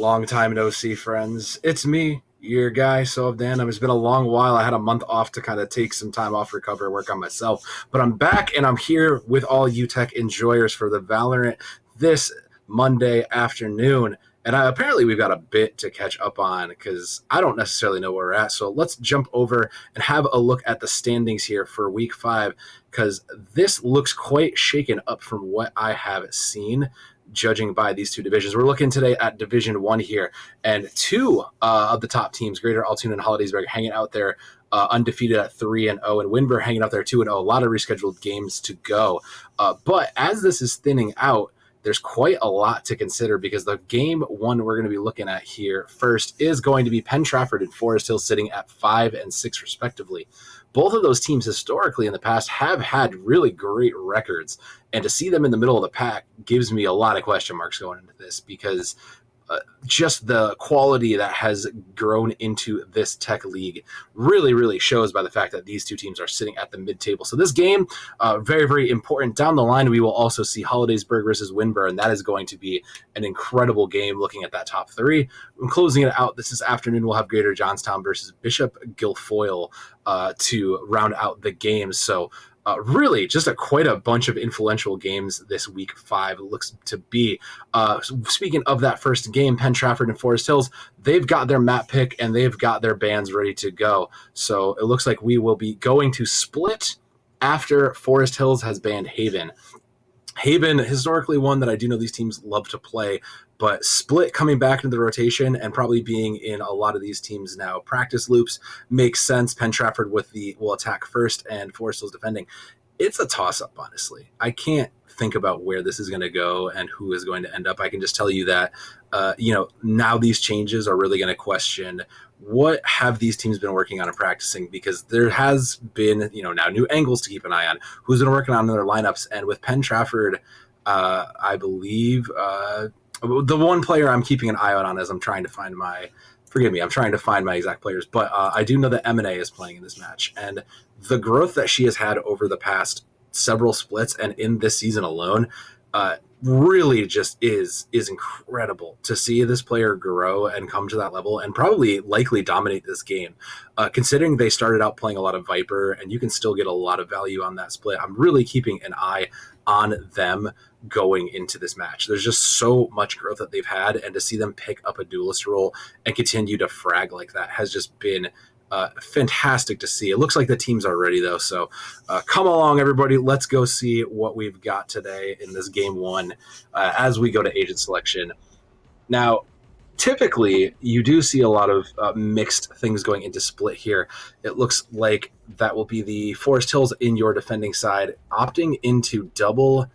Long time no see, friends. It's me, your guy, Dan. It's been a long while. I had a month off to kind of take some time off, recover, work on myself. But I'm back, and I'm here with all you tech enjoyers for the Valorant this Monday afternoon. And apparently we've got a bit to catch up on because I don't necessarily know where we're at. So let's jump over and have a look at the standings here for week 5 because this looks quite shaken up from what I have seen judging by these two divisions. We're looking today at Division 1 here, and two of the top teams, Greater Altoona and Hollidaysburg, hanging out there undefeated at 3-0, and Winburn hanging out there 2-0. A lot of rescheduled games to go. But as this is thinning out, there's quite a lot to consider because the game one we're going to be looking at here first is going to be Penn Trafford and Forest Hill sitting at 5 and 6 respectively. Both of those teams historically in the past have had really great records, and to see them in the middle of the pack gives me a lot of question marks going into this because just the quality that has grown into this tech league really shows by the fact that these two teams are sitting at the mid-table. So this game, very important. Down the line, we will also see Hollidaysburg versus Winburn. That is going to be an incredible game looking at that top 3. I'm closing it out. This afternoon, we'll have Greater Johnstown versus Bishop Guilfoyle to round out the game. So really just quite a bunch of influential games this week 5 looks to be. Speaking of that first game, Penn Trafford and Forest Hills, they've got their map pick and they've got their bands ready to go. So it looks like we will be going to split after Forest Hills has banned Haven. Haven, historically one that I do know these teams love to play, but Split coming back into the rotation and probably being in a lot of these teams now practice loops makes sense. Penn Trafford will attack first and Forest Hills defending. It's a toss-up, honestly. I can't think about where this is going to go and who is going to end up. I can just tell you that, now these changes are really going to question what have these teams been working on and practicing, because there has been, now new angles to keep an eye on, who's been working on their lineups. And with Penn Trafford, I believe the one player I'm keeping an eye out on as I'm trying to find my exact players, but I do know that M&A is playing in this match, and the growth that she has had over the past several splits and in this season alone really just is incredible to see this player grow and come to that level and probably likely dominate this game. Considering they started out playing a lot of Viper and you can still get a lot of value on that split, I'm really keeping an eye on them going into this match. There's just so much growth that they've had, and to see them pick up a duelist role and continue to frag like that has just been fantastic to see. It looks like the teams are ready though, so come along everybody, let's go see what we've got today in this game 1 as we go to agent selection. Now typically you do see a lot of mixed things going into split here. It looks like that will be the Forest Hills in your defending side opting into double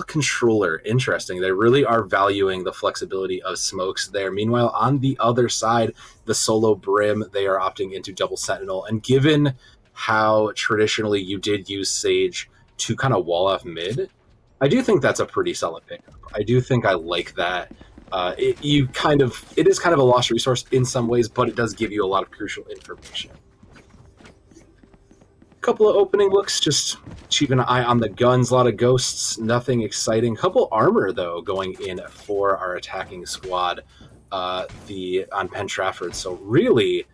controller. Interesting. They really are valuing the flexibility of smokes there. Meanwhile, on the other side, the solo brim, they are opting into double sentinel. And given how traditionally you did use Sage to kind of wall off mid, I do think that's a pretty solid pickup. I do think I like that. It is kind of a lost resource in some ways, but it does give you a lot of crucial information. Couple of opening looks, just keeping an eye on the guns. A lot of ghosts, nothing exciting. Couple armor though going in for our attacking squad on Penn Trafford. So really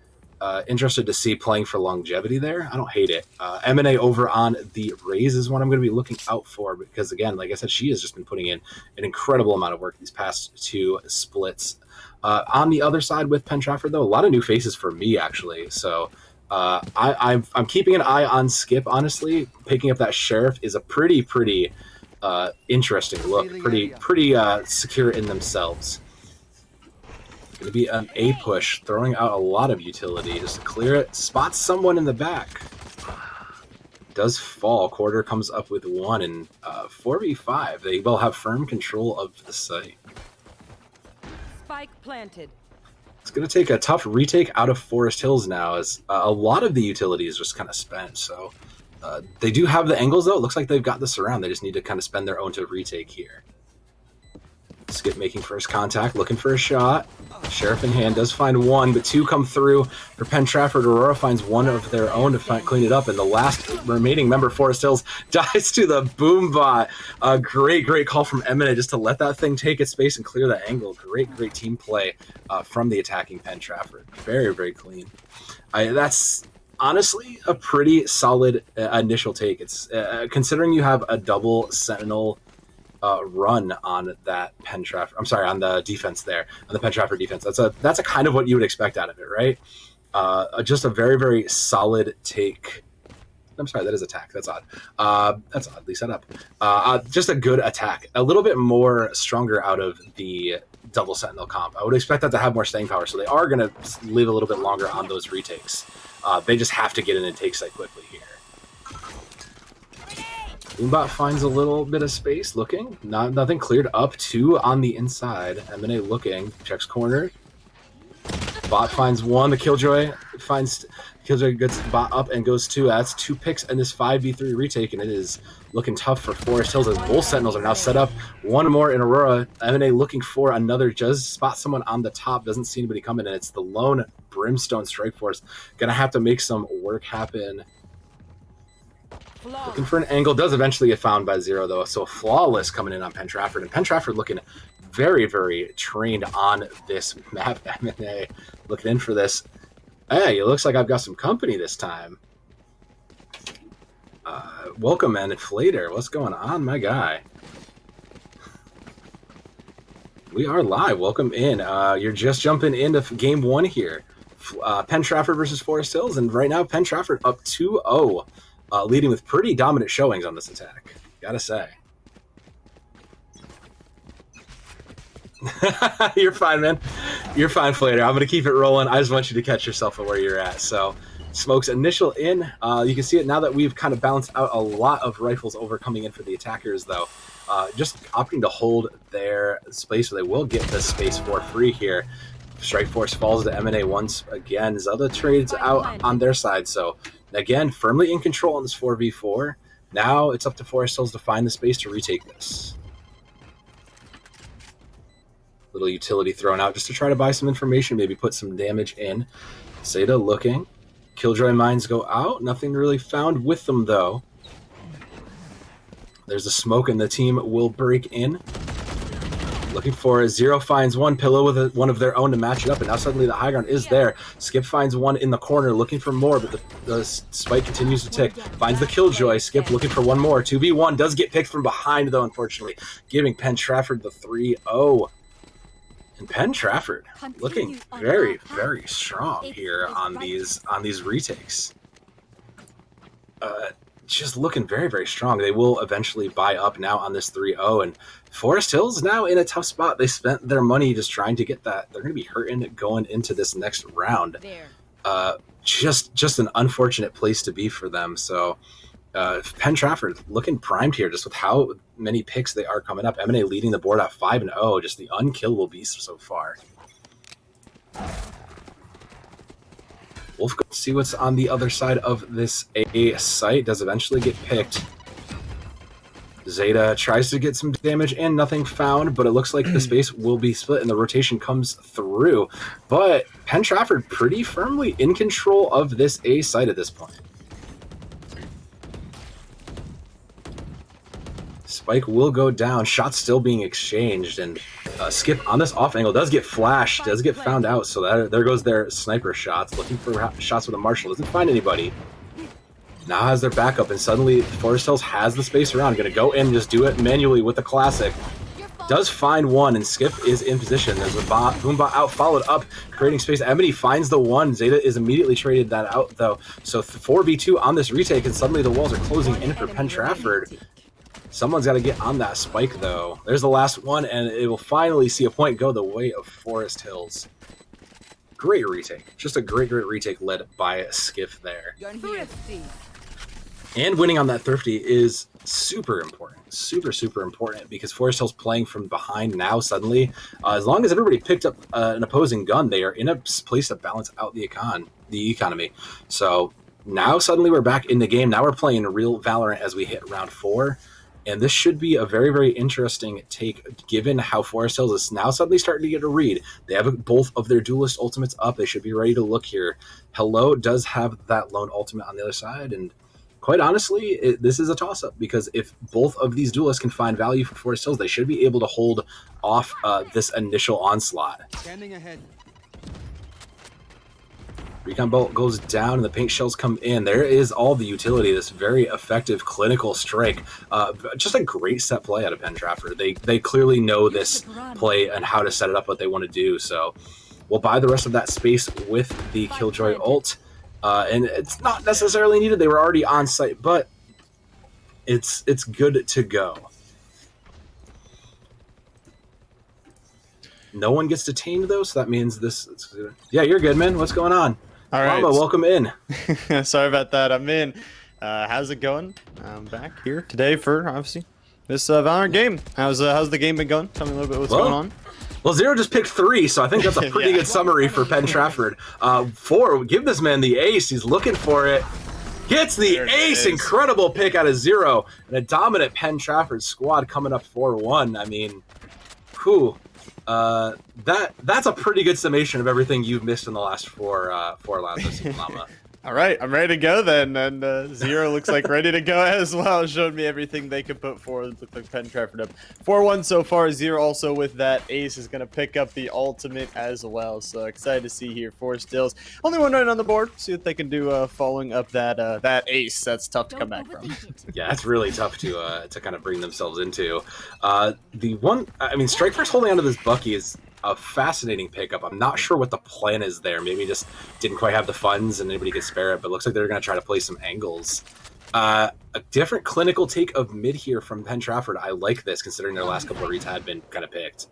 interested to see playing for longevity there. I don't hate it. M&A over on the Rays is what I'm going to be looking out for because, again, like I said, she has just been putting in an incredible amount of work these past 2 splits. On the other side with Penn Trafford though, a lot of new faces for me actually. So I'm keeping an eye on Skip, honestly. Picking up that Sheriff is a pretty interesting look. Pretty secure in themselves. Going to be an A push, throwing out a lot of utility just to clear it. Spots someone in the back. Does fall. Quarter comes up with 1 and 4v5. They will have firm control of the site. Spike planted. It's going to take a tough retake out of Forest Hills now, as a lot of the utility is just kind of spent. So they do have the angles, though. It looks like they've got this around. They just need to kind of spend their own to retake here. Skip making first contact, looking for a shot. Sheriff in hand does find one, but two come through for Penn Trafford. Aurora finds one of their own to clean it up, and the last remaining member, Forest Hills, dies to the boom bot. A great call from M&A just to let that thing take its space and clear the angle. Great team play from the attacking Penn Trafford. Very clean. That's honestly a pretty solid initial take. It's considering you have a double Sentinel run on that Penn Trafford. I'm sorry, on the defense there, on the Penn Trafford defense. That's a kind of what you would expect out of it, right? Just a very solid take. I'm sorry, that is attack. That's odd. That's oddly set up. Just a good attack. A little bit more stronger out of the double Sentinel comp. I would expect that to have more staying power, so they are going to live a little bit longer on those retakes. They just have to get in and take site quickly here. Boombot finds a little bit of space, looking. Nothing cleared up. Two on the inside. M&A looking. Checks corner. Bot finds one. The Killjoy finds... Killjoy gets bot up and goes two. That's 2 picks in this 5v3 retake, and it is looking tough for Forest Hills as both Sentinels are now set up. One more in Aurora. M&A looking for another. Does spot someone on the top. Doesn't see anybody coming, and it's the lone Brimstone Strike Force. Gonna have to make some work happen. Looking for an angle. Does eventually get found by Zero, though. So flawless coming in on Penn Trafford. And Penn Trafford looking very trained on this map. M&A looking in for this. Hey, it looks like I've got some company this time. Welcome, man. Inflator. What's going on, my guy? We are live. Welcome in. You're just jumping into game 1 here. Penn Trafford versus Forest Hills. And right now, Penn Trafford up 2-0. Leading with pretty dominant showings on this attack, gotta say. You're fine, man. You're fine, Flater. I'm going to keep it rolling. I just want you to catch yourself at where you're at. So, Smoke's initial in. You can see it now that we've kind of balanced out a lot of rifles over coming in for the attackers, though. Just opting to hold their space, so they will get the space for free here. Strike Force falls to M&A once again. Zelda trades out on their side, so again, firmly in control on this 4v4. Now it's up to Forest Hills to find the space to retake this. Little utility thrown out just to try to buy some information, maybe put some damage in. Zeta looking. Killjoy mines go out. Nothing really found with them, though. There's a smoke, and the team will break in. Looking for a Zero finds one. Pillow with one of their own to match it up, and now suddenly the high ground is there. Skip finds one in the corner, looking for more, but the spike continues to tick. Finds the Killjoy. Skip looking for one more. 2v1 does get picked from behind, though, unfortunately, giving Penn Trafford the 3-0. And Penn Trafford looking very strong here on these retakes. Just looking very strong. They will eventually buy up now on this 3-0, and Forest Hills now in a tough spot. They spent their money just trying to get that. They're going to be hurting going into this next round. Just an unfortunate place to be for them. So Penn Trafford looking primed here just with how many picks they are coming up. M&A leading the board at 5-0. Just the unkillable beast so far. Wolf, see what's on the other side of this A site. Does eventually get picked. Zeta tries to get some damage and nothing found, but it looks like the space will be split and the rotation comes through. But Penn Trafford pretty firmly in control of this A site at this point. Spike will go down. Shots still being exchanged, and Skip on this off angle does get flashed, does get found out. So there goes their sniper shots. Looking for shots with a Marshall, doesn't find anybody. Now has their backup, and suddenly Forest Hills has the space around. Going to go in and just do it manually with the classic. Does find one, and Skip is in position. There's a Boombot out, followed up, creating space. Ebony finds the one. Zeta is immediately traded that out, though. So 4v2 on this retake, and suddenly the walls are closing in for Penn Trafford. Someone's got to get on that spike, though. There's the last one, and it will finally see a point go the way of Forest Hills. Great retake. Just a great retake led by Skiff there. And winning on that Thrifty is super important. Super important, because Forest Hills playing from behind now suddenly. As long as everybody picked up an opposing gun, they are in a place to balance out the economy. So now suddenly we're back in the game. Now we're playing real Valorant as we hit round 4. And this should be a very, very interesting take, given how Forest Hills is now suddenly starting to get a read. They have both of their duelist ultimates up. They should be ready to look here. Hello does have that lone ultimate on the other side, and quite honestly, this is a toss-up, because if both of these duelists can find value for Forest Hills, they should be able to hold off this initial onslaught. Standing ahead. Recon bolt goes down and the paint shells come in. There is all the utility, this very effective clinical strike. Just a great set play out of Penn Trafford. They clearly know this play and how to set it up, what they want to do. So we'll buy the rest of that space with the Killjoy ult. And it's not necessarily needed. They were already on site, but it's good to go. No one gets detained though, so that means this. Yeah, you're good, man. What's going on? All right. Mama, welcome in. Sorry about that. I'm in. How's it going? I'm back here today for obviously this Valorant game. How's the game been going? Tell me a little bit what's going on. Well, Zero just picked 3, so I think that's a pretty good summary for Penn Trafford. 4, give this man the ace. He's looking for it. Gets the ace. Incredible pick out of Zero. And a dominant Penn Trafford squad coming up 4-1. I mean, whew. That's a pretty good summation of everything you've missed in the last four rounds of Llama. All right, I'm ready to go then, and Zero looks like ready to go as well. Showed me everything they could put forward with the Penn Trafford up 4-1 so far. Zero also with that ace is going to pick up the ultimate as well. So excited to see here. 4 stills, only one right on the board. See what they can do following up that ace. That's tough to come back from. Yeah, it's really tough to kind of bring themselves into. The one, I mean, Strike Force holding onto this Bucky is a fascinating pickup. I'm not sure what the plan is there. Maybe just didn't quite have the funds and anybody could spare it, but it looks like they're going to try to play some angles. A different clinical take of mid here from Penn Trafford. I like this, considering their last couple of reads had been kind of picked.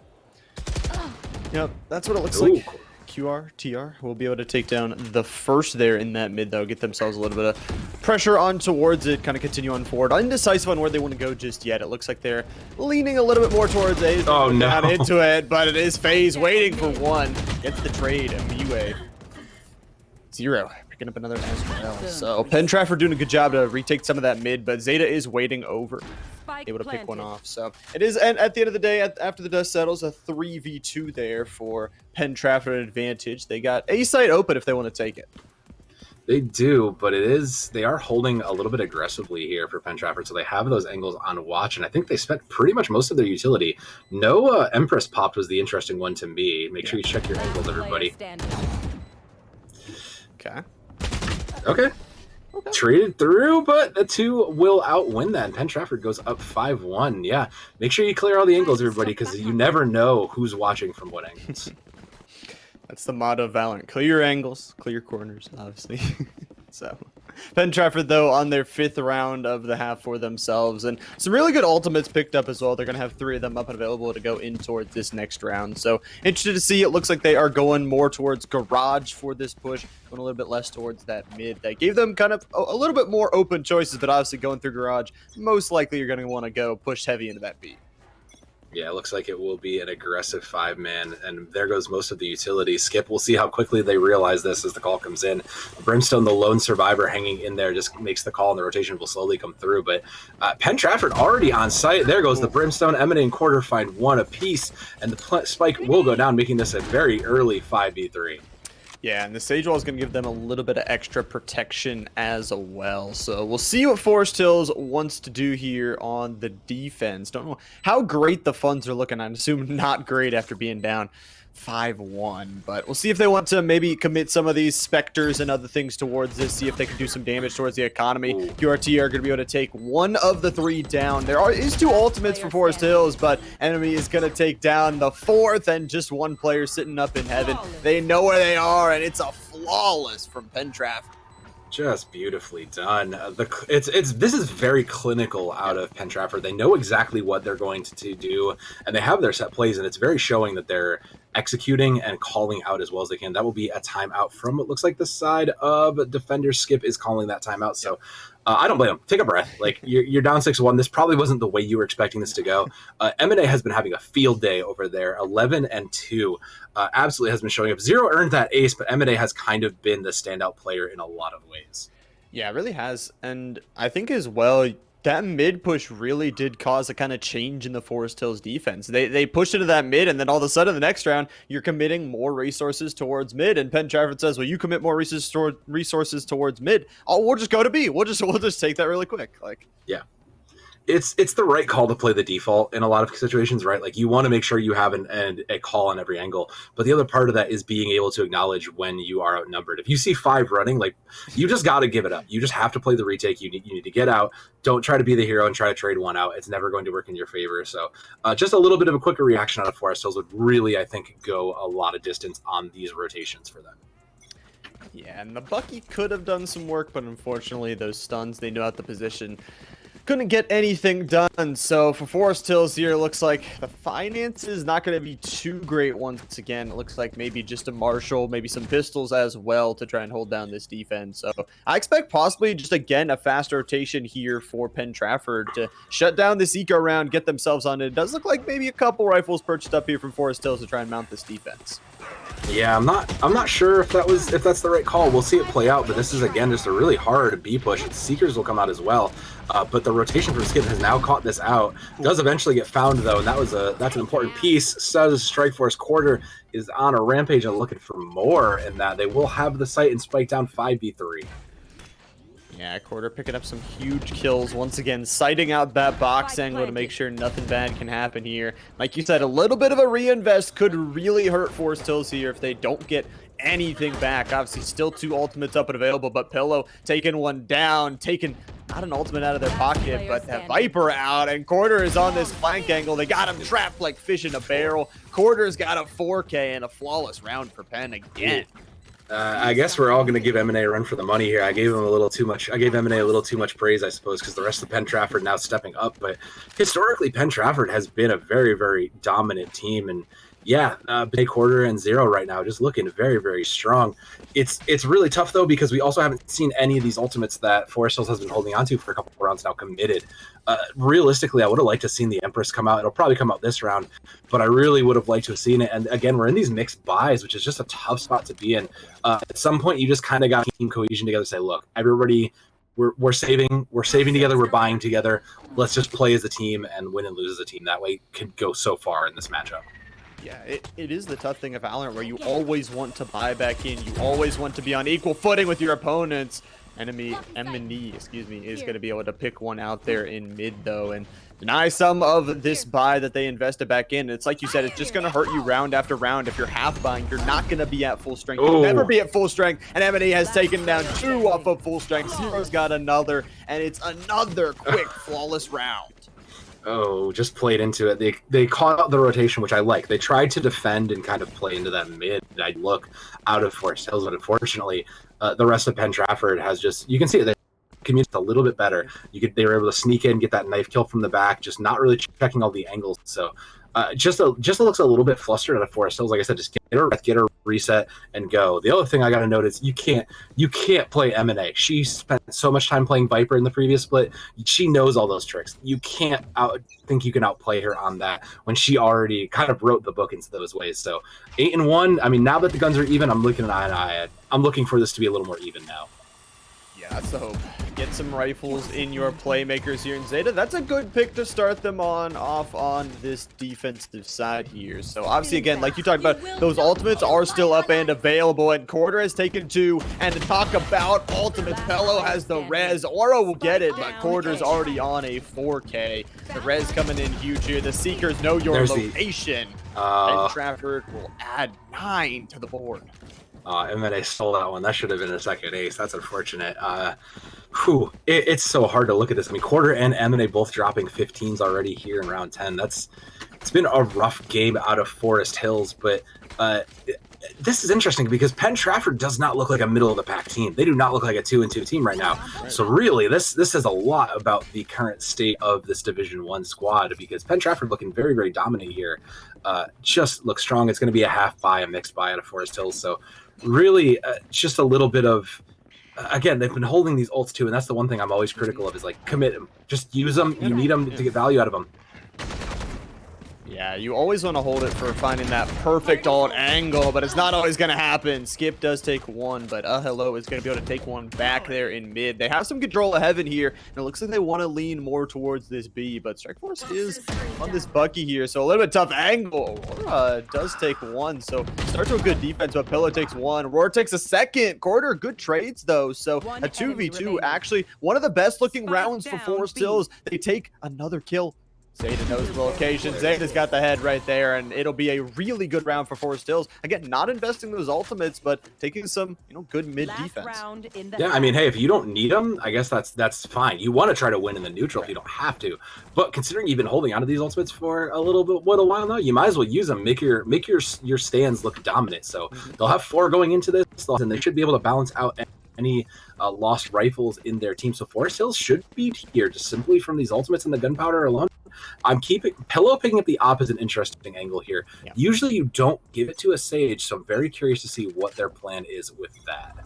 Yep, that's what it looks like. QR, TR will be able to take down the first there in that mid, though. Get themselves a little bit of pressure on towards it, kind of continue on forward. Undecisive on where they want to go just yet. It looks like they're leaning a little bit more towards A. Oh, no. Not into it, but it is FaZe waiting for one. Gets the trade, a MUA. Zero. Picking up another as well. So Penn Trafford doing a good job to retake some of that mid, but Zeta is waiting over. Able to pick one off. So it is, and at the end of the day, after the dust settles, a 3v2 there for Penn Trafford advantage. They got A site open if they want to take it. They do, but they are holding a little bit aggressively here for Penn Trafford, so they have those angles on watch, and I think they spent pretty much most of their utility. No Empress popped was the interesting one to me. Make sure you check your angles, everybody. Okay. Traded through, but the 2 will outwin that. And Penn Trafford goes up 5-1. Yeah, make sure you clear all the angles, everybody, because you never know who's watching from what angles. That's the motto of Valorant. Clear your angles, clear your corners, obviously. So, Penn Trafford, though, on their 5th round of the half for themselves. And some really good ultimates picked up as well. They're going to have 3 of them up and available to go in towards this next round. So, interested to see. It looks like they are going more towards Garage for this push. Going a little bit less towards that mid. That gave them kind of a little bit more open choices, but obviously going through Garage, most likely you're going to want to go push heavy into that B. Yeah, it looks like it will be an aggressive 5-man, and there goes most of the utility. Skip, we'll see how quickly they realize this as the call comes in. Brimstone, the lone survivor hanging in there, just makes the call, and the rotation will slowly come through. But Penn Trafford already on site. There goes the Brimstone. Eminem and Quarter find 1 apiece, and the spike will go down, making this a very early 5v3. Yeah, and the Sage Wall is going to give them a little bit of extra protection as well. So we'll see what Forest Hills wants to do here on the defense. Don't know how great the funds are looking. I assume not great after being down 5-1, but we'll see if they want to maybe commit some of these Spectres and other things towards this, see if they can do some damage towards the economy. QRT are going to be able to take 1 of the 3 down. There is 2 ultimates for Forest Hills, but enemy is going to take down the 4th, and just 1 player sitting up in heaven. They know where they are, and it's a flawless from Penn Trafford. Just beautifully done. This is very clinical out of Penn Trafford. They know exactly what they're going to do, and they have their set plays, and it's very showing that they're executing and calling out as well as they can. That will be a timeout from what looks like the side of defender. Skip is calling that timeout, so I don't blame him. Take a breath. Like, you're down 6-1. This probably wasn't the way you were expecting this to go. M&A has been having a field day over there. 11-2. Absolutely has been showing up. Zero earned that ace, but M&A has kind of been the standout player in a lot of ways. Yeah, it really has. And I think as well, that mid push really did cause a kind of change in the Forest Hills defense. They pushed into that mid, and then all of a sudden the next round, you're committing more resources towards mid. And Penn Trafford says, well, you commit more resources towards mid. Oh, we'll just go to B. We'll just take that really quick. Like, yeah. It's the right call to play the default in a lot of situations, right? Like you want to make sure you have a call on every angle. But the other part of that is being able to acknowledge when you are outnumbered. If you see 5 running, like you just got to give it up. You just have to play the retake. You need to get out. Don't try to be the hero and try to trade one out. It's never going to work in your favor. So just a little bit of a quicker reaction out of Forest Hills would really, I think, go a lot of distance on these rotations for them. Yeah, and the Bucky could have done some work, but unfortunately those stuns, they knew out the position. Couldn't get anything done. So for Forest Hills here, it looks like the finances not going to be too great once again. It looks like maybe just a Marshall, maybe some pistols as well to try and hold down this defense. So I expect possibly just again a fast rotation here for Penn Trafford to shut down this eco round, get themselves on it. It does look like maybe a couple rifles purchased up here from Forest Hills to try and mount this defense. Yeah, I'm not sure if that's the right call. We'll see it play out, but this is again just a really hard B push. The Seekers will come out as well, but the rotation from Skip has now caught this out. Does eventually get found though, and that's an important piece. Says Strike Force Quarter is on a rampage and looking for more, and that they will have the site and spike down 5v3. Yeah, Quarter picking up some huge kills once again, sighting out that box angle to make sure nothing bad can happen here. Like you said, a little bit of a reinvest could really hurt Forest Hills here if they don't get anything back. Obviously, still 2 ultimates up and available, but Pillow taking one down, taking not an ultimate out of their pocket, but that Viper out, and Quarter is on this flank angle. They got him trapped like fish in a barrel. Quarter's got a 4K and a flawless round for Penn again. I guess we're all going to give M&A a run for the money here. I gave him a little too much. I gave M&A a little too much praise, I suppose, because the rest of Penn Trafford now stepping up. But historically, Penn Trafford has been a very, very dominant team, and yeah, big Quarter and Zero right now, just looking very, very strong. It's really tough though, because we also haven't seen any of these ultimates that Forest Hills has been holding onto for a couple of rounds now committed. Realistically, I would have liked to have seen the Empress come out. It'll probably come out this round, but I really would have liked to have seen it. And again, we're in these mixed buys, which is just a tough spot to be in. At some point, you just kind of got team cohesion together. Say, look, everybody, we're saving together, we're buying together. Let's just play as a team and win and lose as a team. That way, could go so far in this matchup. Yeah, it is the tough thing of Valorant where you always want to buy back in. You always want to be on equal footing with your opponents. Enemy, excuse me, is going to be able to pick one out there in mid, though, and deny some of this buy that they invested back in. It's like you said, it's just going to hurt you round after round. If you're half buying, you're not going to be at full strength. You'll never be at full strength, and M&E has taken down 2 off of full strength. Zero's got another, and it's another quick, flawless round. Oh, just played into it. They caught out the rotation, which I like. They tried to defend and kind of play into that mid look out of Forest Hills, but unfortunately, the rest of Penn Trafford has just, you can see it. They communicate a little bit better. They were able to sneak in, get that knife kill from the back, just not really checking all the angles. So just looks a little bit flustered out of Forest Hills. Like I said, just get her reset and go. The other thing I got to note is you can't play M&A. She spent so much time playing Viper in the previous split. She knows all those tricks. You can't think you can outplay her on that when she already kind of wrote the book into those ways. So 8-1. I mean, now that the guns are even, I'm looking an eye in eye. I'm looking for this to be a little more even now. Yeah, that's the hope. Get some rifles in your playmakers here in Zeta. That's a good pick to start them off on this defensive side here. So obviously, again, like you talked about, those ultimates are still up and available, and Quarter has taken 2. And to talk about ultimates, Pello has the res. Oro will get it, but Quarter's already on a 4K. The res coming in huge here. The Seekers know your location. And Trafford will add 9 to the board. M&A stole that one. That should have been a second ace. That's unfortunate. It's so hard to look at this. I mean, Quarter and M&A both dropping 15s already here in round 10. It's been a rough game out of Forest Hills, but this is interesting because Penn Trafford does not look like a middle of the pack team. They do not look like a 2-2 team right now. So really, this says a lot about the current state of this Division 1 squad, because Penn Trafford looking very, very dominant here. Just looks strong. It's going to be a half buy, a mixed buy out of Forest Hills. So really, just a little bit of, again, they've been holding these ults too, and that's the one thing I'm always critical of, is like, commit them. Just use them. You need them to get value out of them. Yeah, you always want to hold it for finding that perfect alt angle, but it's not always going to happen. Skip does take one, but Hello is going to be able to take one back there in mid. They have some control of heaven here, and it looks like they want to lean more towards this B, but Strike Force is on this Bucky here, so a little bit tough angle. Aurora does take one, so start to a good defense, but Pillow takes one. Aurora takes a second. Quarter, good trades, though, so a 2v2, actually one of the best looking rounds for Forest Hills. They take another kill. Zeta knows the location. Zeta's got the head right there, and it'll be a really good round for Forest Hills. Again, not investing those ultimates, but taking some, good mid defense. Yeah, I mean, hey, if you don't need them, I guess that's fine. You want to try to win in the neutral if you don't have to. But considering you've been holding onto these ultimates for a while now, you might as well use them. Make your stands look dominant. So they'll have 4 going into this, and they should be able to balance out any lost rifles in their team. So Forest Hills should be here just simply from these ultimates and the gunpowder alone. I'm keeping Pillow picking up the opposite interesting angle here. Yeah. Usually you don't give it to a Sage, so I'm very curious to see what their plan is with that.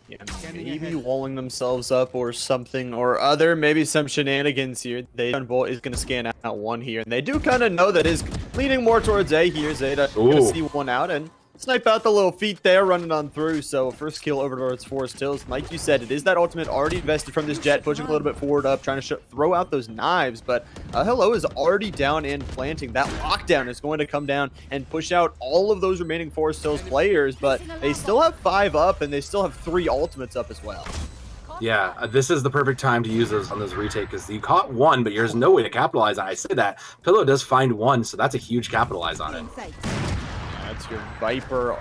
Yeah, maybe walling themselves up or something or other, maybe some shenanigans here. Bolt is going to scan out one here, and they do kind of know that is leaning more towards A here. Zeta going to see one out and snipe out the little feet there, running on through. So first kill over towards Forest Hills. Like you said, it is that ultimate already invested from this Jet, pushing a little bit forward up, trying to throw out those knives. But Hello is already down and planting. That lockdown is going to come down and push out all of those remaining Forest Hills players. But they still have 5 up, and they still have 3 ultimates up as well. Yeah, this is the perfect time to use those on those retake, because you caught one, but there's no way to capitalize on it. I say that. Pillow does find one, so that's a huge capitalize on it. That's your Viper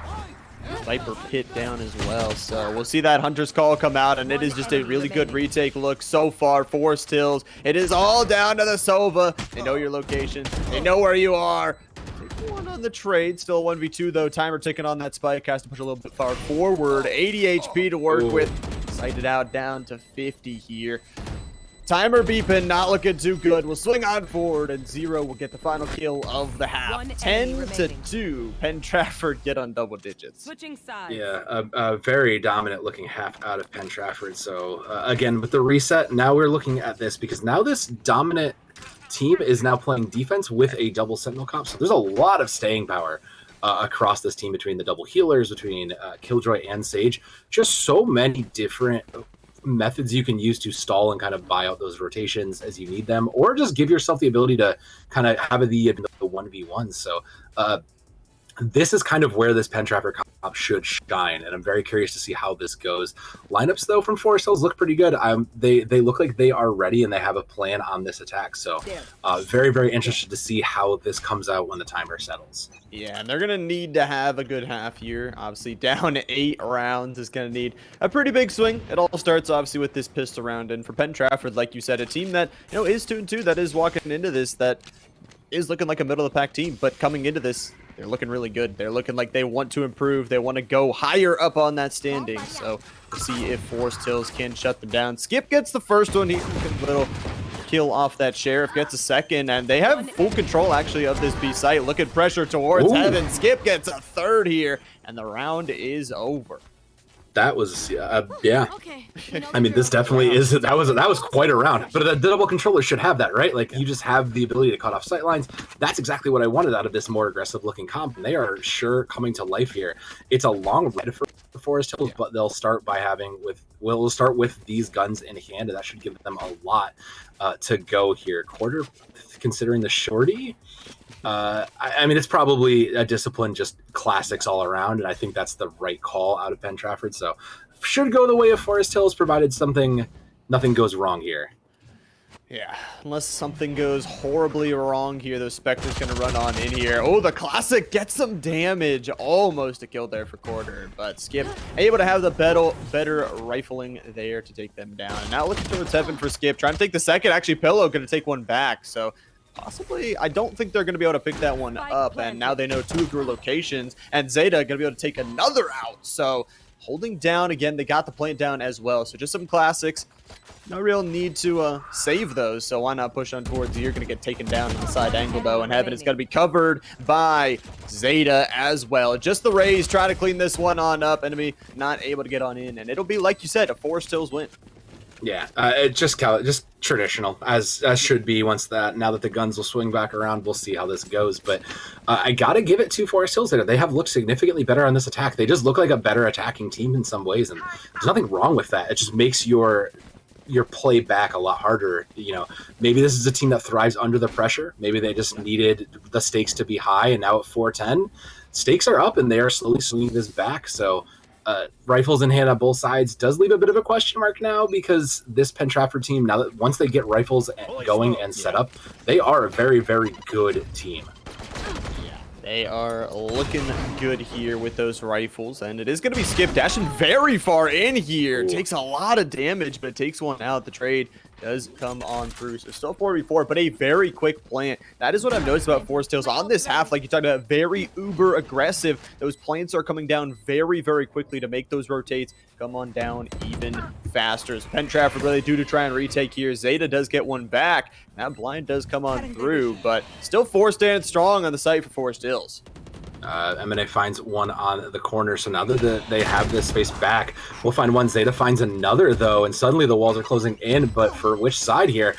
pit down as well. So we'll see that Hunter's Call come out, and it is just a really good retake look so far. Forest Hills, it is all down to the Sova. They know your location. They know where you are. Take one on the trade. Still 1v2 though. Timer ticking on that spike. Has to push a little bit far forward. 80 HP to work with. Sighted out down to 50 here. Timer beeping, not looking too good. We'll swing on forward, and Zero will get the final kill of the half. 10-2. Penn Trafford get on double digits. Switching sides. Yeah, a very dominant looking half out of Penn Trafford. So again, with the reset, now we're looking at this, because now this dominant team is now playing defense with a double Sentinel comp. So there's a lot of staying power across this team, between the double healers, between Killjoy and Sage. Just so many different methods you can use to stall and kind of buy out those rotations as you need them, or just give yourself the ability to kind of have the 1v1. So this is kind of where this Penn Trafford comp should shine, and I'm very curious to see how this goes. Lineups though from Forest Hills look pretty good. They look like they are ready, and they have a plan on this attack. So very, very interested to see how this comes out when the timer settles. Yeah, and they're going to need to have a good half here. Obviously, down 8 rounds is going to need a pretty big swing. It all starts, obviously, with this pistol round. And for Penn Trafford, like you said, a team that, is 2-2, that is walking into this, that is looking like a middle-of-the-pack team. But coming into this, they're looking really good. They're looking like they want to improve. They want to go higher up on that standing. So we'll see if Forest Hills can shut them down. Skip gets the first one here. A little kill off that Sheriff, gets a second, and they have full control actually of this B site. Look at pressure towards Heaven. Skip gets a third here, and the round is over. That was yeah. I mean, this definitely is. That was quite a round. But the double controller should have that, right? Like, you just have the ability to cut off sight lines. That's exactly what I wanted out of this more aggressive looking comp. And they are sure coming to life here. It's a long ride for Forest Hills, but they'll start by we'll start with these guns in hand, and that should give them a lot to go here. Quarter, considering the shorty. I mean, it's probably a discipline, just classics all around, and I think that's the right call out of Penn Trafford. So should go the way of Forest Hills, provided nothing goes wrong here. Yeah, unless something goes horribly wrong here, the Spectre's going to run on in here. Oh, the classic gets some damage. Almost a kill there for Quarter, but Skip able to have the better rifling there to take them down. And now looking towards Heaven for Skip, trying to take the second. Actually, Pillow going to take one back, so possibly, I don't think they're going to be able to pick that one up, and now they know 2 of your locations, and Zeta going to be able to take another out. So holding down again, they got the plant down as well. So just some classics. No real need to save those, so why not push on towards you? You're going to get taken down on the side angle, though, and Heaven is going to be covered by Zeta as well. Just the Rays trying to clean this one on up. Enemy not able to get on in, and it'll be, like you said, a Forest Hills win. Yeah, just traditional as should be. Once that now that the guns will swing back around, we'll see how this goes. But I gotta give it to Forest Hills there. They have looked significantly better on this attack. They just look like a better attacking team in some ways, and there's nothing wrong with that. It just makes your play back a lot harder. You know, maybe this is a team that thrives under the pressure. Maybe they just needed the stakes to be high, and now at 4-10, stakes are up, and they are slowly swinging this back. So. Rifles in hand on both sides does leave a bit of a question mark now because this Penn Trafford team, now that once they get rifles going and set up, they are a very, very good team. They are looking good here with those rifles, and it is going to be Skip dashing very far in here. Ooh. Takes a lot of damage, but takes one out. The trade does come on through. So still 4v4, but a very quick plant. That is what I've noticed about Forest Hills on this half. Like you talked about, very uber aggressive. Those plants are coming down very, very quickly to make those rotates come on down even faster. So Penn Trafford really due to try and retake here. Zeta does get one back. That blind does come on through, but still 4 standing strong on the site for Forest Hills. M&A finds one on the corner, so now that they have this space back, we'll find one. Zeta finds another, though, and suddenly the walls are closing in, but for which side here?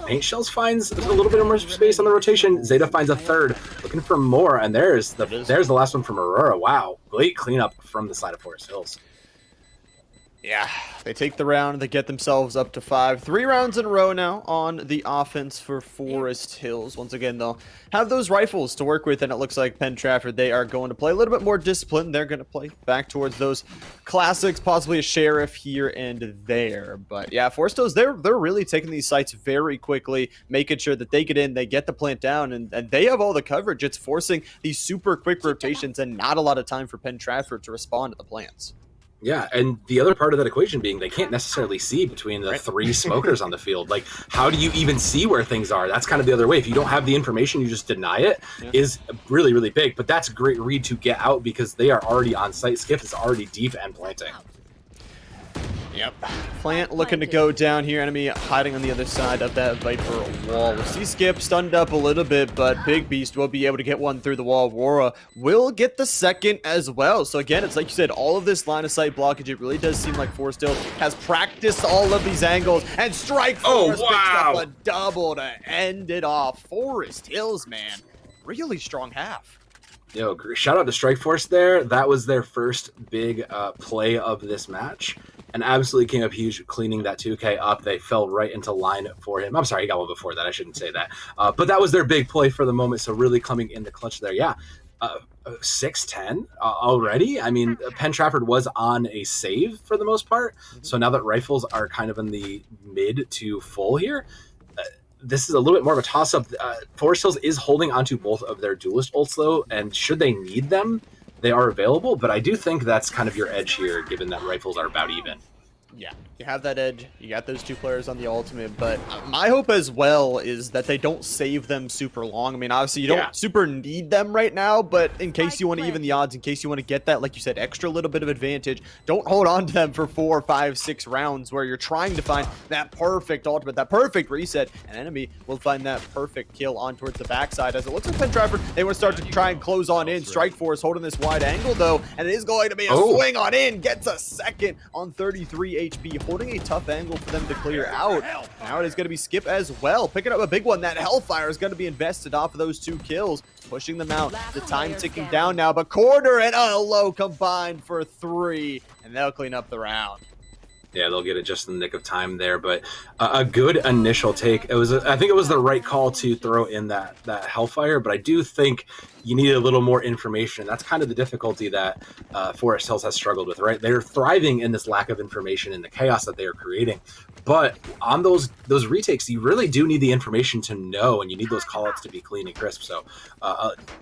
Paint Shells finds a little bit more space on the rotation. Zeta finds a third, looking for more, and there's the last one from Aurora. Wow, great cleanup from the side of Forest Hills. Yeah, they take the round, they get themselves up to 5. 3 rounds in a row now on the offense for Forest Hills. Once again, they'll have those rifles to work with, and it looks like Penn Trafford, they are going to play a little bit more disciplined. They're going to play back towards those classics, possibly a sheriff here and there. But yeah, Forest Hills, they're really taking these sites very quickly, making sure that they get in, they get the plant down, and they have all the coverage. It's forcing these super quick rotations and not a lot of time for Penn Trafford to respond to the plants. Yeah, and the other part of that equation being they can't necessarily see between the 3 smokers on the field. Like, how do you even see where things are? That's kind of the other way. If you don't have the information, you just deny it, is really, really big. But that's a great read to get out because they are already on site. Skiff is already deep and planting. Yep. Plant looking to go down here. Enemy hiding on the other side of that Viper wall. We'll see Skip stunned up a little bit, but Big Beast will be able to get one through the wall. Aurora will get the second as well. So again, it's like you said, all of this line of sight blockage, it really does seem like Forest Hills has practiced all of these angles, and Strike Force picks up a double to end it off. Forest Hills, man, really strong half. Yo, shout out to Strike Force there. That was their first big play of this match. And absolutely came up huge, cleaning that 2K up. They fell right into line for him. I'm sorry, he got one before that. I shouldn't say that. But that was their big play for the moment. So really coming in the clutch there. Yeah, 6-10 already. I mean, Penn Trafford was on a save for the most part. So now that rifles are kind of in the mid to full here, this is a little bit more of a toss-up. Forest Hills is holding onto both of their duelist ults, though, and should they need them, they are available, but I do think that's kind of your edge here, given that rifles are about even. Yeah, you have that edge. You got those 2 players on the ultimate, but my hope as well is that they don't save them super long. I mean, obviously you don't super need them right now, but in case you want to even the odds, in case you want to get that, like you said, extra little bit of advantage, don't hold on to them for 4, 5, 6 rounds where you're trying to find that perfect ultimate, that perfect reset. An enemy will find that perfect kill on towards the backside. As it looks like Penn Trafford, they want to start to try and close on in. Strike Force holding this wide angle though, and it is going to be a swing on in. Gets a second on 33 HP, holding a tough angle for them to clear out. Now it is going to be Skip as well, picking up a big one. That Hellfire is going to be invested off of those 2 kills, pushing them out. The time ticking down now, but Corner and Low combined for 3, and they'll clean up the round. Yeah, they'll get it just in the nick of time there, but a good initial take. I think it was the right call to throw in that Hellfire, but I do think you need a little more information. That's kind of the difficulty that Forest Hills has struggled with, right? They're thriving in this lack of information and the chaos that they are creating. But on those retakes, you really do need the information to know, and you need those callouts to be clean and crisp. So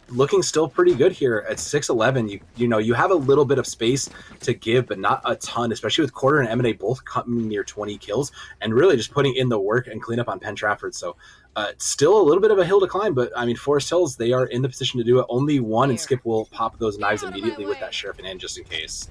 looking still pretty good here at 6-11. You know, you have a little bit of space to give, but not a ton, especially with Quarter and M&A both coming near 20 kills and really just putting in the work and clean up on Penn Trafford. So still a little bit of a hill to climb, but I mean, Forest Hills, they are in the position to do it. Only one, and Skip will pop those knives immediately with that Sheriff in hand just in case.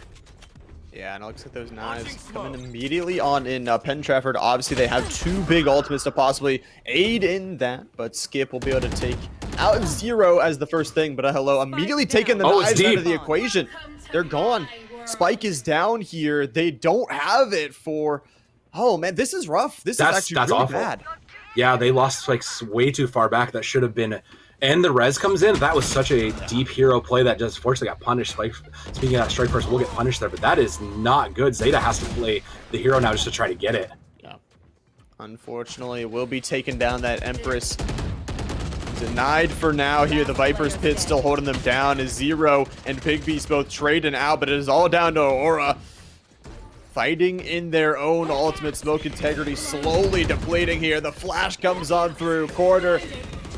Yeah, and it looks like those knives coming immediately on in Penn Trafford. Obviously, they have 2 big ultimates to possibly aid in that, but Skip will be able to take out 0 as the first thing. But hello, immediately taking the knives out of the equation. They're gone. Spike is down here. They don't have it for Oh man, this is rough. This is actually That's really awful. bad. Yeah, they lost like way too far back. That should have been. And the res comes in. That was such a deep hero play that just fortunately got punished. Like, speaking of that, Strike Force will get punished there, but that is not good. Zeta has to play the hero now just to try to get it. Yeah. Unfortunately, it will be taken down. That Empress denied for now here. The Viper's Pit still holding them down as Zero and Pig Beast both trading out, but it is all down to Aura. Fighting in their own ultimate. Smoke integrity slowly depleting here. The flash comes on through. Corner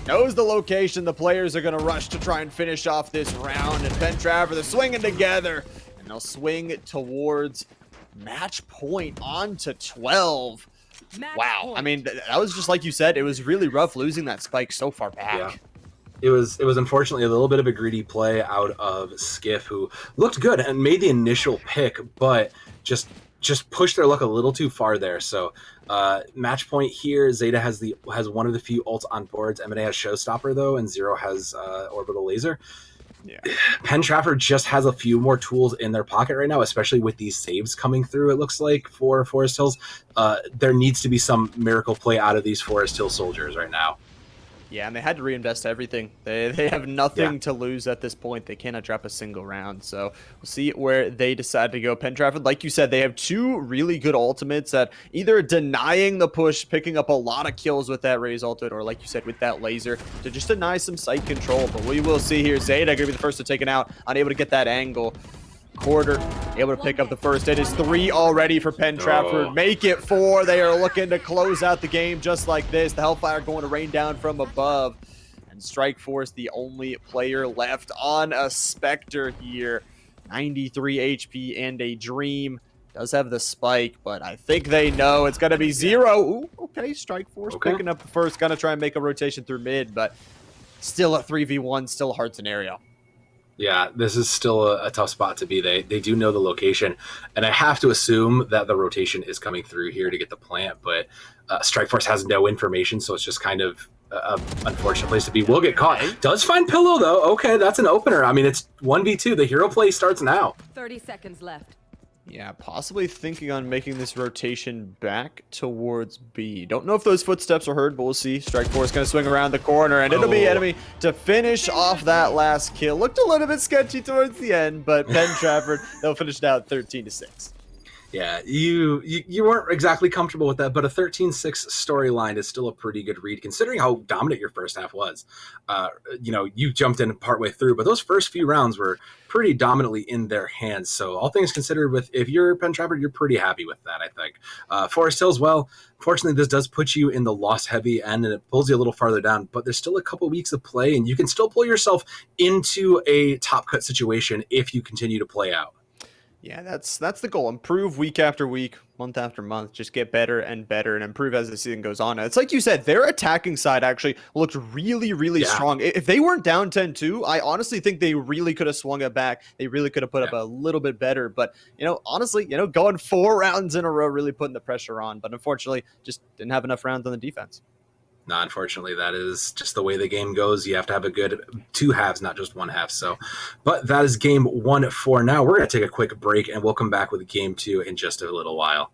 knows the location. The players are going to rush to try and finish off this round. And Pentraver, they're swinging together. And they'll swing towards match point on to 12. Wow. I mean, that was just like you said. It was really rough losing that spike so far back. Yeah. It was unfortunately a little bit of a greedy play out of Skiff, who looked good and made the initial pick, but just pushed their luck a little too far there. So match point here. Zeta has one of the few ults on boards. M&A has Showstopper though, and Zero has Orbital Laser. Yeah. Pentraver just has a few more tools in their pocket right now, especially with these saves coming through, it looks like, for Forest Hills. There needs to be some miracle play out of these Forest Hill soldiers right now. Yeah, and they had to reinvest everything. They have nothing to lose at this point. They cannot drop a single round. So we'll see where they decide to go. Pentrafford, like you said, they have two really good ultimates that either denying the push, picking up a lot of kills with that Raze ultimate, or like you said, with that laser, to just deny some site control. But we will see here. Zeta going to be the first to take it out, unable to get that angle. Quarter able to pick up the first. It is 3 already for Pentrafford. Make it 4. They are looking to close out the game just like this. The Hellfire going to rain down from above. And Strike Force, the only player left on a Spectre here. 93 HP and a Dream. Does have the spike, but I think they know it's going to be Zero. Ooh, okay, Strike Force picking up the first. Going to try and make a rotation through mid, but still a 3v1, still a hard scenario. Yeah, this is still a tough spot to be. They do know the location, and I have to assume that the rotation is coming through here to get the plant, but Strikeforce has no information, so it's just kind of an unfortunate place to be. Will get caught. Does find Pillow, though. Okay, that's an opener. I mean, it's 1v2. The hero play starts now. 30 seconds left. Yeah, possibly thinking on making this rotation back towards B. Don't know if those footsteps are heard, but we'll see. Strike Force going to swing around the corner, and it'll be enemy to finish off that last kill. Looked a little bit sketchy towards the end, but Pentrafford, they'll finish it out 13-6. Yeah, you weren't exactly comfortable with that, but a 13-6 storyline is still a pretty good read, considering how dominant your first half was. You jumped in partway through, but those first few rounds were pretty dominantly in their hands. So all things considered, if you're Pentrafford, you're pretty happy with that, I think. Forest Hills, well, fortunately, this does put you in the loss-heavy end, and it pulls you a little farther down, but there's still a couple weeks of play, and you can still pull yourself into a top-cut situation if you continue to play out. Yeah, that's the goal. Improve week after week, month after month. Just get better and better and improve as the season goes on. And it's like you said, their attacking side actually looked really, really strong. If they weren't down 10-2, I honestly think they really could have swung it back. They really could have put up a little bit better. But, honestly, going 4 rounds in a row, really putting the pressure on. But unfortunately, just didn't have enough rounds on the defense. No, unfortunately, that is just the way the game goes. You have to have a good 2 halves, not just 1 half. So, but that is game 1 for now. We're going to take a quick break, and we'll come back with game 2 in just a little while.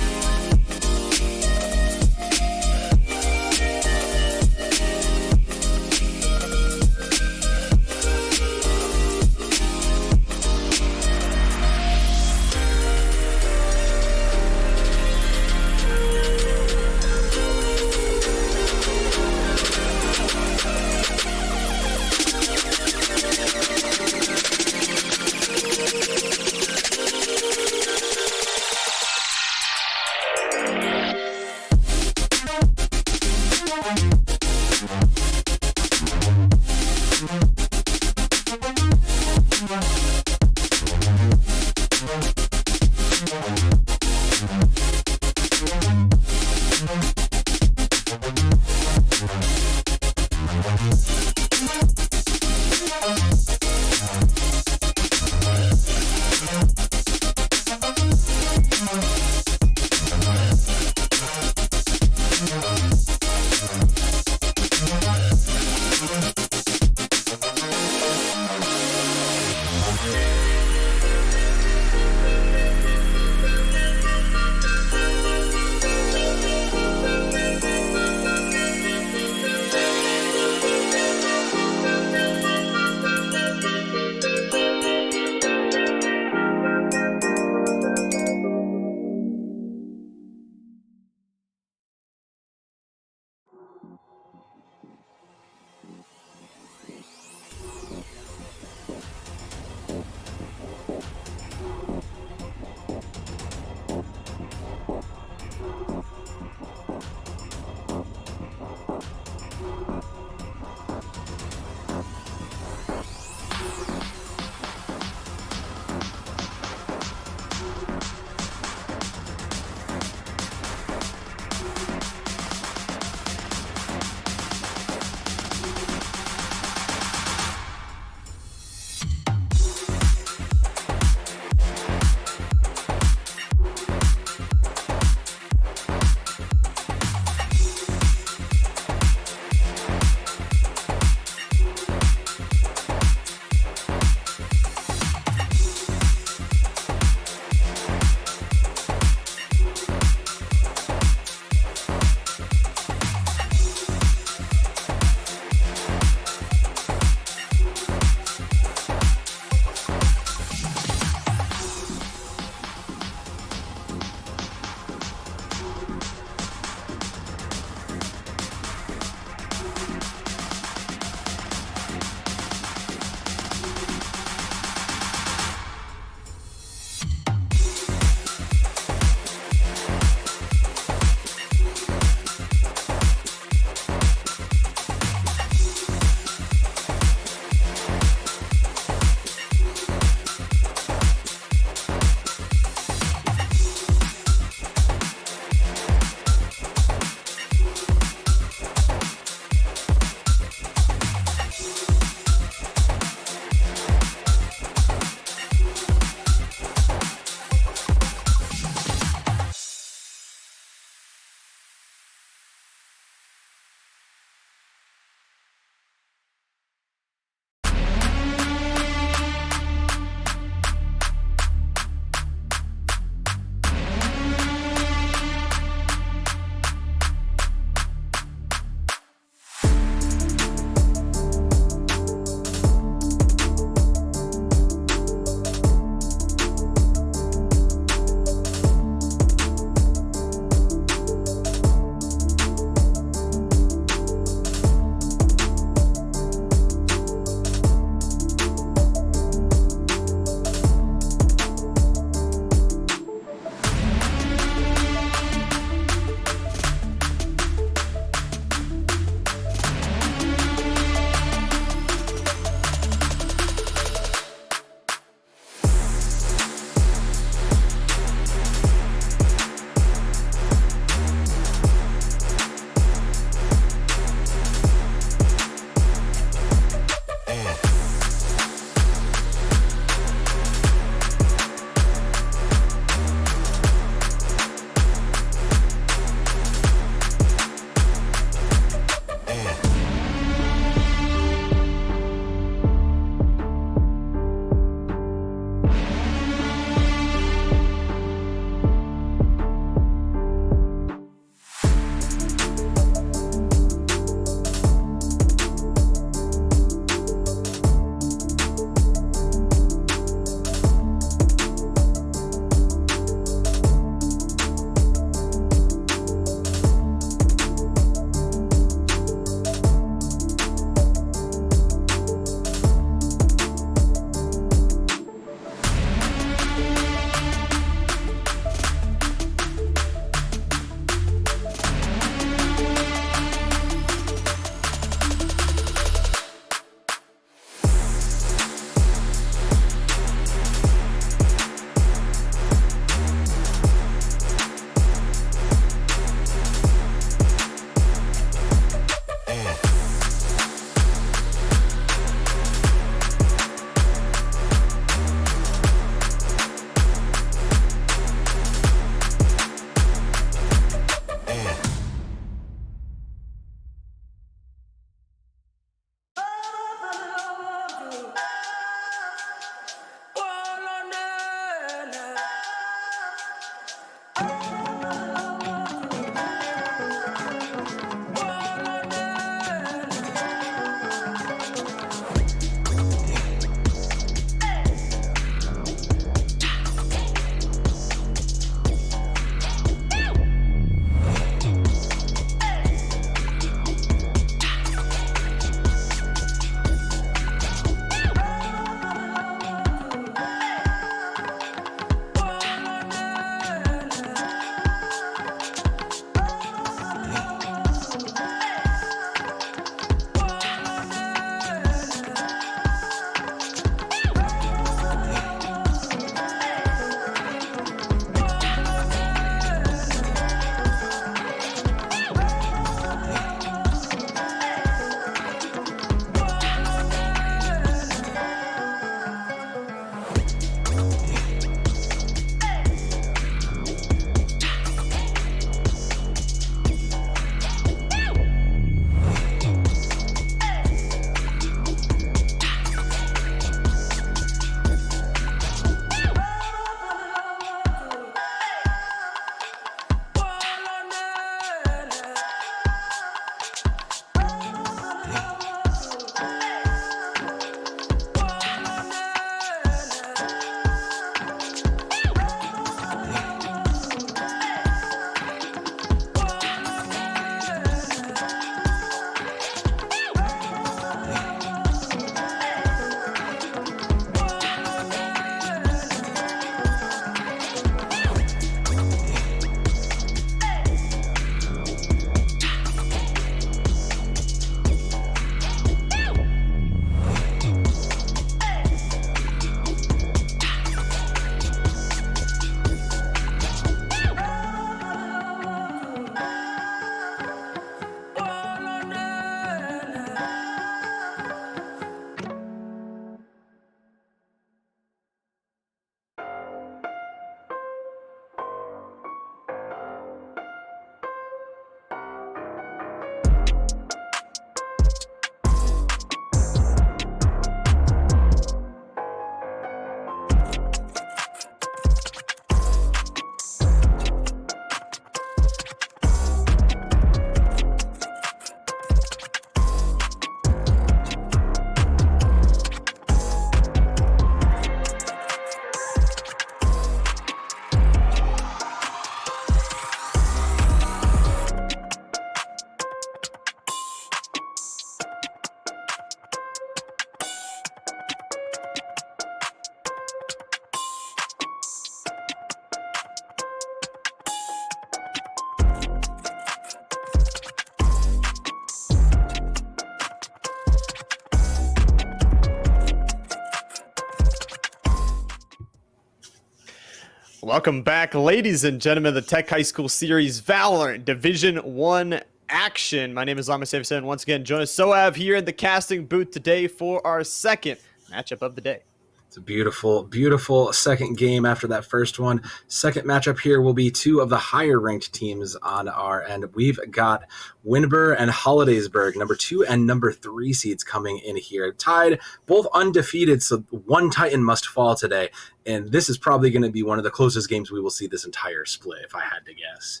Welcome back, ladies and gentlemen, the Tech High School Series Valorant Division 1 action. My name is Lama77. Once again, join us Soav here in the casting booth today for our second matchup of the day. It's a beautiful, beautiful second game after that first one. Second matchup here will be two of the higher ranked teams on our end. We've got Winber and Hollidaysburg, number 2 and number 3 seeds coming in here. Tied, both undefeated, so one Titan must fall today. And this is probably going to be one of the closest games we will see this entire split, if I had to guess.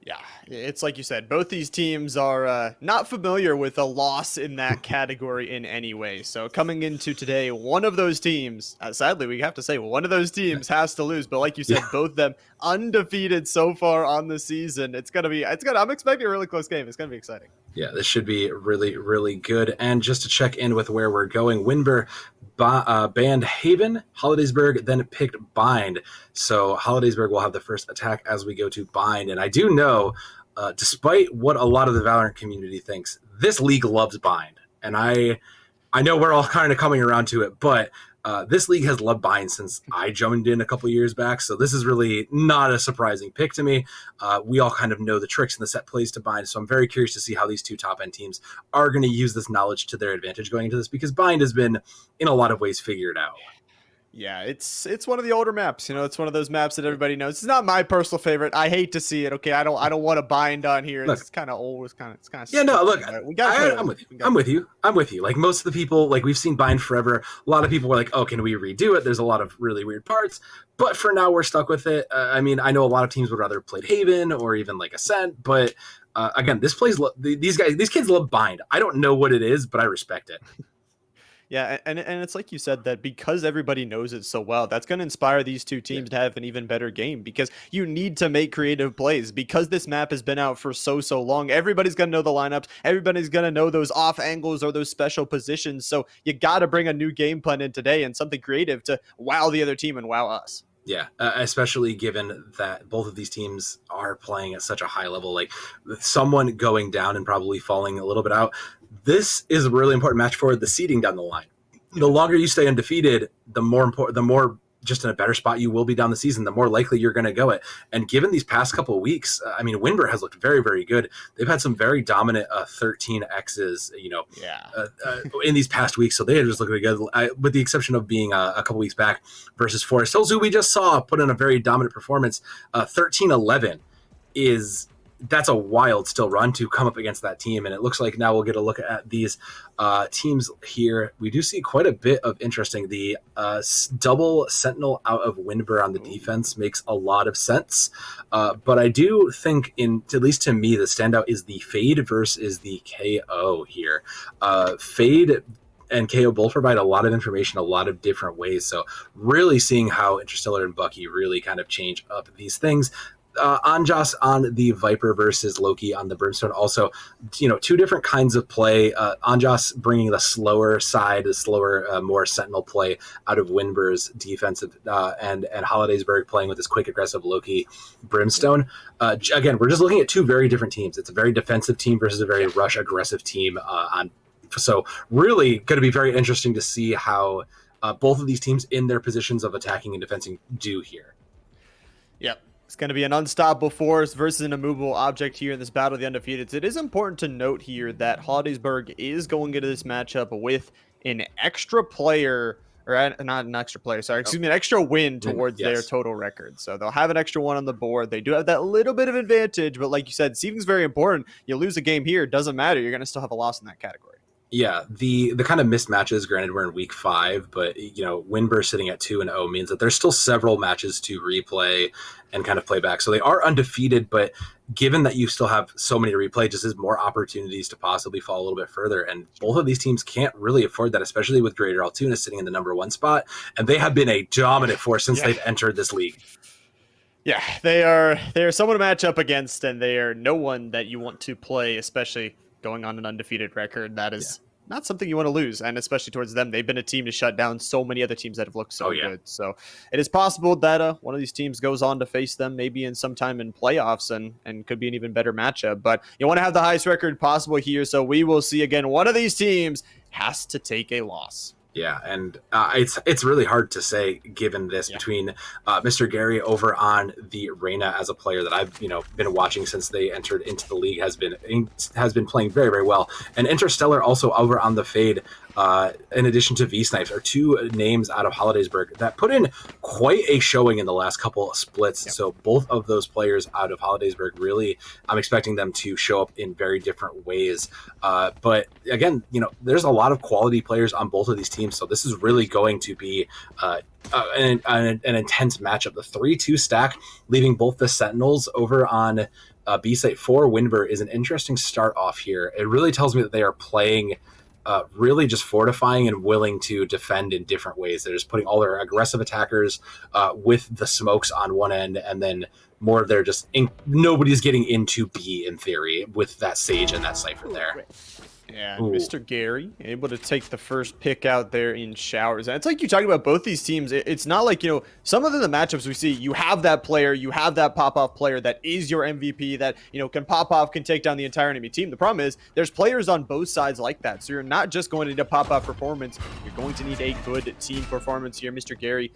Yeah, it's like you said, both these teams are not familiar with a loss in that category in any way. So coming into today, one of those teams, sadly, we have to say one of those teams has to lose. But like you said, both of them undefeated so far on the season. I'm expecting a really close game. It's going to be exciting. Yeah, this should be really, really good. And just to check in with where we're going, Winber banned Haven, Hollidaysburg then picked Bind. So Hollidaysburg will have the first attack as we go to Bind. And I do know, despite what a lot of the Valorant community thinks, this league loves Bind. And I know we're all kind of coming around to it, but this league has loved Bind since I joined in a couple years back, so this is really not a surprising pick to me. We all kind of know the tricks and the set plays to Bind, so I'm very curious to see how these two top-end teams are going to use this knowledge to their advantage going into this, because Bind has been, in a lot of ways, figured out. Yeah, it's one of the older maps. You know, it's one of those maps that everybody knows. It's not my personal favorite. I hate to see it. Okay, I don't want to bind on here. Look, It's kind of old. It's kind of yeah, no, sticky, look, but we gotta play with I'm it. with you. We gotta I'm play with you. I'm with you. Like most of the people, like we've seen Bind forever. A lot of people were like, "Oh, can we redo it?" There's a lot of really weird parts, but for now, we're stuck with it. I mean, I know a lot of teams would rather play Haven or even like Ascent, but again, these kids love Bind. I don't know what it is, but I respect it. Yeah, and it's like you said that because everybody knows it so well, that's going to inspire these two Yeah. teams to have an even better game because you need to make creative plays because this map has been out for so long. Everybody's going to know the lineups. Everybody's going to know those off angles or those special positions. So you got to bring a new game plan in today and something creative to wow the other team and wow us. Yeah, especially given that both of these teams are playing at such a high level, like someone going down and probably falling a little bit out. This is a really important match for the seeding down the line. The longer you stay undefeated, the more important, the more just in a better spot you will be down the season, the more likely you're going to go it. And given these past couple of weeks, I mean, Winber has looked very, very good. They've had some very dominant 13 X's, in these past weeks. So they are just looking good, with the exception of being a couple weeks back versus Forest Hills, who we just saw put in a very dominant performance. 13-11 that's a wild still run to come up against that team. And it looks like now we'll get a look at these teams here. We do see quite a bit of interesting. The double Sentinel out of Winber on the defense makes a lot of sense. But I do think, at least to me, the standout is the Fade versus the KO here. Fade and KO both provide a lot of information a lot of different ways. So really seeing how Interstellar and Bucky really kind of change up these things. Anjas on the Viper versus Loki on the Brimstone. Also, two different kinds of play. Anjas bringing the slower side, the slower, more Sentinel play out of Winber's defensive, and Hollidaysburg playing with this quick, aggressive Loki Brimstone. Again, we're just looking at two very different teams. It's a very defensive team versus a very rush aggressive team. So really going to be very interesting to see how both of these teams in their positions of attacking and defending do here. Yep. It's going to be an unstoppable force versus an immovable object here in this battle of the undefeateds. It is important to note here that Hollidaysburg is going into this matchup with an extra player, or not an extra player, sorry, excuse me, an extra win towards their total record. So they'll have an extra one on the board. They do have that little bit of advantage, but like you said, seeding is very important. You lose a game here, it doesn't matter. You're going to still have a loss in that category. Yeah, the kind of mismatches, granted we're in week 5, but Winber sitting at 2-0 means that there's still several matches to replay and kind of play back. So they are undefeated, but given that you still have so many to replay, just as more opportunities to possibly fall a little bit further. And both of these teams can't really afford that, especially with Greater Altoona sitting in the number 1 spot. And they have been a dominant force since they've entered this league. Yeah, they are someone to match up against, and they are no one that you want to play, especially going on an undefeated record. That is not something you want to lose, and especially towards them. They've been a team to shut down so many other teams that have looked so good. So it is possible that one of these teams goes on to face them maybe in some time in playoffs and could be an even better matchup. But you want to have the highest record possible here, so we will see again one of these teams has to take a loss. Yeah, and it's really hard to say given this between Mr. Gary over on the Reyna as a player that I've been watching since they entered into the league has been playing very, very well, and Interstellar also over on the Fade. In addition to V-Snipes, are two names out of Hollidaysburg that put in quite a showing in the last couple of splits. Yep. So both of those players out of Hollidaysburg, really, I'm expecting them to show up in very different ways. But again, there's a lot of quality players on both of these teams. So this is really going to be an intense matchup. The 3-2 stack, leaving both the Sentinels over on B-Site for Winber is an interesting start off here. It really tells me that they are playing really just fortifying and willing to defend in different ways. They're just putting all their aggressive attackers with the smokes on one end, and then more of their nobody's getting into B in theory with that Sage and that Cypher there. Yeah, Mr. Gary able to take the first pick out there in Showers. And it's like you talking about both these teams. It's not like, some of the matchups we see, you have that player, you have that pop-off player that is your MVP that, can pop off, can take down the entire enemy team. The problem is there's players on both sides like that. So you're not just going to need a pop-off performance. You're going to need a good team performance here. Mr. Gary,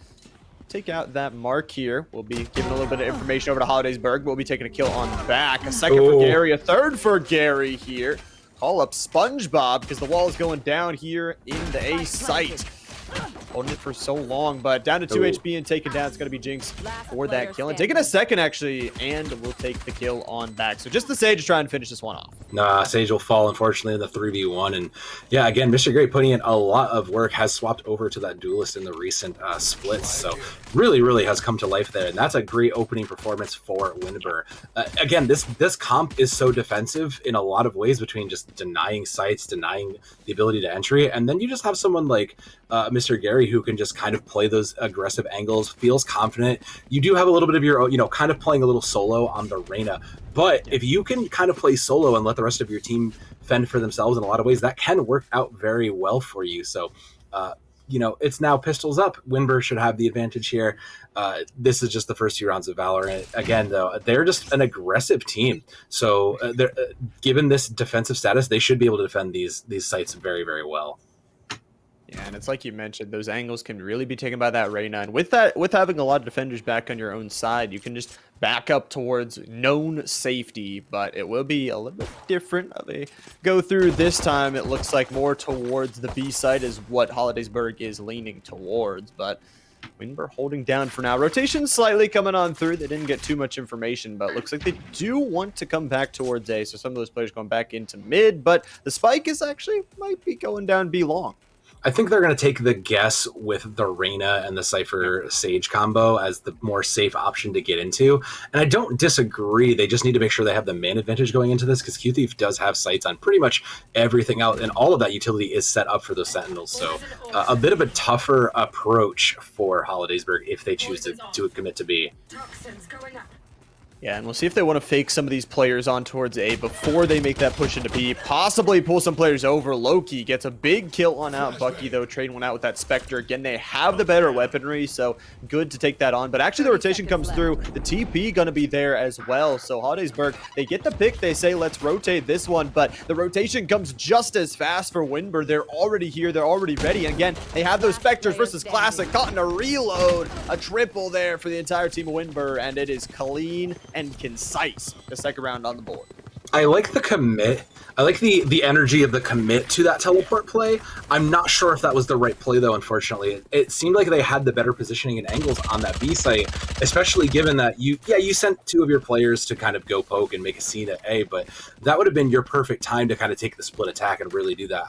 take out that mark here. We'll be giving a little bit of information over to Hollidaysburg. We'll be taking a kill on back. A second for Gary, a third for Gary here. Call up SpongeBob because the wall is going down here in the A site. holding it for so long, but down to 2 HP and taken down. It's going to be Jinx for that kill. And taking a second, actually, and we'll take the kill on back. So just the Sage to try and finish this one off. Nah, Sage will fall, unfortunately, in the 3v1. And yeah, again, Mr. Great putting in a lot of work, has swapped over to that Duelist in the recent splits. So really has come to life there. And that's a great opening performance for Winber. Again, this comp is so defensive in a lot of ways, between just denying sights, denying the ability to entry. And then you just have someone like Mr. Gary who can just kind of play those aggressive angles, feels confident. You do have a little bit of your own, kind of playing a little solo on the Reyna. But if you can kind of play solo and let the rest of your team fend for themselves in a lot of ways, that can work out very well for you. So, it's now pistols up. Winber should have the advantage here. This is just the first 2 rounds of Valorant. Again, though, they're just an aggressive team. So, given this defensive status, they should be able to defend these sites very, very well. Yeah, and it's like you mentioned, those angles can really be taken by that Reyna. And with having a lot of defenders back on your own side, you can just back up towards known safety, but it will be a little bit different of a go through this time. It looks like more towards the B side is what Hollidaysburg is leaning towards, but Winber holding down for now. Rotation slightly coming on through. They didn't get too much information, but it looks like they do want to come back towards A. So some of those players going back into mid, but the spike is actually might be going down B long. I think they're going to take the guess with the Reyna and the Cypher Sage combo as the more safe option to get into. And I don't disagree. They just need to make sure they have the main advantage going into this, because Q-Thief does have sights on pretty much everything out, and all of that utility is set up for those Sentinels. So a bit of a tougher approach for Hollidaysburg if they choose to commit to B. Toxins going up. Yeah, and we'll see if they want to fake some of these players on towards A before they make that push into B. Possibly pull some players over. Loki gets a big kill on out. Bucky, though, trading one out with that Spectre. Again, they have the better weaponry, so good to take that on. But actually, the rotation comes through. The TP going to be there as well. So Hollidaysburg, they get the pick. They say, let's rotate this one. But the rotation comes just as fast for Winber. They're already here. They're already ready. And again, they have those Spectres versus Classic. Caught in a reload. A triple there for the entire team of Winber. And it is clean and concise. The second round on the board. I like the commit. I like the energy of the commit to that teleport play. I'm not sure if that was the right play, though, unfortunately. It seemed like they had the better positioning and angles on that B site, especially given that you sent 2 of your players to kind of go poke and make a scene at A, but that would have been your perfect time to kind of take the split attack and really do that.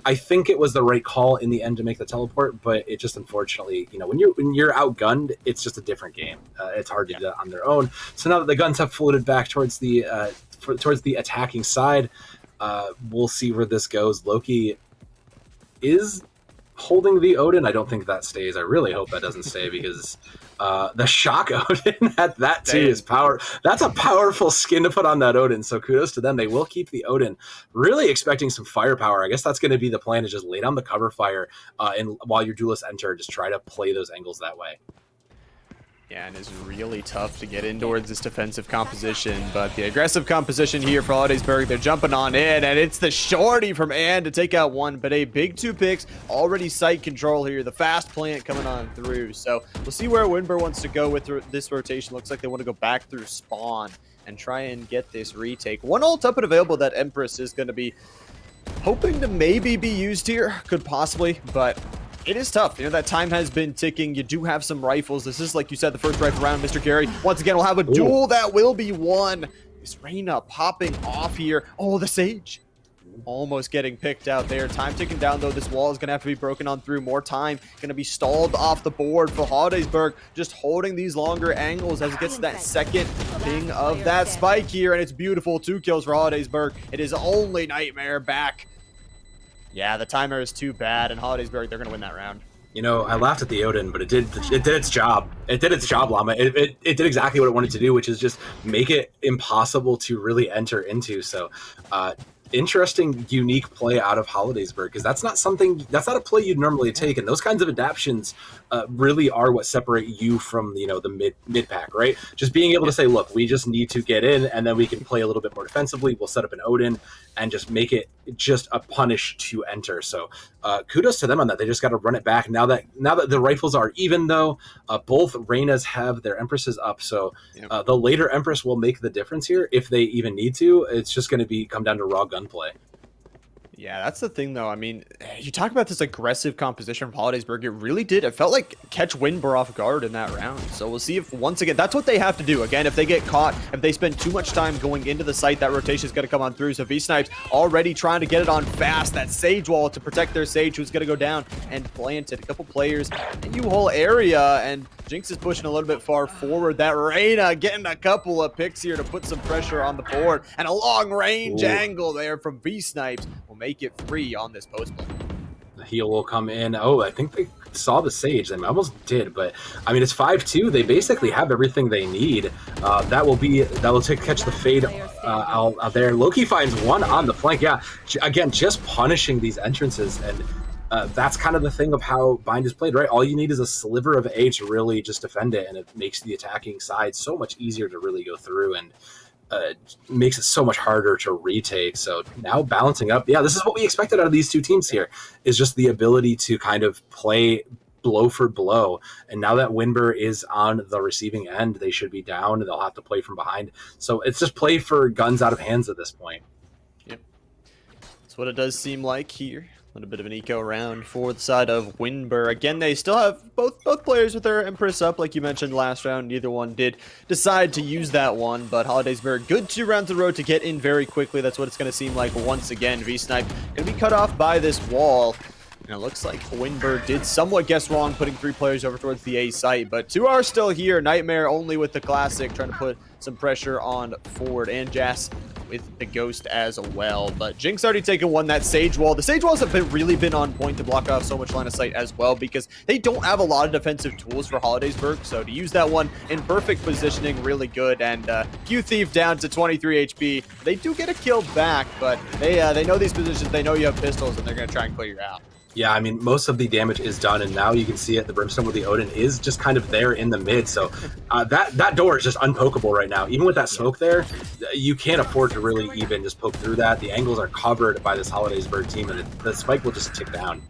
I think it was the right call in the end to make the teleport, but it just unfortunately, when you're outgunned, it's just a different game. It's hard to do that on their own. So now that the guns have floated back towards the attacking side, we'll see where this goes. Loki is holding the Odin. I don't think that stays. I really hope that doesn't stay, because the shock Odin at that too is power. That's a powerful skin to put on that Odin. So kudos to them. They will keep the Odin. Really expecting some firepower. I guess that's going to be the plan, is just lay down the cover fire and while your duelists enter, just try to play those angles that way. Yeah, and it's really tough to get in towards this defensive composition, but the aggressive composition here for Hollidaysburg, they're jumping on in, and it's the shorty from Ann to take out one, but a big 2 picks, already sight control here, the fast plant coming on through. So we'll see where Winber wants to go with this rotation. Looks like they want to go back through spawn and try and get this retake. One ult up and available that Empress is going to be hoping to maybe be used here, could possibly, but it is tough. That time has been ticking. You do have some rifles. This is, like you said, the first rifle round. Mr. Gary, once again, will have a duel that will be won. This Reyna popping off here. Oh, the Sage. Almost getting picked out there. Time ticking down, though. This wall is going to have to be broken on through. More time going to be stalled off the board for Hollidaysburg. Just holding these longer angles as it gets to that second ping of that spike here. And it's beautiful. 2 kills for Hollidaysburg. It is only Nightmare back. Yeah, the timer is too bad, and Hollidaysburg, they're going to win that round. I laughed at the Odin, but it did its job. It did its job, Llama. It did exactly what it wanted to do, which is just make it impossible to really enter into. So, interesting, unique play out of Hollidaysburg, because that's not a play you'd normally take, and those kinds of adaptions really are what separate you from the mid pack, right? Just being able to say, look, we just need to get in, and then we can play a little bit more defensively. We'll set up an Odin and just make it just a punish to enter. So kudos to them on that. They just got to run it back now that the rifles are even, though both Reynas have their Empresses up. So the later Empress will make the difference here if they even need to. It's just going to come down to raw gunplay. Yeah, that's the thing, though. I mean, you talk about this aggressive composition from Hollidaysburg. It really did. It felt like catch Winber off guard in that round. So we'll see if, once again, that's what they have to do. Again, if they get caught, if they spend too much time going into the site, that rotation is going to come on through. So V-Snipes already trying to get it on fast. That Sage wall to protect their Sage, who's going to go down and plant it. A couple players in U-Hole area, and Jinx is pushing a little bit far forward. That Reyna getting a couple of picks here to put some pressure on the board. And a long-range angle there from V-Snipes will make it free on this post play. The heal will come in. Oh, I think they saw the Sage. I mean, almost did, but I mean, it's 5-2. They basically have everything they need. That will catch the fade out there. Loki finds one on the flank. Yeah, again, just punishing these entrances, and that's kind of the thing of how Bind is played, right? All you need is a sliver of A to really just defend it, and it makes the attacking side so much easier to really go through, and makes it so much harder to retake. So now balancing up, yeah, this is what we expected out of these two teams here, is just the ability to kind of play blow for blow. And now that Winber is on the receiving end, they should be down and they'll have to play from behind. So it's just play for guns out of hands at this point. Yep. That's what it does seem like here. A little bit of an eco round for the side of Winber. Again, they still have both players with their Empress up, like you mentioned last round. Neither one did decide to use that one, but Hollidaysburg, good 2 rounds in a row to get in very quickly. That's what it's going to seem like once again. V-Snipe going to be cut off by this wall. And it looks like Winber did somewhat guess wrong, putting 3 players over towards the A site, but 2 are still here. Nightmare only with the Classic, trying to put some pressure on forward, and Jas with the Ghost as well. But Jinx already taken one. That Sage wall. The Sage walls have really been on point to block off so much line of sight as well, because they don't have a lot of defensive tools for Hollidaysburg. So to use that one in perfect positioning, really good. And Q Thief down to 23 HP. They do get a kill back, but they know these positions. They know you have pistols, and they're going to try and clear you out. Yeah, I mean, most of the damage is done, and now you can see it. The Brimstone with the Odin is just kind of there in the mid, so that door is just unpokeable right now. Even with that smoke there, you can't afford to really even just poke through that. The angles are covered by this Hollidaysburg team, and the spike will just tick down.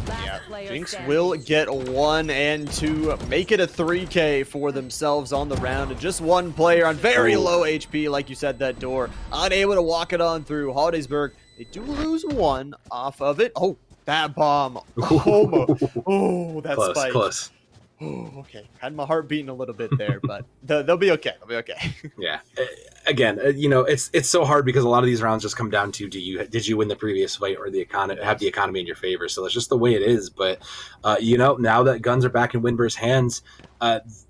Yeah, Jinx will get 1 and 2, make it a 3K for themselves on the round, and just one player on very low HP, like you said, that door, unable to walk it on through. Hollidaysburg, they do lose 1 off of it. Oh, that bomb. Oh, that close, spike. Close. Oh, okay. Had my heart beating a little bit there, but they'll be okay. They'll be okay. Yeah. Again, you know, it's so hard because a lot of these rounds just come down to did you win the previous fight, or have the economy in your favor. So it's just the way it is. But you know, now that guns are back in Winber's hands,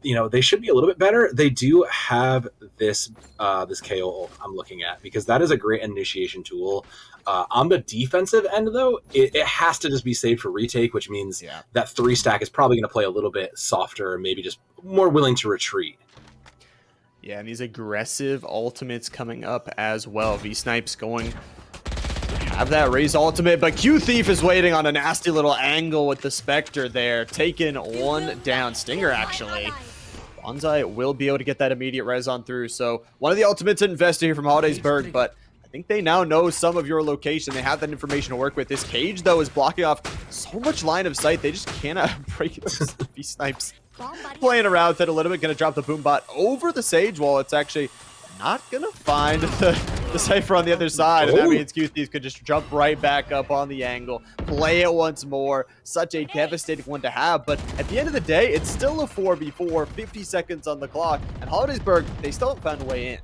you know, they should be a little bit better. They do have this KO ult I'm looking at, because that is a great initiation tool. On the defensive end, though, it has to just be saved for retake, which means that 3 stack is probably going to play a little bit softer, and maybe just more willing to retreat. Yeah, and these aggressive ultimates coming up as well. V-Snipe's going to have that raise ultimate, but Q Thief is waiting on a nasty little angle with the Spectre there. Taking 1 down. Stinger, actually. Bonsai will be able to get that immediate res on through. So one of the ultimates invested here from Hollidaysburg, but I think they now know some of your location. They have that information to work with. This cage, though, is blocking off so much line of sight. They just cannot break it. V-Snipes playing around with it a little bit. Going to drop the boom bot over the Sage wall. It's actually not going to find the Cypher on the other side. And that means Q Thieves could just jump right back up on the angle, play it once more. Such a devastating one to have. But at the end of the day, it's still a 4v4, 50 seconds on the clock. And Hollidaysburg, they still haven't found a way in.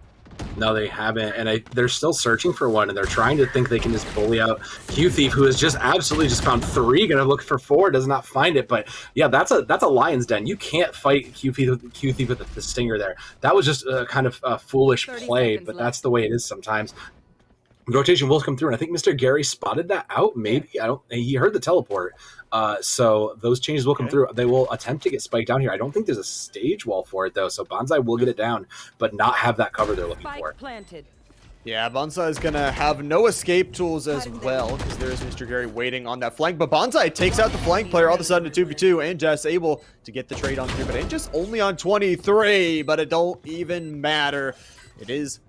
No, they haven't, and they're still searching for one, and they're trying to think they can just bully out Q Thief, who has just absolutely just found 3, gonna look for 4, does not find it. But yeah, that's a lion's den. You can't fight Q Thief with the stinger there. That was just a kind of a foolish play, but that's the way it is sometimes. Rotation will come through, and I think Mr. Gary spotted that out. Maybe he heard the teleport. So those changes will come through. They will attempt to get spiked down here. I don't think there's a stage wall for it, though. So Bonsai will get it down, but not have that cover they're looking for. Planted. Yeah, Bonsai is going to have no escape tools as well, because there is Mr. Gary waiting on that flank. But Bonsai takes out the flank player all of a sudden to 2v2, and just able to get the trade on through. But just only on 23, but it don't even matter. It is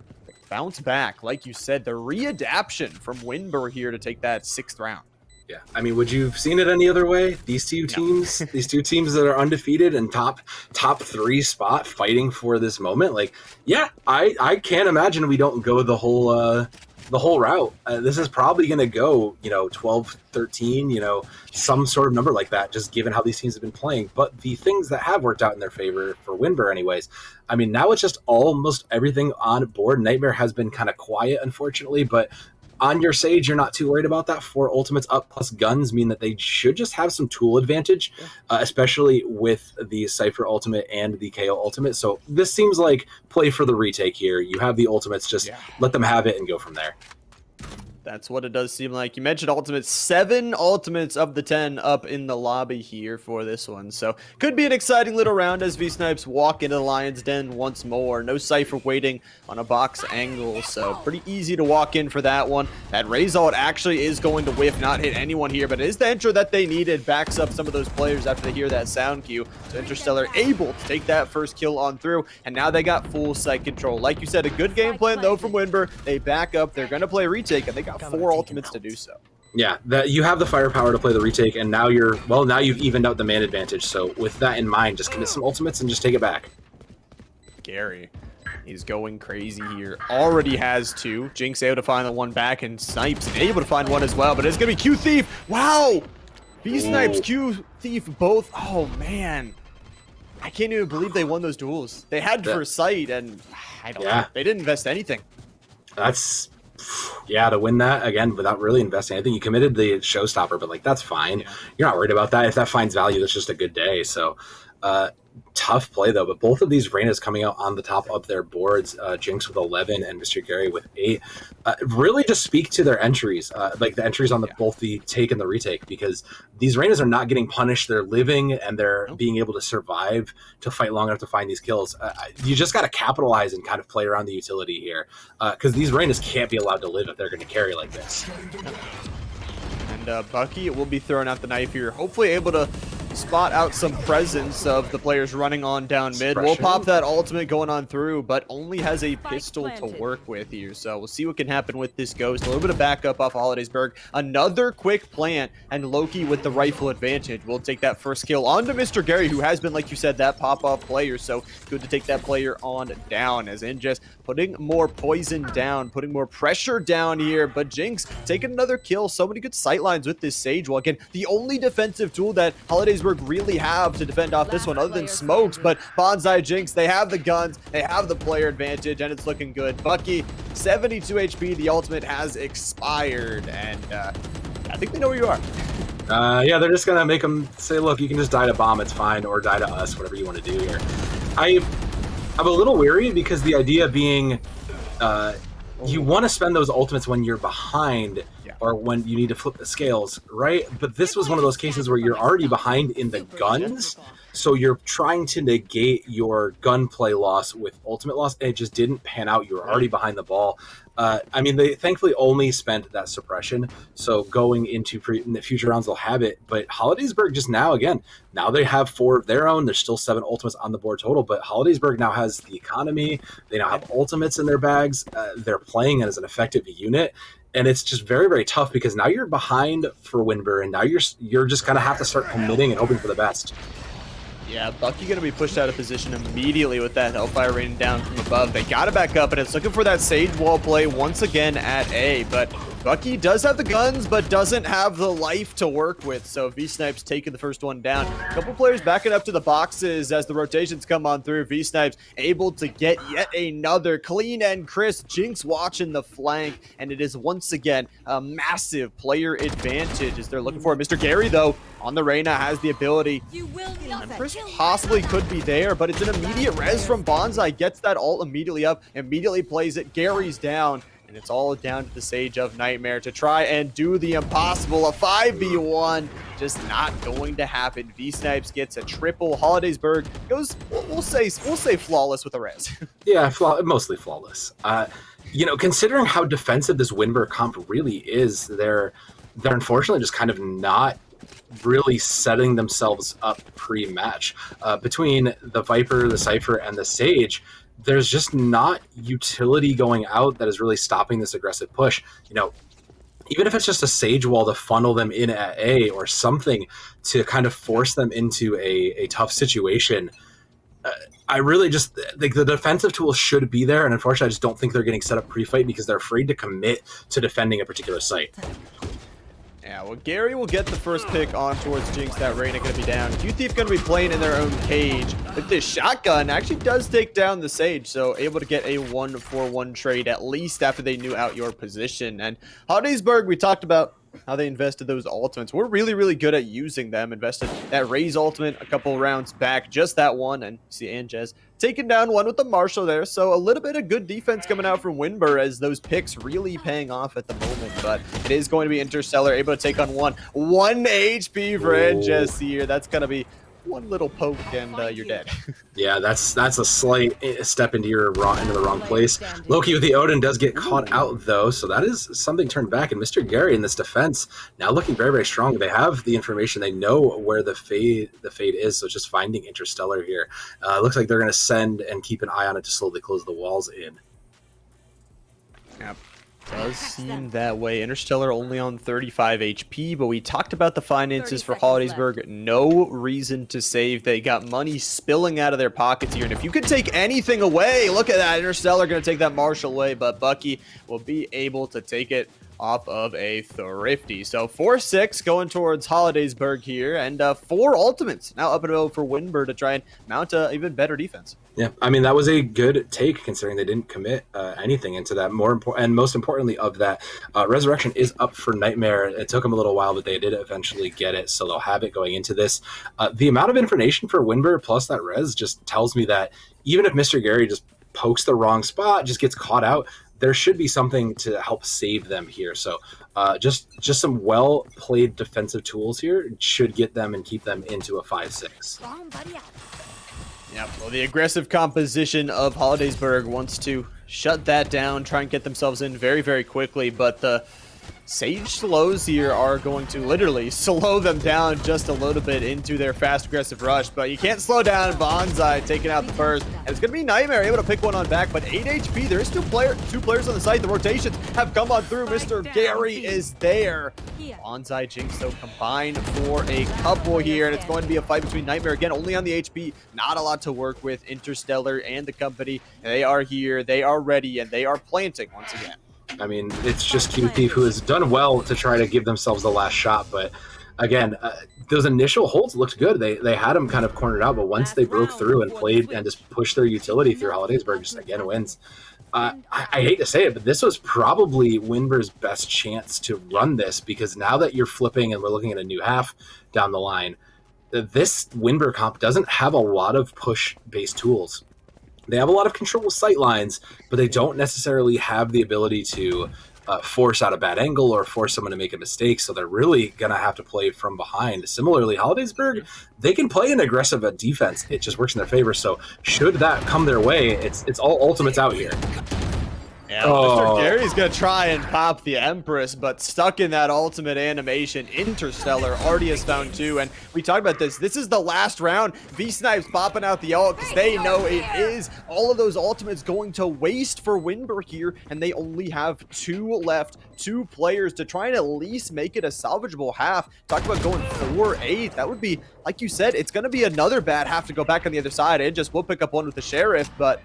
bounce back. Like you said, the readaption from Winber here to take that 6th round. Yeah, I mean, would you have seen it any other way? These two teams, these two teams that are undefeated and top 3 spot fighting for this moment. Like, yeah, I can't imagine we don't go the whole the whole route. This is probably going to go, 12, 13, some sort of number like that, just given how these teams have been playing. But the things that have worked out in their favor for Winber anyways, I mean, now it's just almost everything on board. Nightmare has been kind of quiet, unfortunately, but on your Sage, you're not too worried about that. 4 ultimates up plus guns mean that they should just have some tool advantage, especially with the Cypher ultimate and the KO ultimate. So this seems like play for the retake here. You have the ultimates, just let them have it and go from there. That's what it does seem like. You mentioned ultimates. 7 ultimates of the 10 up in the lobby here for this one. So could be an exciting little round as V-Snipes walk into the Lion's Den once more. No Cypher waiting on a box angle, so pretty easy to walk in for that one. That Raze ult actually is going to whiff, not hit anyone here, but it is the intro that they needed. Backs up some of those players after they hear that sound cue. So Interstellar able to take that first kill on through, and now they got full site control. Like you said, a good game plan though from Winber. They back up. They're going to play retake, and they got 4 ultimates to do so. Yeah, that you have the firepower to play the retake, and now you've evened out the man advantage. So with that in mind, just commit some ultimates and just take it back. Gary, he's going crazy here. Already has 2. Jinx able to find the one back, and Snipes able to find one as well, but it's gonna be Q Thief. Wow! V-Snipes, Q Thief, both. Oh man. I can't even believe they won those duels. They had first sight, and I don't know. They didn't invest anything. To win that again without really investing. I think you committed the showstopper, but like that's fine. Yeah. You're not worried about that. If that finds value, that's just a good day. So tough play though. But both of these Reynas coming out on the top of their boards, Jinx with 11 and Mr. Gary with 8, really just speak to their entries, like the entries on both the take and the retake, because these Reynas are not getting punished. They're living and they're being able to survive to fight long enough to find these kills. You just got to capitalize and kind of play around the utility here, because these Reynas can't be allowed to live if they're going to carry like this. And Bucky will be throwing out the knife here, hopefully able to spot out some presence of the players running on down mid. We'll pop that ultimate going on through, but only has a pistol to work with here. So we'll see what can happen with this Ghost. A little bit of backup off Holidaysburg. Another quick plant, and Loki with the rifle advantage will take that first kill onto Mr. Gary, who has been, like you said, that pop-off player. So good to take that player on down, as Ingest putting more poison down, putting more pressure down here. But Jinx taking another kill. So many good sightlines with this Sage. Well, again, the only defensive tool that Holidaysburg really have to defend off this one other than smokes, but Bonsai, Jinx, they have the guns, they have the player advantage, and it's looking good. Bucky, 72 HP, the ultimate has expired, and I think they know where you are. Yeah, they're just gonna make them say, look, you can just die to bomb, it's fine, or die to us, whatever you want to do here. I'm a little weary because the idea being you want to spend those ultimates when you're behind, or when you need to flip the scales, right? But this was one of those cases where you're already behind in the guns, so you're trying to negate your gunplay loss with ultimate loss, and it just didn't pan out. You were already behind the ball. I mean, they thankfully only spent that suppression, so going into in the future rounds they'll have it. But Holidaysburg just now they have 4 of their own. There's still 7 ultimates on the board total, but Holidaysburg now has the economy. They now have ultimates in their bags. They're playing as an effective unit. And it's just very, very tough because now you're behind for Winber, and now you're just gonna have to start committing and hoping for the best. Yeah, Bucky gonna be pushed out of position immediately with that Hellfire raining down from above. They gotta back up, and it's looking for that Sage wall play once again at A, but Bucky does have the guns, but doesn't have the life to work with, so V-Snipes taking the first one down. A couple players backing up to the boxes as the rotations come on through. V-Snipes able to get yet another clean and crisp. Jinx watching the flank, and it is once again a massive player advantage as they're looking for it. Mr. Gary, though, on the Reyna has the ability. Empress possibly could be there, but it's an immediate res from Bonsai. Gets that ult immediately up, immediately plays it. Gary's down. And it's all down to the Sage of Nightmare to try and do the impossible. A 5v1 just not going to happen. V-Snipes gets a triple. Holidaysburg goes, we'll say flawless with a res. Yeah, mostly flawless. Considering how defensive this Winber comp really is, they're unfortunately just kind of not really setting themselves up pre-match. Between the Viper, the Cypher, and the Sage, there's just not utility going out that is really stopping this aggressive push. Even if it's just a Sage wall to funnel them in at A or something to kind of force them into a tough situation, I really just think the defensive tools should be there, and unfortunately, I just don't think they're getting set up pre-fight because they're afraid to commit to defending a particular site. Yeah, well, Gary will get the first pick on towards Jinx. That Reyna going to be down. Q-Thief going to be playing in their own cage. But this shotgun actually does take down the Sage, so able to get a 1-for-1 trade, at least after they knew out your position. And Holidaysburg, we talked about how they invested those ultimates. We're really, really good at using them. Invested that Raze ultimate a couple rounds back, just that one. And you see Anjez taking down one with the Marshall there. So a little bit of good defense coming out from Winber as those picks really paying off at the moment. But it is going to be Interstellar able to take on one HP for Anjez here. That's going to be one little poke and you're dead. Yeah, that's a slight step into the wrong place. Loki with the Odin does get caught out though, so that is something turned back. And Mr. Gary in this defense now looking very, very strong. They have the information. They know where the fade is. So just finding Interstellar here. Looks like they're going to send and keep an eye on it to slowly close the walls in. Yep. Does seem that way. Interstellar only on 35 HP, but we talked about the finances for Holidaysburg. No reason to save. They got money spilling out of their pockets here, and if you could take anything away, look at that. Interstellar going to take that Marshall away, but Bucky will be able to take it off of a Thrifty. So 4-6 going towards Holidaysburg here, and 4 ultimates now up and over for Winber to try and mount a even better defense. Yeah, I mean, that was a good take considering they didn't commit anything into that. Most importantly of that, Resurrection is up for Nightmare. It took them a little while, but they did eventually get it, so they'll have it going into this. The amount of information for Winber plus that res just tells me that even if Mr. Gary just pokes the wrong spot, just gets caught out, there should be something to help save them here. So just some well-played defensive tools here should get them and keep them into a 5-6. Yep, well, the aggressive composition of Holidaysburg wants to shut that down, try and get themselves in very, very quickly, but the Sage slows here are going to literally slow them down just a little bit into their fast aggressive rush, but you can't slow down Bonsai taking out the first, and it's going to be Nightmare able to pick one on back, but 8 HP, there's two players on the site. The rotations have come on through. Mr. Gary is there. Bonsai Jinx though combined for a couple here, and it's going to be a fight between Nightmare again, only on the HP, not a lot to work with. Interstellar and the company, they are here, they are ready, and they are planting once again. I mean, it's just Q-Thief who has done well to try to give themselves the last shot, but again, those initial holds looked good. They had them kind of cornered out, but once they broke through and played and just pushed their utility through, Holidaysburg just again wins. I hate to say it, but this was probably Winber's best chance to run this, because now that you're flipping and we're looking at a new half down the line, this Winber comp doesn't have a lot of push-based tools. They have a lot of control sight lines, but they don't necessarily have the ability to force out a bad angle or force someone to make a mistake, so they're really going to have to play from behind. Similarly, Holidaysburg, they can play an aggressive defense. It just works in their favor, so should that come their way, it's all ultimates out here. Yeah, Mr. Gary's going to try and pop the Empress, but stuck in that ultimate animation. Interstellar already has found 2, and we talked about this. This is the last round. V-Snipes popping out the ult because they know it is all of those ultimates going to waste for Winber here, and they only have 2 left. 2 players to try and at least make it a salvageable half. Talk about going 4-8. That would be, like you said, it's going to be another bad half to go back on the other side. And just will pick up one with the Sheriff, but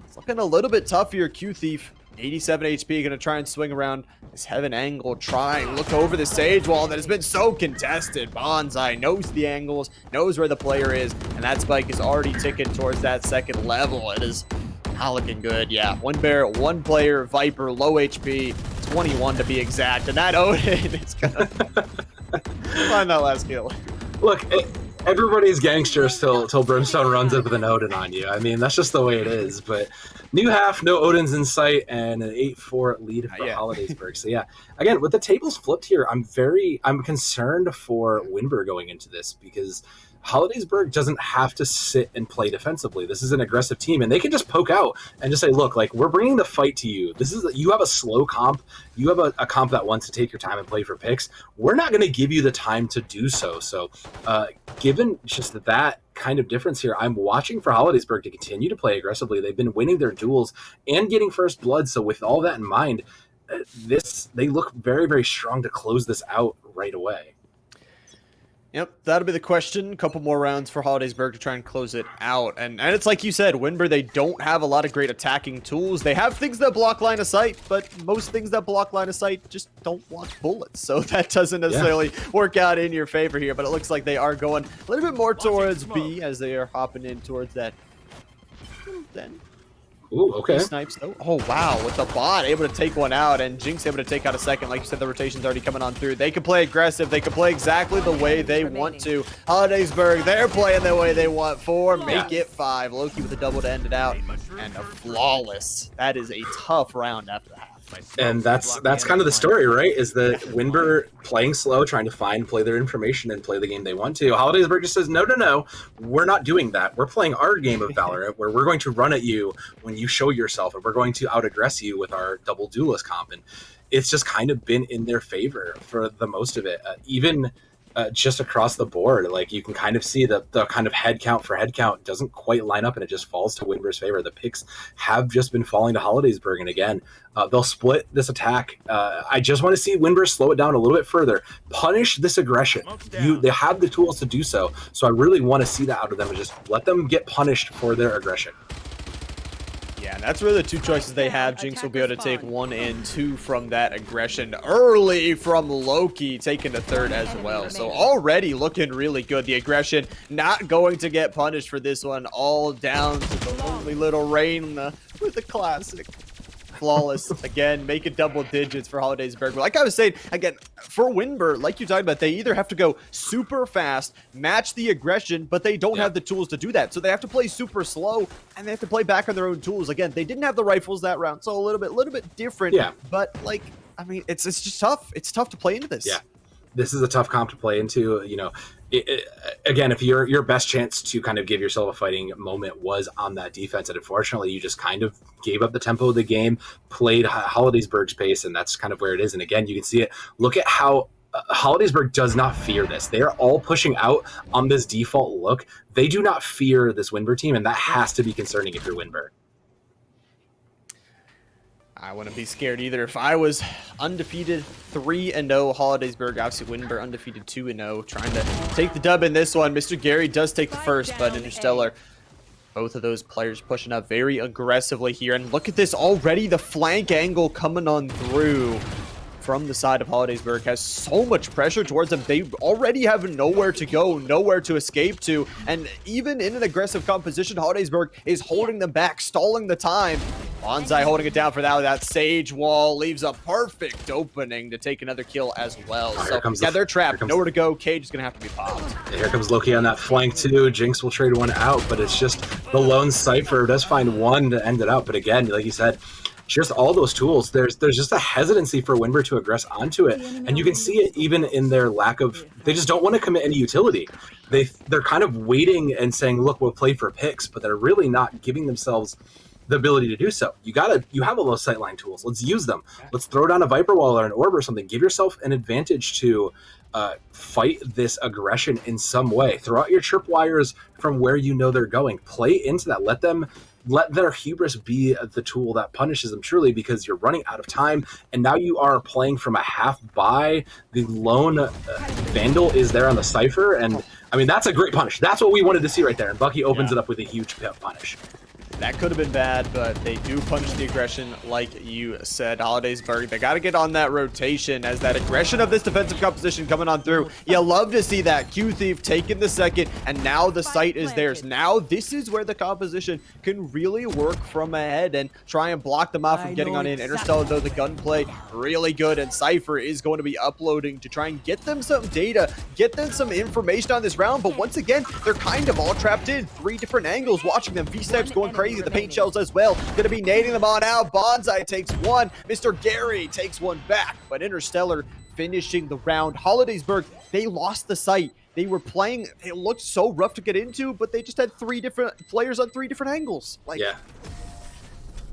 it's looking a little bit tough here. Q-Thief. 87 HP, gonna try and swing around this heaven angle, try and look over the Sage wall that has been so contested. Bonsai knows the angles, knows where the player is, and that spike is already ticking towards that second level. It is not looking good. Yeah, 1 bear, 1 player, Viper, low HP, 21 to be exact, and that Odin is gonna find that last kill. Look, everybody's gangsters till Brimstone runs up with an Odin on you. I mean, that's just the way it is. But new half, no Odins in sight, and an 8-4 lead for Holidaysburg. So yeah, again, with the tables flipped here, I'm concerned for Winber going into this, because Holidaysburg doesn't have to sit and play defensively. This is an aggressive team, and they can just poke out and just say, look, like, we're bringing the fight to you. You have a slow comp. You have a comp that wants to take your time and play for picks. We're not going to give you the time to do so. So given just that kind of difference here, I'm watching for Holidaysburg to continue to play aggressively. They've been winning their duels and getting first blood. So with all that in mind, they look very, very strong to close this out right away. Yep, that'll be the question. A couple more rounds for Hollidaysburg to try and close it out. And it's like you said, Winber, they don't have a lot of great attacking tools. They have things that block line of sight, but most things that block line of sight just don't block bullets. So that doesn't necessarily work out in your favor here. But it looks like they are going a little bit more towards B as they are hopping in towards that. Then Ooh, okay. snipes though. Oh wow, with the bot able to take one out, and Jinx able to take out a second. Like you said, the rotation's already coming on through. They can play aggressive. They can play exactly the way they want to. Hollidaysburg, they're playing the way they want. 4, make it 5. Loki with a double to end it out, and a flawless. That is a tough round after the half. And that's kind of the story, right? Is that Winber playing slow, trying to play their information and play the game they want to. Hollidaysburg just says, no, we're not doing that. We're playing our game of Valorant, where we're going to run at you when you show yourself, and we're going to out-aggress you with our double duelist comp. And it's just kind of been in their favor for the most of it. Even just across the board, like you can kind of see the kind of head count for head count doesn't quite line up, and it just falls to Winber's favor. The picks have just been falling to Hollidaysburg, and again, they'll split this attack. I just want to see Winber slow it down a little bit further, punish this aggression. They have the tools to do so, so I really want to see that out of them, and just let them get punished for their aggression. Yeah, and that's really the two choices they have. Jinx will be able to take 1 and 2 from that aggression early from Loki, taking the third as well. So already looking really good. The aggression not going to get punished for this one. All down to the lonely little Rain with the classic. Flawless. Again, make it double digits for Hollidaysburg. But like I was saying, again, for Winber, like you talked about, they either have to go super fast, match the aggression, but they don't have the tools to do that. So they have to play super slow, and they have to play back on their own tools. Again, they didn't have the rifles that round, so a little bit different. Yeah. But like, I mean, it's just tough. It's tough to play into this. Yeah. This is a tough comp to play into. You know, again, if your best chance to kind of give yourself a fighting moment was on that defense, and unfortunately you just kind of gave up the tempo of the game, played Hollidaysburg's pace, and that's kind of where it is. And again, you can see it. Look at how Hollidaysburg does not fear this. They are all pushing out on this default look. They do not fear this Winber team, and that has to be concerning if you're Winber. I wouldn't be scared either. If I was undefeated 3-0, Hollidaysburg, obviously Winber undefeated 2-0, trying to take the dub in this one. Mr. Gary does take the first, but Interstellar, both of those players pushing up very aggressively here. And look at this already, the flank angle coming on through from the side of Hollidaysburg has so much pressure towards them. They already have nowhere to go, nowhere to escape to. And even in an aggressive composition, Hollidaysburg is holding them back, stalling the time. Bonsai holding it down for that. That Sage wall leaves a perfect opening to take another kill as well. So, yeah, they're trapped. Nowhere to go. Cage is going to have to be popped. And here comes Loki on that flank, too. Jinx will trade one out, but it's just the lone Cypher does find one to end it out. But again, like you said, just all those tools, there's just a hesitancy for Winber to aggress onto it. And you can see it even in their lack of, they just don't want to commit any utility. They're kind of waiting and saying, look, we'll play for picks, but they're really not giving themselves the ability to do so. You have all those sightline tools. Let's use them. Let's throw down a Viper Wall or an Orb or something. Give yourself an advantage to fight this aggression in some way. Throw out your tripwires from where you know they're going. Play into that. Let their hubris be the tool that punishes them truly, because you're running out of time, and now you are playing from a half buy. The lone Vandal is there on the Cypher, and I mean, that's a great punish. That's what we wanted to see right there, and Bucky opens it up with a huge punish. That could have been bad, but they do punish the aggression like you said. Hollidaysburg, they got to get on that rotation as that aggression of this defensive composition coming on through. You love to see that. Q-Thief taking the second, and now the site is theirs. Now this is where the composition can really work from ahead and try and block them out from getting on in. Interstellar, though, the gunplay really good, and Cypher is going to be uploading to try and get them some data, get them some information on this round. But once again, they're kind of all trapped in 3 different angles, watching them. V-Snipes going crazy. The paint shells as well. Going to be nading them on out. Bonsai takes one. Mr. Gary takes one back. But Interstellar finishing the round. Hollidaysburg, they lost the site. They were playing, it looked so rough to get into, but they just had 3 different players on 3 different angles. Like, yeah.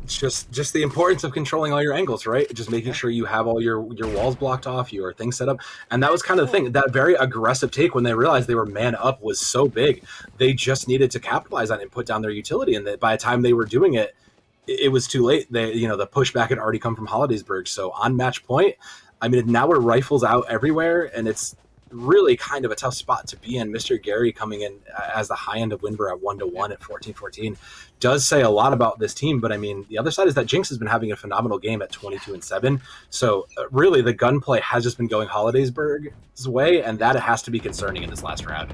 It's just the importance of controlling all your angles, right? Just making sure you have all your walls blocked off, your things set up. And that was kind of the thing. That very aggressive take when they realized they were man up was so big. They just needed to capitalize on it and put down their utility. And that by the time they were doing it, it was too late. The pushback had already come from Hollidaysburg. So on match point, I mean, now we're rifles out everywhere, and it's really kind of a tough spot to be in. Mr. Gary coming in as the high end of Winber at 1-1 at 14-14 does say a lot about this team. But I mean, the other side is that Jinx has been having a phenomenal game at 22-7. So really, the gunplay has just been going Hollidaysburg's way, and that has to be concerning in this last round.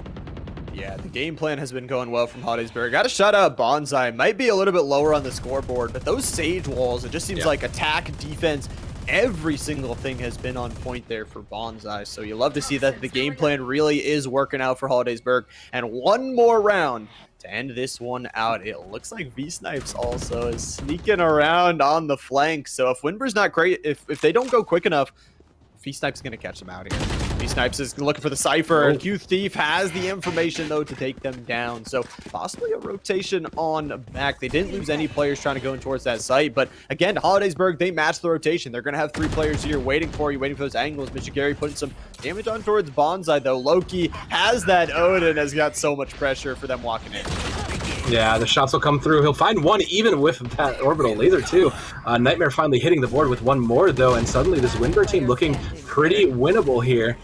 Yeah, the game plan has been going well from Hollidaysburg. Got to shout out Bonsai. Might be a little bit lower on the scoreboard, but those Sage walls, it just seems like attack, defense, every single thing has been on point there for Bonsai. So you love to see that the game plan really is working out for Hollidaysburg. And one more round to end this one out. It looks like V-Snipes also is sneaking around on the flank. So if Winber's not great, if they don't go quick enough, V-Snipes is going to catch them out here. V-Snipes is looking for the Cypher. Oh. Q Thief has the information, though, to take them down. So possibly a rotation on back. They didn't lose any players trying to go in towards that site. But again, Hollidaysburg, they match the rotation. They're going to have 3 players here waiting for you, waiting for those angles. Mr. Gary putting some damage on towards Bonsai, though. Loki has that Odin, has got so much pressure for them walking in. Yeah, the shots will come through. He'll find one even with that orbital laser too. Nightmare finally hitting the board with one more though, and suddenly this Winber team looking pretty winnable here.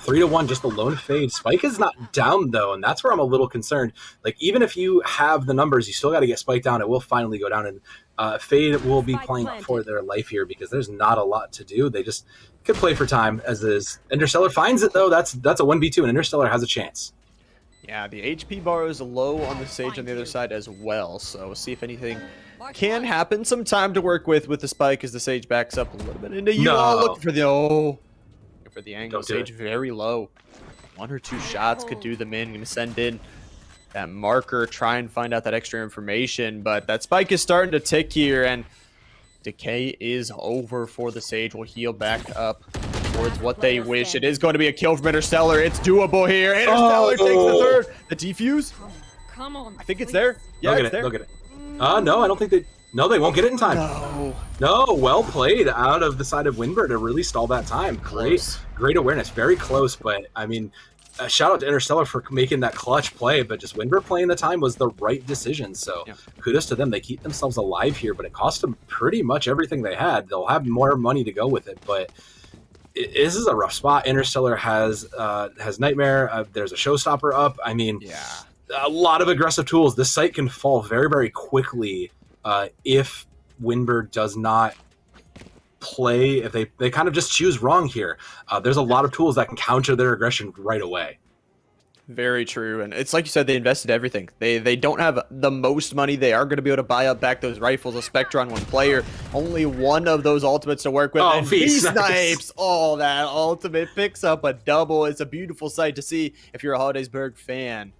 3-1, just a lone fade. Spike is not down though, and that's where I'm a little concerned. Like even if you have the numbers, you still got to get Spike down. It will finally go down, and Fade will be playing for their life here because there's not a lot to do. They just could play for time as is. Interstellar finds it though. That's a 1v2, and Interstellar has a chance. Yeah, the HP bar is low on the Sage on the other side as well, so we'll see if anything can happen. Some time to work with the Spike as the Sage backs up a little bit into you all looking for the angle. Sage very low. 1 or 2 shots could do them in. Gonna send in that marker, try and find out that extra information, but that Spike is starting to tick here, and decay is over for the Sage. Will heal back up towards what they wish. It is going to be a kill from Interstellar. It's doable here. Interstellar takes the third. The defuse? Come on. I think it's there. Yeah, it's there. They'll get it. No, I don't think they... No, they won't get it in time. No, well played out of the side of Winber to really stall that time. Great awareness. Very close, but I mean, shout out to Interstellar for making that clutch play, but just Winber playing the time was the right decision. So kudos to them. They keep themselves alive here, but it cost them pretty much everything they had. They'll have more money to go with it, but this is a rough spot. Interstellar has Nightmare. There's a Showstopper up. I mean, a lot of aggressive tools. This site can fall very, very quickly if Winber does not play. If they kind of just choose wrong here. There's a lot of tools that can counter their aggression right away. Very true, and it's like you said, they invested everything. They don't have the most money. They are going to be able to buy up back those rifles, a Spectre on one player, only one of those ultimates to work with, and V-Snipes, that ultimate picks up a double. It's a beautiful sight to see if you're a Hollidaysburg fan.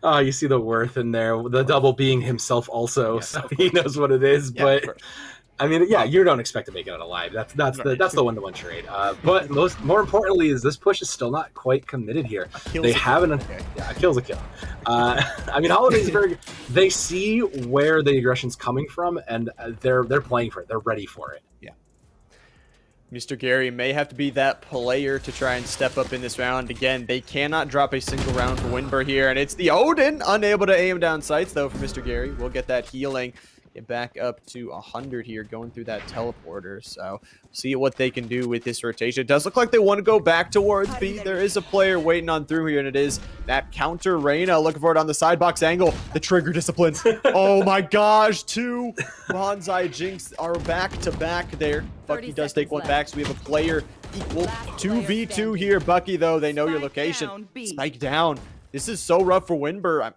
Oh, you see the worth in there, the double being himself also, Yes, so he knows what it is, but... I mean, yeah, you don't expect to make it out alive. That's the 1-to-1 trade. But more importantly is this push is still not quite committed here. They haven't. Yeah, a kill's a kill. I mean, Hollidaysburg, they see where the aggression's coming from, and they're playing for it. They're ready for it. Yeah. Mr. Gary may have to be that player to try and step up in this round. Again, they cannot drop a single round for Winber here, and it's the Odin unable to aim down sights though for Mr. Gary. We'll get that healing. Get back up to 100 here, going through that teleporter. So, see what they can do with this rotation. It does look like they want to go back towards B. There is a player waiting on through here, and it is that counter Reyna. Looking for it on the side box angle. The trigger discipline. Oh my gosh, 2 Bonsai Jinx are back to back there. Bucky does take one back, so we have a player equal 2v2 here. Bucky, though, they know your location. Spike down. This is so rough for Winber.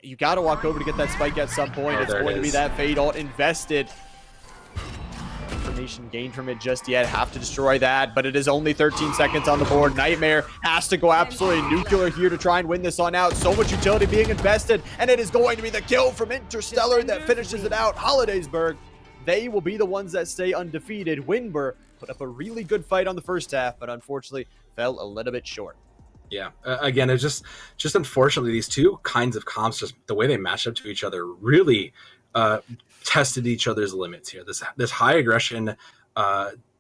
You got to walk over to get that Spike at some point. It's going to be that Fade ult invested. Information gained from it just yet. Have to destroy that, but it is only 13 seconds on the board. Nightmare has to go absolutely nuclear here to try and win this on out. So much utility being invested, and it is going to be the kill from Interstellar that finishes it out. Hollidaysburg, they will be the ones that stay undefeated. Winber put up a really good fight on the first half, but unfortunately fell a little bit short. Yeah, again, it's just unfortunately these two kinds of comps, just the way they match up to each other, really tested each other's limits here. This high aggression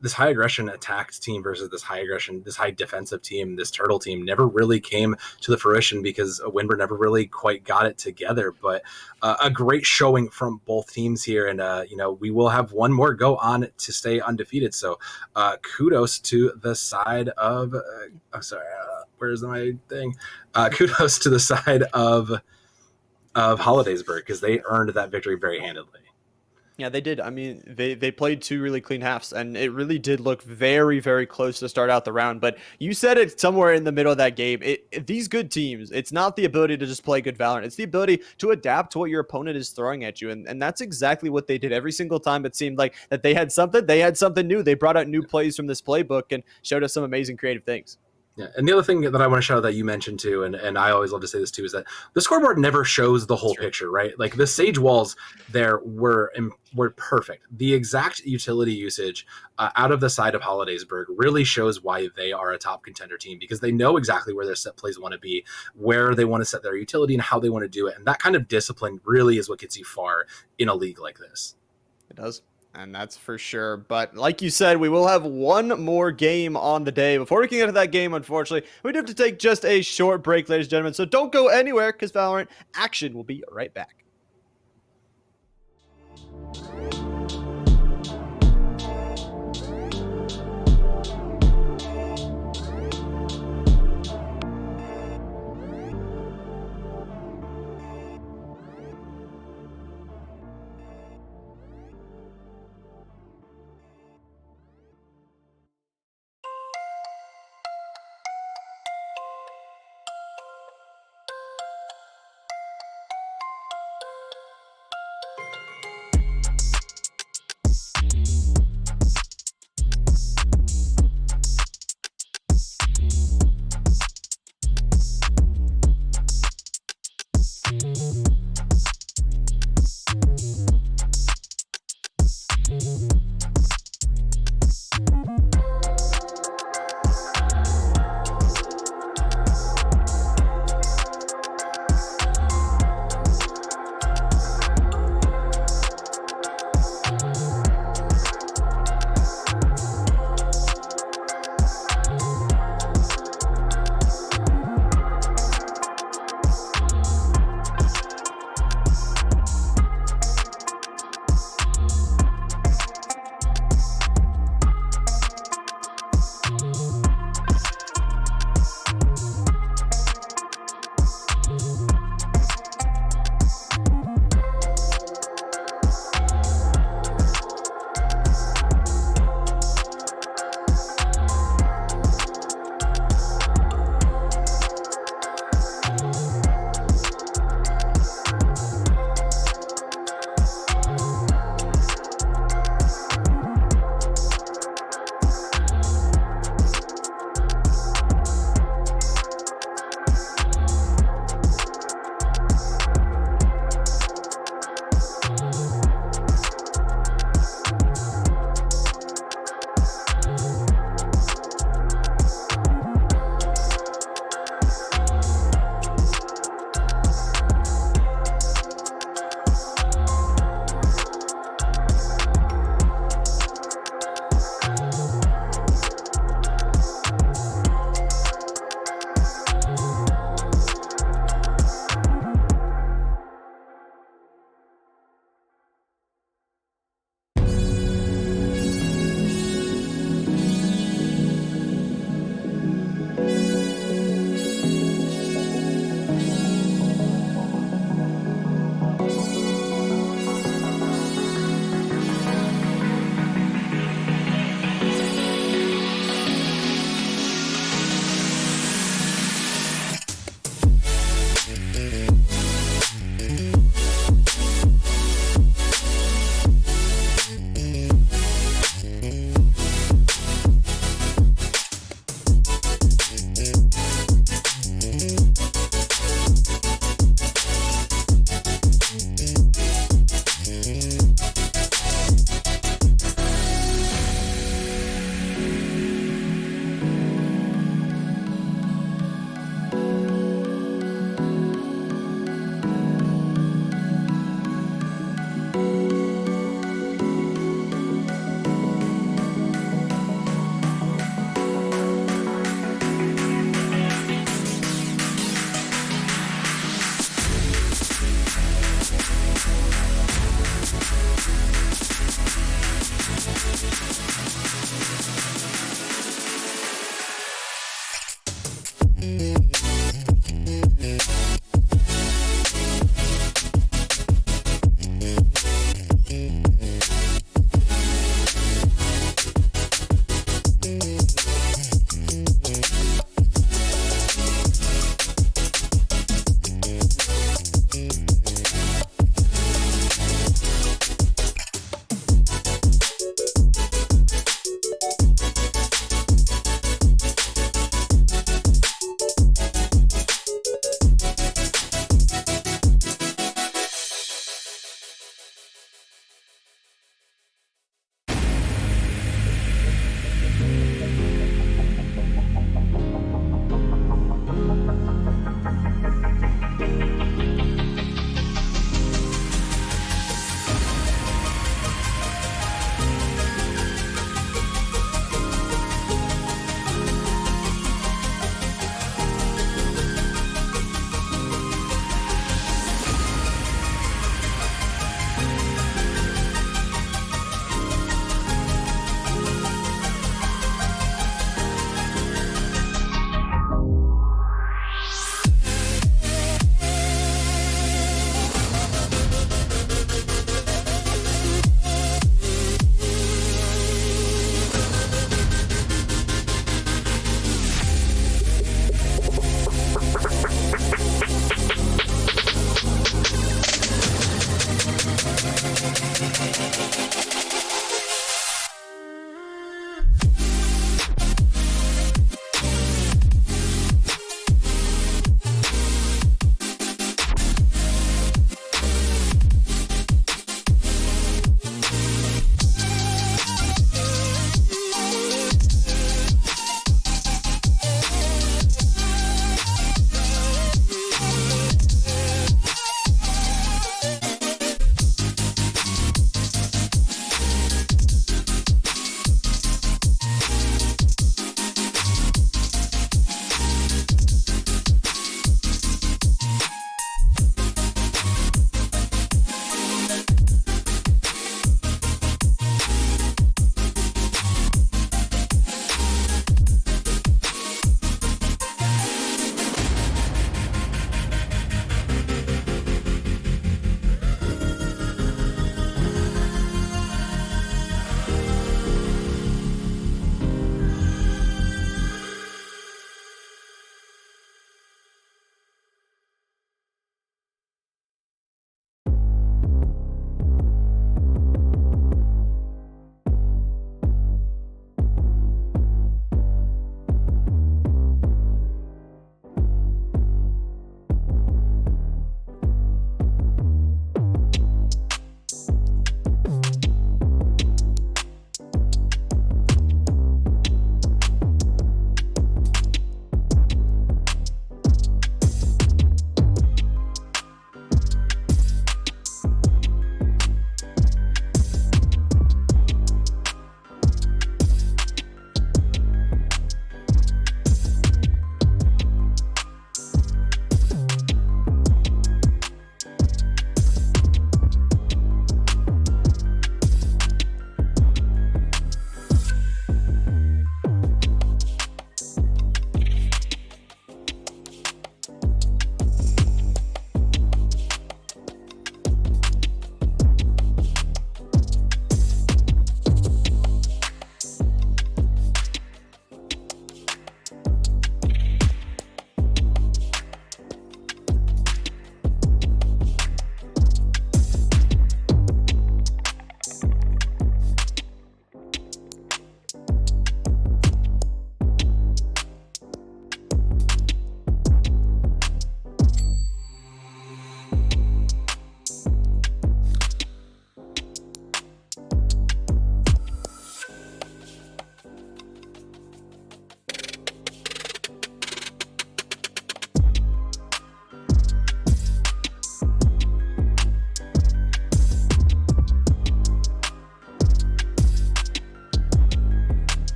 this high aggression attacked team versus this high aggression, this high defensive team, this turtle team never really came to the fruition because Winber never really quite got it together. But a great showing from both teams here, and we will have one more go on to stay undefeated. So kudos to the side of. I'm sorry, where's my thing? Kudos to the side of Hollidaysburg because they earned that victory very handedly. Yeah, they did. I mean, they played two really clean halves, and it really did look very, very close to start out the round. But you said it somewhere in the middle of that game. These good teams, it's not the ability to just play good Valorant. It's the ability to adapt to what your opponent is throwing at you, and that's exactly what they did every single time. It seemed like that they had something new. They brought out new plays from this playbook and showed us some amazing creative things. Yeah, and the other thing that I want to shout out that you mentioned too, and I always love to say this too, is that the scoreboard never shows the whole picture, right? Like the Sage walls there were perfect. The exact utility usage out of the side of Hollidaysburg really shows why they are a top contender team because they know exactly where their set plays want to be, where they want to set their utility, and how they want to do it. And that kind of discipline really is what gets you far in a league like this. It does. And that's for sure. But like you said, we will have one more game on the day. Before we can get to that game, unfortunately, we do have to take just a short break, ladies and gentlemen. So don't go anywhere because Valorant Action will be right back.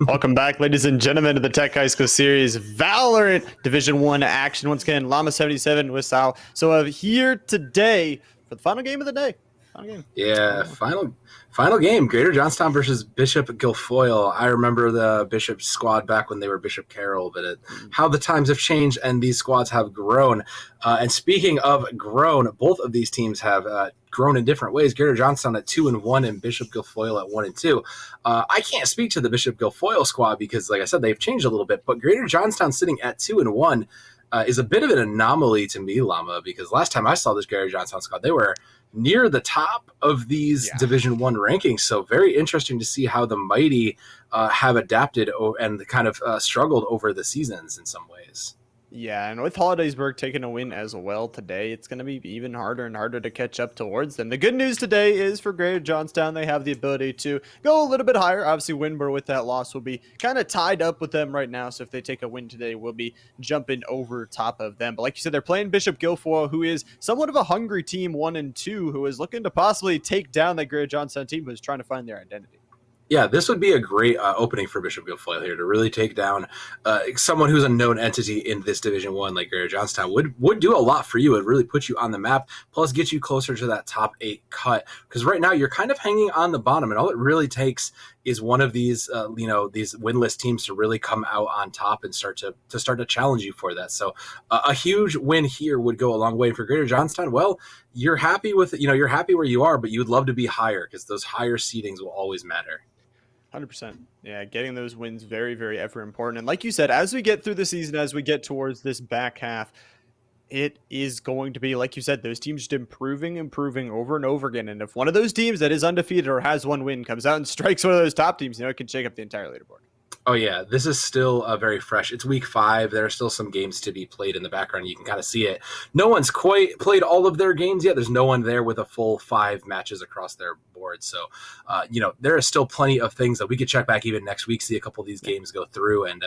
Welcome back, ladies and gentlemen, to the Tech High School Series Valorant Division 1 action. Once again, Llama77 with Sal. So here today for the final game of the day. Final game. Yeah, final game. Greater Johnstown versus Bishop Guilfoyle. I remember the Bishop squad back when they were Bishop Carroll, but how the times have changed and these squads have grown. And speaking of grown, both of these teams have grown in different ways. Greater Johnstown at 2-1 and Bishop Guilfoyle at 1-2. I can't speak to the Bishop Guilfoyle squad because, like I said, they've changed a little bit. But Greater Johnstown sitting at 2-1 is a bit of an anomaly to me, Llama, because last time I saw this Greater Johnstown squad, they were near the top of these Division 1 rankings. So very interesting to see how the Mighty have adapted and kind of struggled over the seasons in some ways. Yeah, and with Hollidaysburg taking a win as well today, it's going to be even harder and harder to catch up towards them. The good news today is for Greater Johnstown, they have the ability to go a little bit higher. Obviously, Winbur with that loss will be kind of tied up with them right now. So if they take a win today, we'll be jumping over top of them. But like you said, they're playing Bishop Guilfoyle, who is somewhat of a hungry team, 1-2, who is looking to possibly take down that Greater Johnstown team who's trying to find their identity. Yeah, this would be a great opening for Bishop Guilfoyle here to really take down someone who's a known entity in this Division 1 like Greater Johnstown. Would do a lot for you. It really put you on the map, plus get you closer to that top 8 cut. Because right now you're kind of hanging on the bottom, and all it really takes is one of these these winless teams to really come out on top and start to challenge you for that. So a huge win here would go a long way. For Greater Johnstown, well, you're happy with you're happy where you are, but you'd love to be higher because those higher seedings will always matter. 100%. Yeah, getting those wins very, very ever important. And like you said, as we get through the season, as we get towards this back half, it is going to be, like you said, those teams just improving over and over again. And if one of those teams that is undefeated or has one win comes out and strikes one of those top teams, it can shake up the entire leaderboard. Oh, yeah. This is still very fresh. It's week 5. There are still some games to be played in the background. You can kind of see it. No one's quite played all of their games yet. There's no one there with a full 5 matches across their board. So, there is still plenty of things that we could check back even next week, see a couple of these games go through, and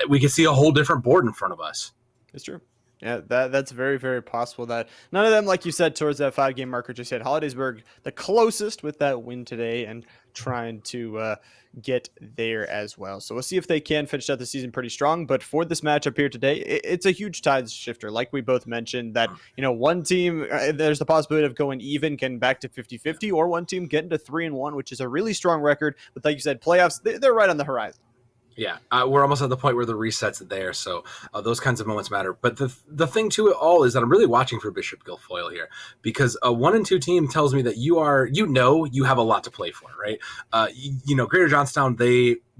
we could see a whole different board in front of us. It's true. Yeah, that's very, very possible that none of them, like you said, towards that 5-game marker just yet. Hollidaysburg, the closest with that win today and trying to get there as well. So we'll see if they can finish out the season pretty strong. But for this matchup here today, it's a huge tide shifter. Like we both mentioned that, one team, there's the possibility of going even, getting back to 50-50, or one team getting to 3-1, which is a really strong record. But like you said, playoffs, they're right on the horizon. Yeah, we're almost at the point where the reset's there, so those kinds of moments matter. But the thing to it all is that I'm really watching for Bishop Guilfoyle here, because a 1-2 team tells me that you have a lot to play for, right? Greater Johnstown,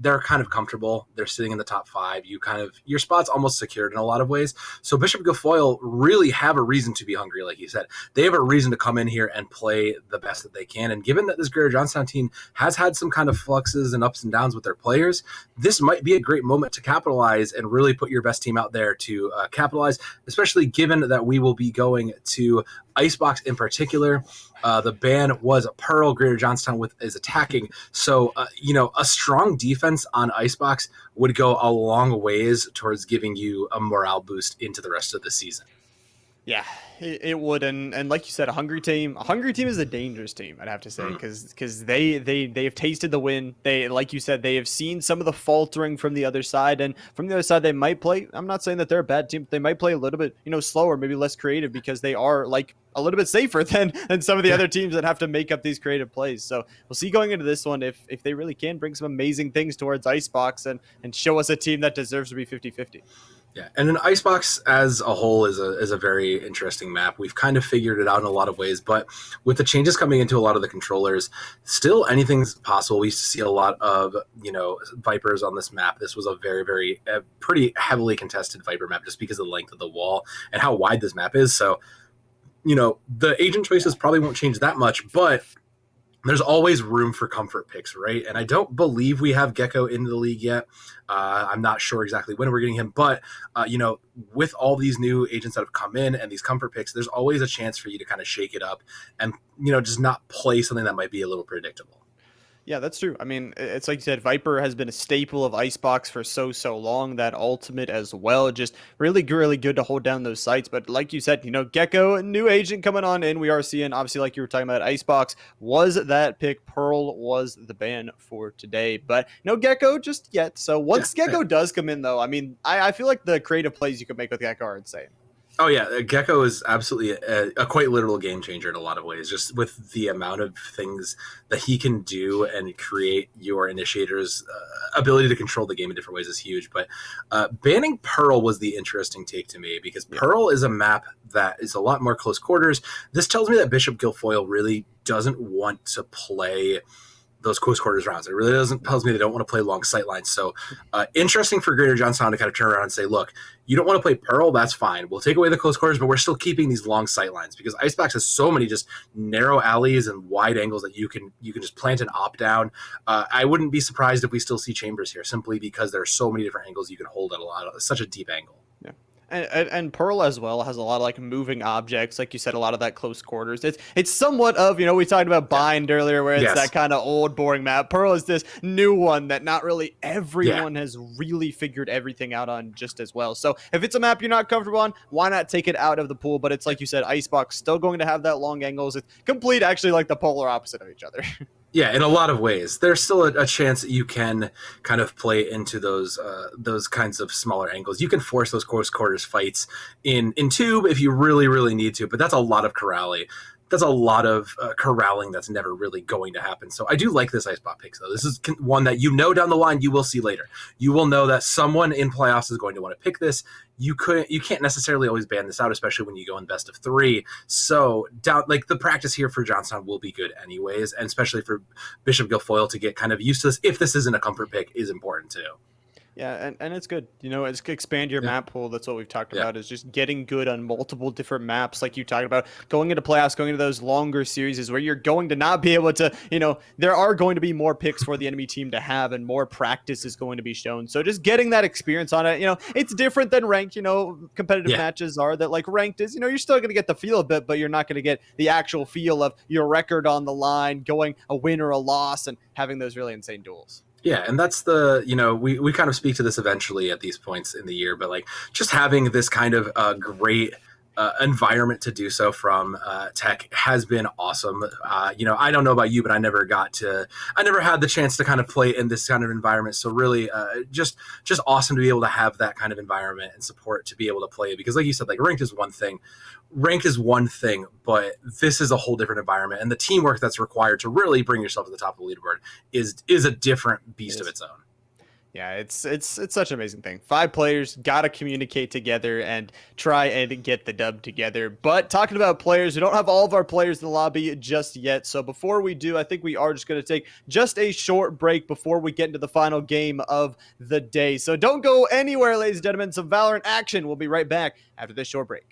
they're kind of comfortable. They're sitting in the top 5. Your spot's almost secured in a lot of ways. So Bishop Guilfoyle really have a reason to be hungry, like you said. They have a reason to come in here and play the best that they can. And given that this Greater Johnstown team has had some kind of fluxes and ups and downs with their players, this might be a great moment to capitalize and really put your best team out there to capitalize, especially given that we will be going to Icebox in particular. The ban was Pearl. Greater Johnstown is attacking. So, a strong defense on Icebox would go a long ways towards giving you a morale boost into the rest of the season. Yeah, it would, and like you said, a hungry team is a dangerous team, I'd have to say, because they have tasted the win. They, like you said, they have seen some of the faltering from the other side, and from the other side they might play. I'm not saying that they're a bad team, but they might play a little bit slower, maybe less creative, because they are like a little bit safer than some of the other teams that have to make up these creative plays. So we'll see going into this one if they really can bring some amazing things towards Icebox and show us a team that deserves to be 50-50. Yeah, and an Icebox as a whole is a very interesting map. We've kind of figured it out in a lot of ways, but with the changes coming into a lot of the controllers, still anything's possible. We used to see a lot of, Vipers on this map. This was a very, very pretty heavily contested Viper map just because of the length of the wall and how wide this map is. So, the agent choices probably won't change that much, but there's always room for comfort picks, right? And I don't believe we have Gecko in the league yet. I'm not sure exactly when we're getting him, but with all these new agents that have come in and these comfort picks, there's always a chance for you to kind of shake it up and just not play something that might be a little predictable. Yeah, that's true. I mean, it's like you said, Viper has been a staple of Icebox for so long. That ultimate as well, just really good to hold down those sites. But like you said, Gecko, a new agent coming on in. We are seeing, obviously, like you were talking about, Icebox was that pick. Pearl was the ban for today, but no Gecko just yet. So Yeah. once Gecko does come in, though, I mean, I feel like the creative plays you can make with Gecko are insane. Oh yeah, Gecko is absolutely a quite literal game changer in a lot of ways. Just with the amount of things that he can do and create, your initiator's ability to control the game in different ways is huge. But banning Pearl was the interesting take to me because Pearl is a map that is a lot more close quarters. This tells me that Bishop Guilfoyle really doesn't want to play those close quarters rounds. It really doesn't tells me they don't want to play long sight lines. So interesting for Greater Johnstown to kind of turn around and say, look, you don't want to play Pearl, that's fine. We'll take away the close quarters, but we're still keeping these long sight lines because Icebox has so many just narrow alleys and wide angles that you can just plant an op down. I wouldn't be surprised if we still see chambers here simply because there are so many different angles you can hold at such a deep angle. Yeah. And Pearl as well has a lot of like moving objects, like you said, a lot of that close quarters. It's somewhat of, we talked about Bind earlier, where it's that kind of old boring map. Pearl is this new one that not really everyone has really figured everything out on just as well. So if it's a map you're not comfortable on, why not take it out of the pool? But it's like you said, Icebox still going to have that long angles. It's complete, actually, like the polar opposite of each other. Yeah, in a lot of ways, there's still a chance that you can kind of play into those kinds of smaller angles. You can force those close quarters fights in tube if you really need to, but that's a lot of corralling. That's a lot of corralling that's never really going to happen. So I do like this Icebot pick, though. This is one that down the line you will see later. You will know that someone in playoffs is going to want to pick this. You can't necessarily always ban this out, especially when you go in best of 3. So the practice here for Johnstown will be good anyways, and especially for Bishop Guilfoyle to get kind of used to this. If this isn't a comfort pick, is important too. Yeah, and it's good. It's expand your map pool. That's what we've talked about, is just getting good on multiple different maps, like you talked about, going into playoffs, going into those longer series where you're going to not be able to, there are going to be more picks for the enemy team to have and more practice is going to be shown. So just getting that experience on it, it's different than ranked, competitive matches are that like ranked is, you're still going to get the feel of it, but you're not going to get the actual feel of your record on the line, going a win or a loss and having those really insane duels. Yeah, and that's we kind of speak to this eventually at these points in the year, but like just having this kind of great environment to do so from TEC has been awesome. I don't know about you, but I never had the chance to kind of play in this kind of environment. So really just awesome to be able to have that kind of environment and support to be able to play, because like you said, like ranked is one thing, but this is a whole different environment, and the teamwork that's required to really bring yourself to the top of the leaderboard is a different beast of its own. Yeah, it's such an amazing thing. 5 players got to communicate together and try and get the dub together. But talking about players, we don't have all of our players in the lobby just yet. So before we do, I think we are just going to take just a short break before we get into the final game of the day. So don't go anywhere, ladies and gentlemen. Some Valorant action. We'll be right back after this short break.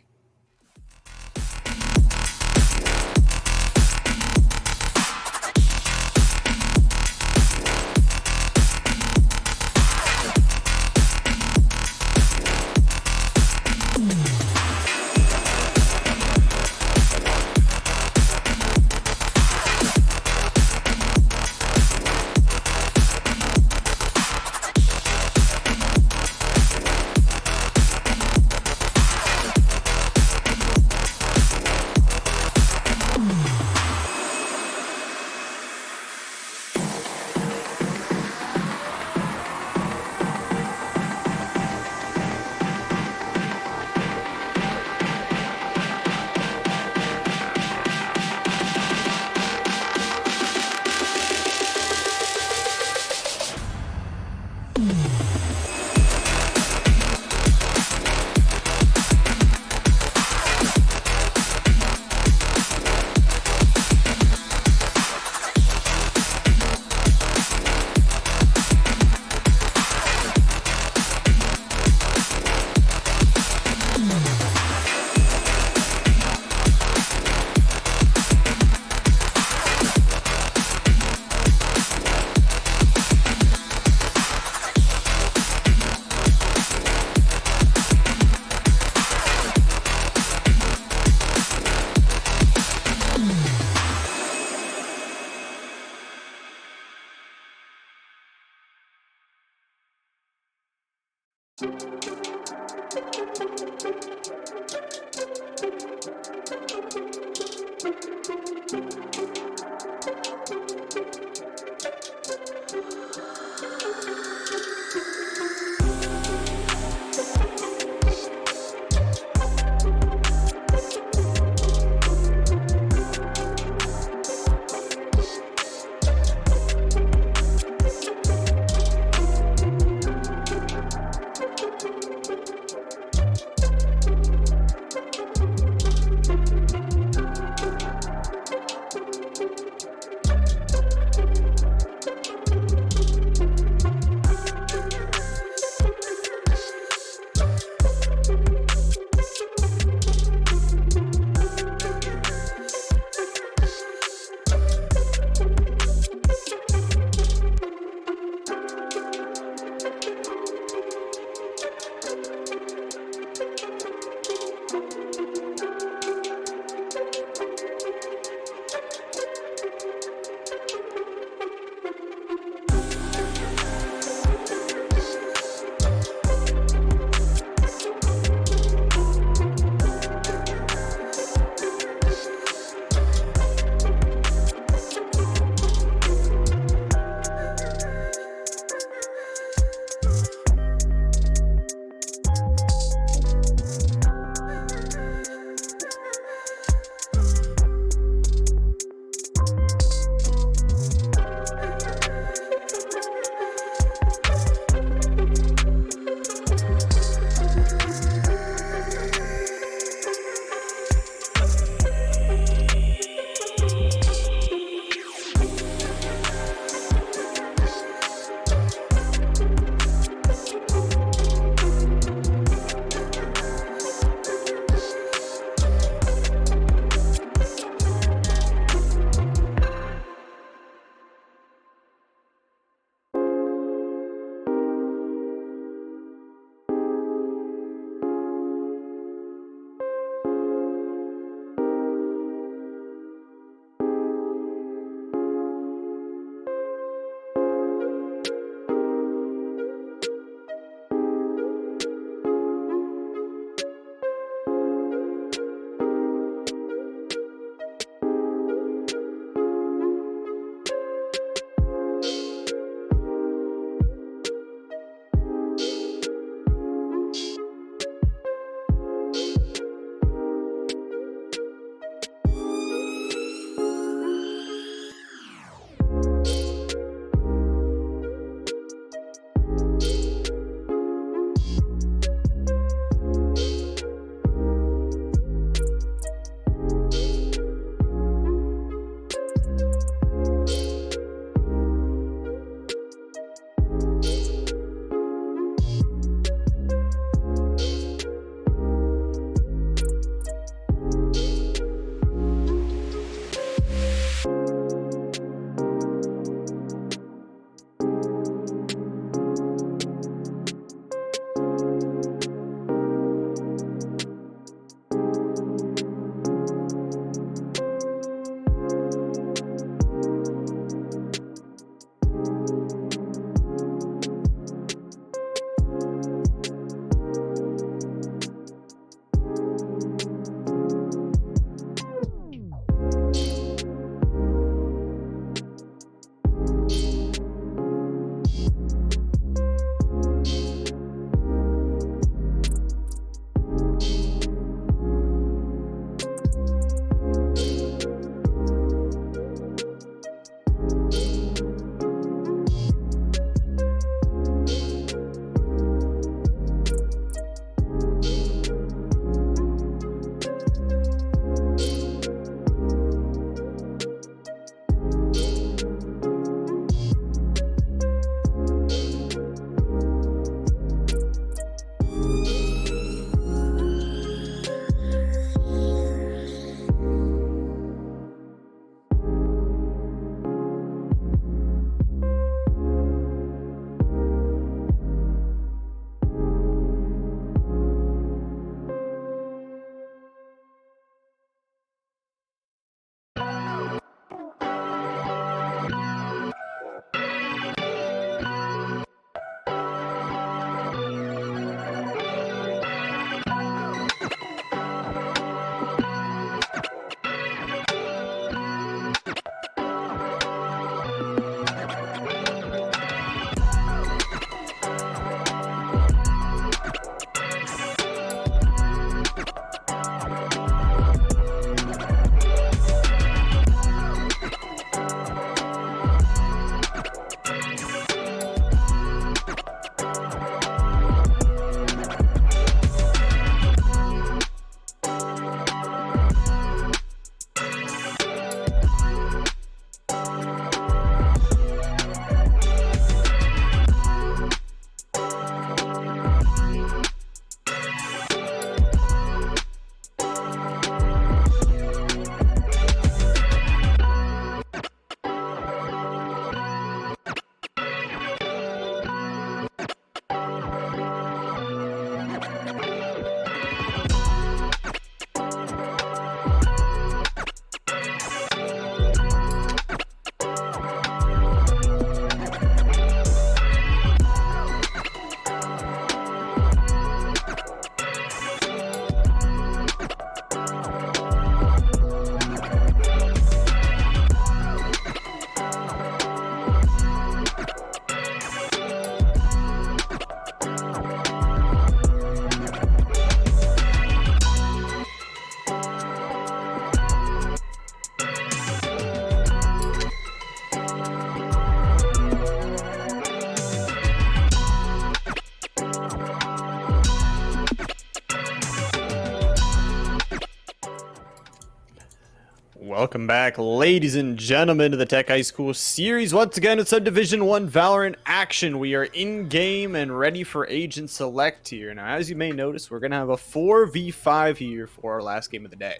Welcome back, ladies and gentlemen, to the Tech High School series. Once again, it's a Division 1 Valorant action. We are in-game and ready for Agent Select here. Now, as you may notice, we're going to have a 4v5 here for our last game of the day.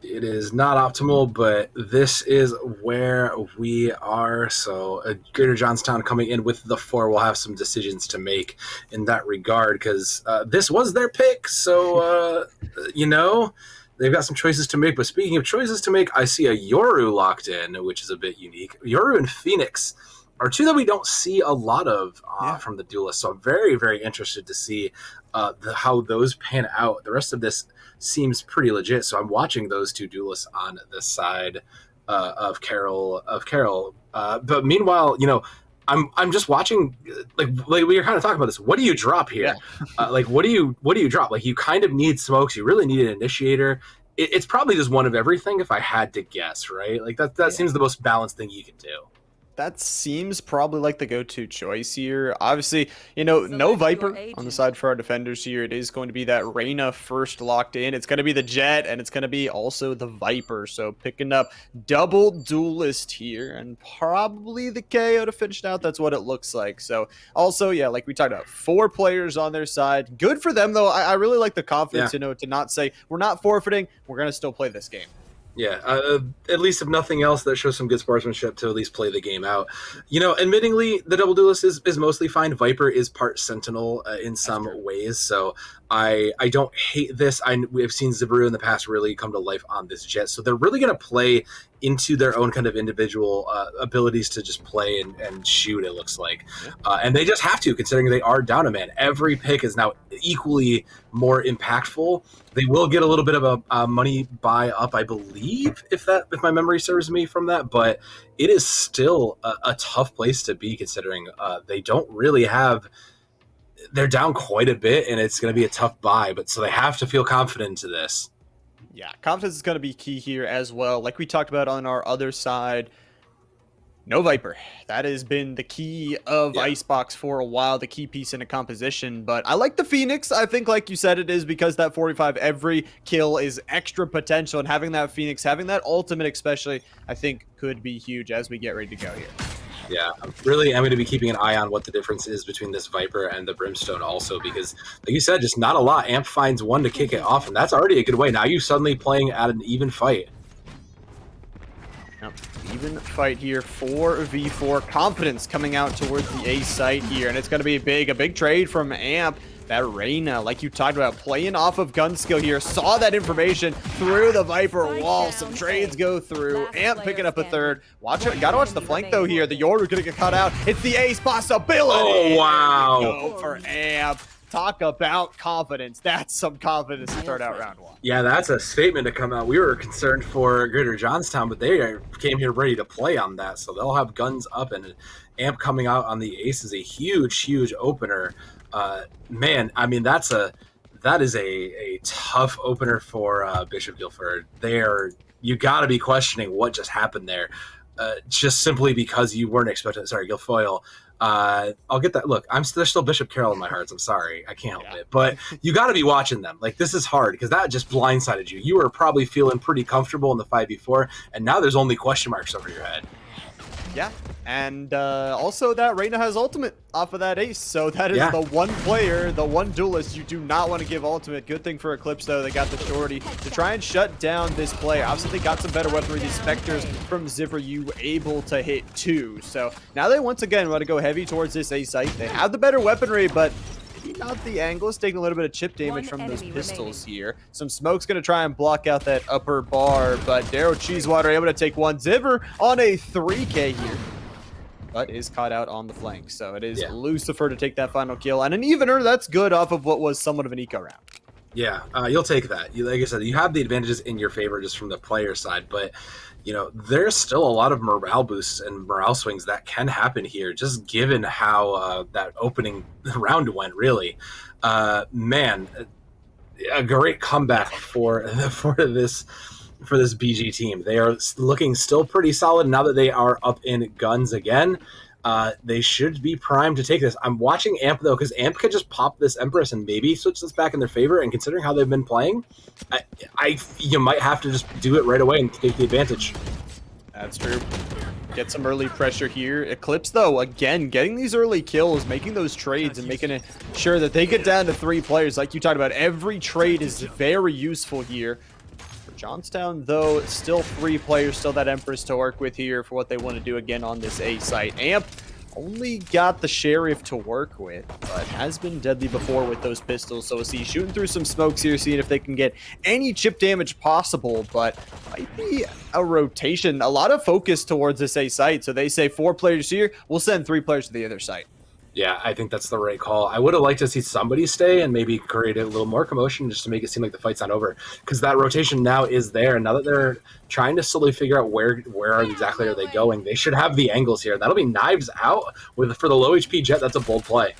It is not optimal, but this is where we are. So Greater Johnstown coming in with the 4 will have some decisions to make in that regard, because this was their pick. So, they've got some choices to make. But speaking of choices to make, I see a Yoru locked in, which is a bit unique. Yoru and Phoenix are two that we don't see a lot of from the duelists. So I'm very, very interested to see how those pan out. The rest of this seems pretty legit. So I'm watching those two duelists on the side of Carol. But meanwhile, I'm just watching. Like we were kind of talking about this. What do you drop here? Yeah. What do you drop? Like, you kind of need smokes. You really need an initiator. It's probably just one of everything, if I had to guess, right? Like that seems the most balanced thing you can do. That seems probably like the go-to choice here. Obviously, no Viper on the side for our defenders here. It is going to be that Reyna first locked in. It's going to be the Jet, and it's going to be also the Viper. So picking up double duelist here, and probably the KO to finish it out. That's what it looks like. So also, yeah, like we talked about, 4 players on their side. Good for them, though. I really like the confidence, to not say, we're not forfeiting. We're going to still play this game. Yeah, at least if nothing else, that shows some good sportsmanship to at least play the game out. Admittingly, the double duelist is mostly fine. Viper is part Sentinel in some ways, so I don't hate this. We've seen Zibaru in the past really come to life on this Jet, so they're really going to play into their own kind of individual abilities to just play and shoot, it looks like. And they just have to, considering they are down a man. Every pick is now equally more impactful. They will get a little bit of a money buy up, I believe, if my memory serves me from that, but it is still a tough place to be, considering they don't really have... They're down quite a bit, and it's going to be a tough buy, but so they have to feel confident into this. Yeah, confidence is going to be key here as well. Like we talked about on our other side, no Viper. That has been the key of Icebox for a while, the key piece in a composition. But I like the Phoenix. I think, like you said, it is because that 45, every kill is extra potential. And having that Phoenix, having that ultimate especially, I think could be huge as we get ready to go here. Yeah, I'm going to be keeping an eye on what the difference is between this Viper and the Brimstone also, because, like you said, just not a lot. Amp finds one to kick it off, and that's already a good way. Now you're suddenly playing at an even fight. Yep. Even fight here, 4v4. Confidence coming out towards the A site here, and it's going to be a big trade from Amp. That Reyna, like you talked about, playing off of gun skill here, saw that information through the Viper wall. Some trades go through. Amp picking up a third. Watch it. Gotta watch the flank though here. The Yoru's gonna get cut out. It's the ace possibility. Oh, wow. Go for Amp. Talk about confidence. That's some confidence to start out round 1. Yeah, that's a statement to come out. We were concerned for Greater Johnstown, but they came here ready to play on that. So they'll have guns up, and Amp coming out on the ace is a huge opener. Man, I mean, that is a tough opener for Bishop Guilford. You got to be questioning what just happened there, just simply because you weren't expecting. Sorry, Guilfoyle. I'll get that. Look, there's still Bishop Carroll in my hearts. I'm sorry, I can't help it. But you got to be watching them. Like, this is hard because that just blindsided you. You were probably feeling pretty comfortable in the 5v4, and now there's only question marks over your head. Yeah, and also that Reyna has ultimate off of that ace, so that is the one player, the one duelist you do not want to give ultimate. Good thing for Eclipse, though, they got the shorty to try and shut down this player. Obviously, they got some better weaponry. These Spectres from Zibaru able to hit 2, so now they once again want to go heavy towards this A site. They have the better weaponry, but not the angles, taking a little bit of chip damage from those pistols here. Some smoke's going to try and block out that upper bar, but Darrow Cheesewater able to take one. Ziver on a 3K here, but is caught out on the flank. So it is Lucifer to take that final kill, and an evener. That's good off of what was somewhat of an eco round. Yeah, you'll take that. Like I said, you have the advantages in your favor just from the player side, but there's still a lot of morale boosts and morale swings that can happen here, just given how that opening round went, really. Man, a great comeback for this BG team. They are looking still pretty solid now that they are up in guns again. They should be primed to take this. I'm watching Amp, though, because Amp could just pop this Empress and maybe switch this back in their favor, and considering how they've been playing, you might have to just do it right away and take the advantage. That's true. Get some early pressure here. Eclipse, though, again, getting these early kills, making those trades, and making it sure that they get down to 3 players. Like you talked about, every trade is very useful here. For Johnstown, though, still 3 players, still that Empress to work with here for what they want to do again on this A site. Amp only got the Sheriff to work with, but has been deadly before with those pistols. So we'll see shooting through some smokes here, seeing if they can get any chip damage possible, but might be a rotation. A lot of focus towards this A site. So they say 4 players here, we'll send 3 players to the other site. Yeah, I think that's the right call. I would have liked to see somebody stay and maybe create a little more commotion just to make it seem like the fight's not over. Because that rotation now is there. Now that they're trying to slowly figure out where exactly are they going, they should have the angles here. That'll be knives out for the low HP Jet. That's a bold play.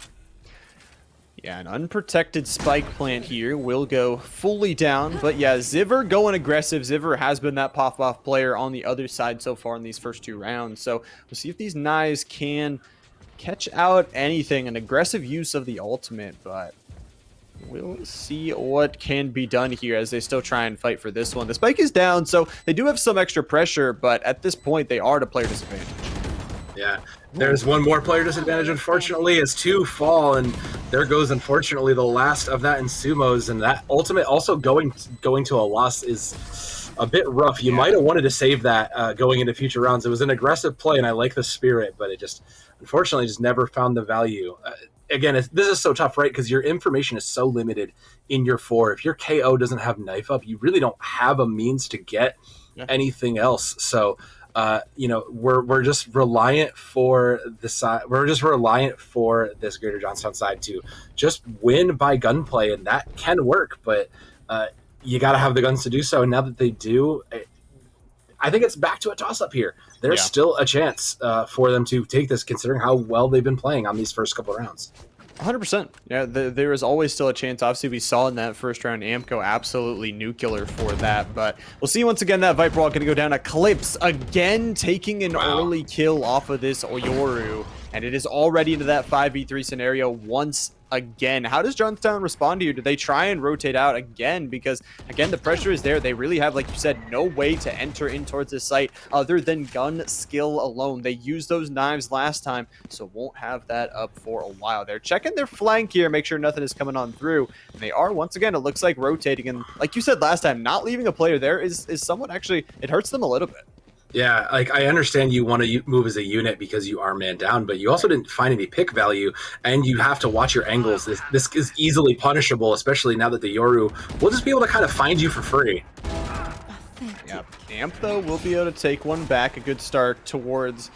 Yeah, an unprotected spike plant here will go fully down. But yeah, Ziver going aggressive. Ziver has been that pop-off player on the other side so far in these first 2 rounds. So we'll see if these knives can catch out anything. An aggressive use of the ultimate, but we'll see what can be done here as they still try and fight for this one. The spike is down, so they do have some extra pressure, but at this point, they are at a player disadvantage. Yeah, there's one more player disadvantage, unfortunately, as 2 fall, and there goes, unfortunately, the last of that in Sumos, and that ultimate also going to a loss is a bit rough. You might have wanted to save that going into future rounds. It was an aggressive play, and I like the spirit, but it just, unfortunately, just never found the value. Again, this is so tough, right? Because your information is so limited in your 4. If your KO doesn't have knife up, you really don't have a means to get anything else. So, we're just reliant for the side. We're just reliant for this Greater Johnstown side to just win by gunplay, and that can work. But you got to have the guns to do so. And now that they do, I think it's back to a toss-up here. There's still a chance for them to take this, considering how well they've been playing on these first couple rounds. 100%. Yeah, there is always still a chance. Obviously, we saw in that first round, Amco absolutely nuclear for that. But we'll see once again that Viper Wall going to go down. Eclipse again taking an early kill off of this Oyoru. And it is already into that 5v3 scenario once again. How does Johnstown respond here? Do they try and rotate out again? Because, again, the pressure is there. They really have, like you said, no way to enter in towards this site other than gun skill alone. They used those knives last time, so won't have that up for a while. They're checking their flank here, make sure nothing is coming on through. And they are, once again, it looks like rotating. And like you said last time, not leaving a player there is somewhat actually, it hurts them a little bit. Yeah, like I understand you want to move as a unit because you are man down, but you also didn't find any pick value, and you have to watch your angles. This is easily punishable, especially now that the Yoru will just be able to kind of find you for free. Yep. Amp, though, will be able to take one back. A good start towards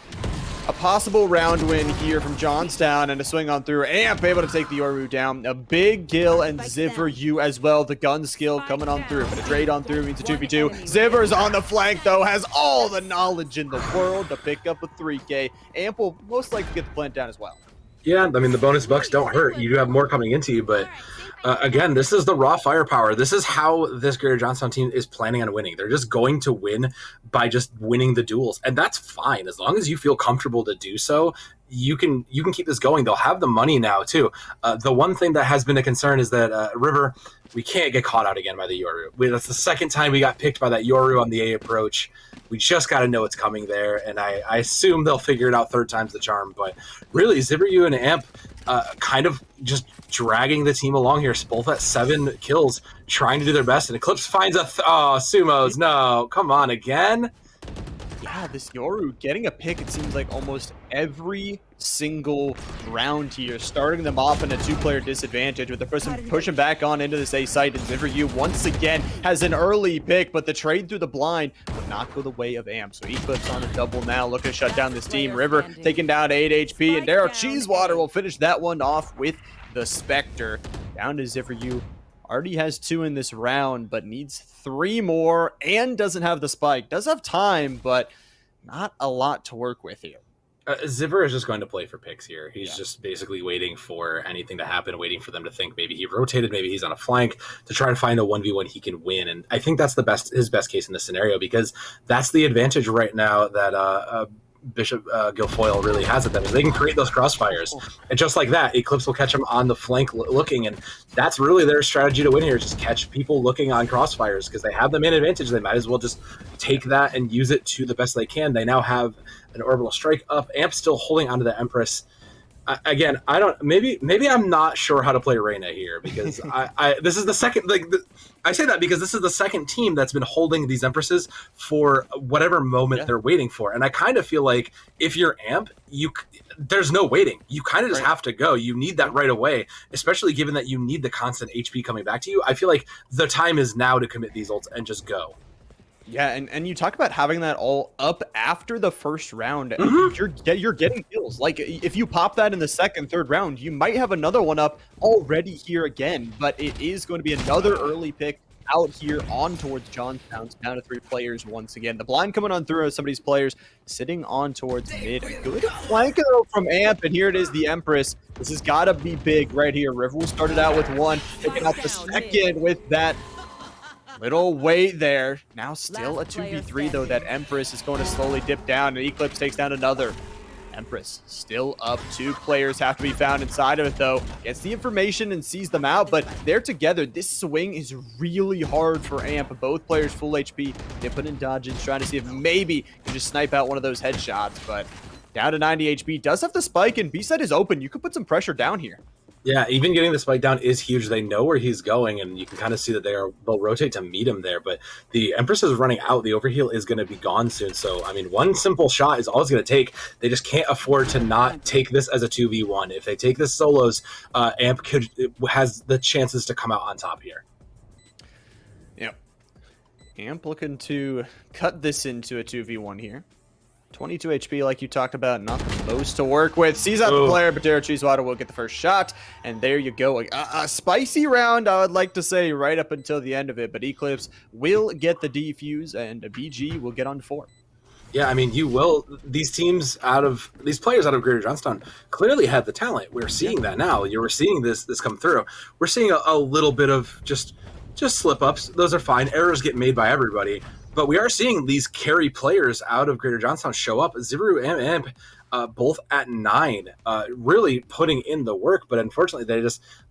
a possible round win here from Johnstown, and a swing on through. Amp able to take the Yoru down. A big kill, and Ziver you as well. The gun skill coming on through, but a trade on through means a 2v2. Ziver's on the flank, though, has all the knowledge in the world to pick up a 3K. Amp will most likely get the plant down as well. Yeah, I mean, the bonus bucks don't hurt. You do have more coming into you, but again, this is the raw firepower. This is how this Greater Johnstown team is planning on winning. They're just going to win by just winning the duels, and that's fine. As long as you feel comfortable to do so, you can keep this going. They'll have the money now, too. The one thing that has been a concern is that, River, we can't get caught out again by the Yoru. That's the second time we got picked by that Yoru on the A approach. We just got to know it's coming there, and I assume they'll figure it out third time's the charm. But really, Ziveryu and Amp kind of just dragging the team along here. Both at 7 kills, trying to do their best, and Eclipse finds a... Sumos, no, come on, again? Yeah, this Yoru getting a pick, it seems like almost every single round here, starting them off in a 2-player disadvantage with the person pushing back on into this A site, and Ziveryu once again has an early pick, but the trade through the blind would not go the way of Amp. So Eclipse on a double now, looking to shut down this team. River taking down 8 HP, and Darrow Cheesewater will finish that one off with the Spectre. Down to Ziveryu. Already has 2 in this round, but needs 3 more and doesn't have the spike. Does have time, but not a lot to work with here. Ziver is just going to play for picks here. He's just basically waiting for anything to happen, waiting for them to think maybe he rotated, maybe he's on a flank to try and find a 1v1 he can win. And I think that's his best case in this scenario, because that's the advantage right now that Bishop Guilfoyle really has at them is they can create those crossfires, and just like that, Eclipse will catch them on the flank looking, and that's really their strategy to win here: just catch people looking on crossfires because they have the main advantage. They might as well just take that and use it to the best they can. They now have an orbital strike up. Amp still holding onto the Empress. Again, I don't. Maybe I'm not sure how to play Reyna here because this is the second. I say that because this is the second team that's been holding these Empresses for whatever moment they're waiting for, and I kind of feel like if you're Amp, there's no waiting. You kind of just have to go. You need that right away, especially given that you need the constant HP coming back to you. I feel like the time is now to commit these ults and just go. Yeah, and you talk about having that all up after the first round. You're getting kills. Like, if you pop that in the second, third round, you might have another one up already here again. But it is going to be another early pick out here on towards Johnstown. It's down to 3 players once again. The blind coming on through some of these players sitting on towards mid. A good flank from Amp, and here it is, the Empress. This has got to be big right here. Riverwood started out with 1, picking up the second with that little wait there. Now still a 2v3 though. That Empress is going to slowly dip down, and Eclipse takes down another. Empress still up. 2 players have to be found inside of it though. Gets the information and sees them out, but they're together. This swing is really hard for Amp. Both players full HP. They put in dodges, trying to see if maybe can just snipe out one of those headshots, but down to 90 HP. Does have the spike, and B-side is open. You could put some pressure down here. Yeah, even getting the spike down is huge. They know where he's going, and you can kind of see that they'll rotate to meet him there. But the Empress is running out. The overheal is going to be gone soon. So, I mean, one simple shot is all it's going to take. They just can't afford to not take this as a 2v1. If they take this solos, Amp has the chances to come out on top here. Yep. Amp looking to cut this into a 2v1 here. 22 HP, like you talked about, not the most to work with. Sees out the player, but Derek Cheesewater will get the first shot, and there you go. A spicy round, I would like to say, right up until the end of it, but Eclipse will get the defuse, and a BG will get on 4. Yeah, I mean, you will. These players out of Greater Johnstown clearly have the talent. We're seeing that now. We're seeing this come through. We're seeing a little bit of just slip-ups. Those are fine. Errors get made by everybody. But we are seeing these carry players out of Greater Johnstown show up. Zivaru and Amp both at 9, really putting in the work. But unfortunately,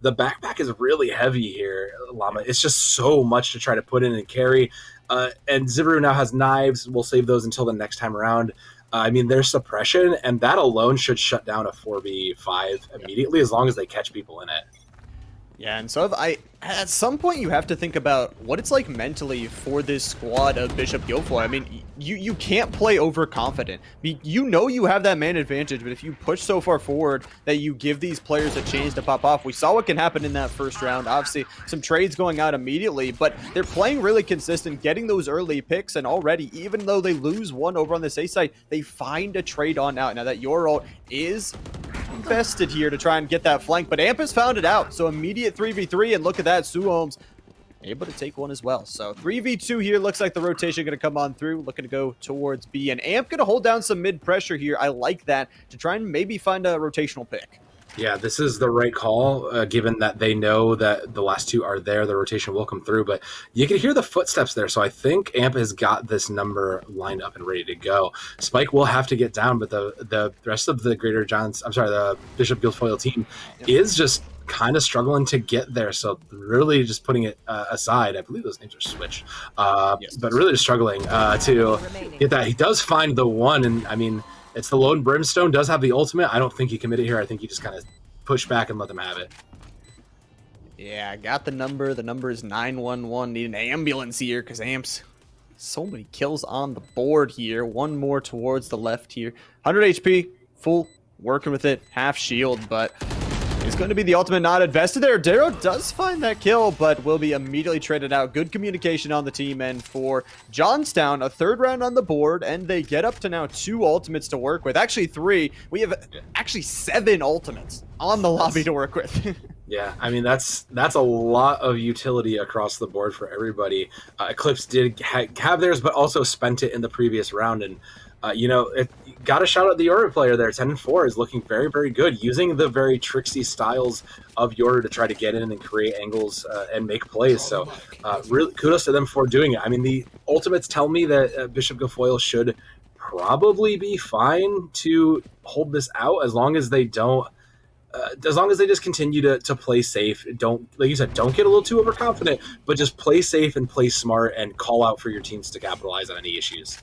the backpack is really heavy here, Llama. It's just so much to try to put in and carry. And Zivaru now has knives. We'll save those until the next time around. I mean, there's suppression, and that alone should shut down a 4v5 immediately as long as they catch people in it. Yeah, and so at some point you have to think about what it's like mentally for this squad of Bishop Guilfoyle. I mean, you can't play overconfident. You know you have that man advantage, but if you push so far forward that you give these players a chance to pop off, we saw what can happen in that first round. Obviously, some trades going out immediately, but they're playing really consistent, getting those early picks, and already, even though they lose one over on the safe side, they find a trade on out. Now that your ult is invested here to try and get that flank, but Amp has found it out, so immediate 3v3, and look at that, Suohms able to take one as well. So 3v2 here. Looks like the rotation going to come on through, looking to go towards B, and Amp going to hold down some mid pressure here. I like that, to try and maybe find a rotational pick. Yeah, this is the right call, given that they know that the last 2 are there. The rotation will come through, but you can hear the footsteps there. So I think Amp has got this number lined up and ready to go. Spike will have to get down, but the rest of the the Bishop Guilfoyle team is just kind of struggling to get there. So really just putting it aside, I believe those names are switched, but really just struggling to get that. He does find the one, and I mean, it's the lone Brimstone, does have the ultimate. I don't think he committed here. I think he just kind of pushed back and let them have it. Yeah, I got the number. The number is 911. Need an ambulance here because Amp's so many kills on the board here. One more towards the left here. 100 HP, full, working with it, half shield, but it's going to be the ultimate not invested there. Darrow does find that kill, but will be immediately traded out. Good communication on the team, and for Johnstown, a 3rd round on the board, and they get up to now 2 ultimates to work with. Actually 3. We have actually 7 ultimates on the lobby to work with. Yeah, I mean, that's a lot of utility across the board for everybody. Eclipse did have theirs, but also spent it in the previous round, and got to shout out the Yoru player there. 10-4 is looking very, very good, using the very tricksy styles of Yoru to try to get in and create angles and make plays. So really kudos to them for doing it. I mean, the ultimates tell me that Bishop Guilfoyle should probably be fine to hold this out as long as they don't. As long as they just continue to play safe, don't, like you said, don't get a little too overconfident, but just play safe and play smart and call out for your teams to capitalize on any issues.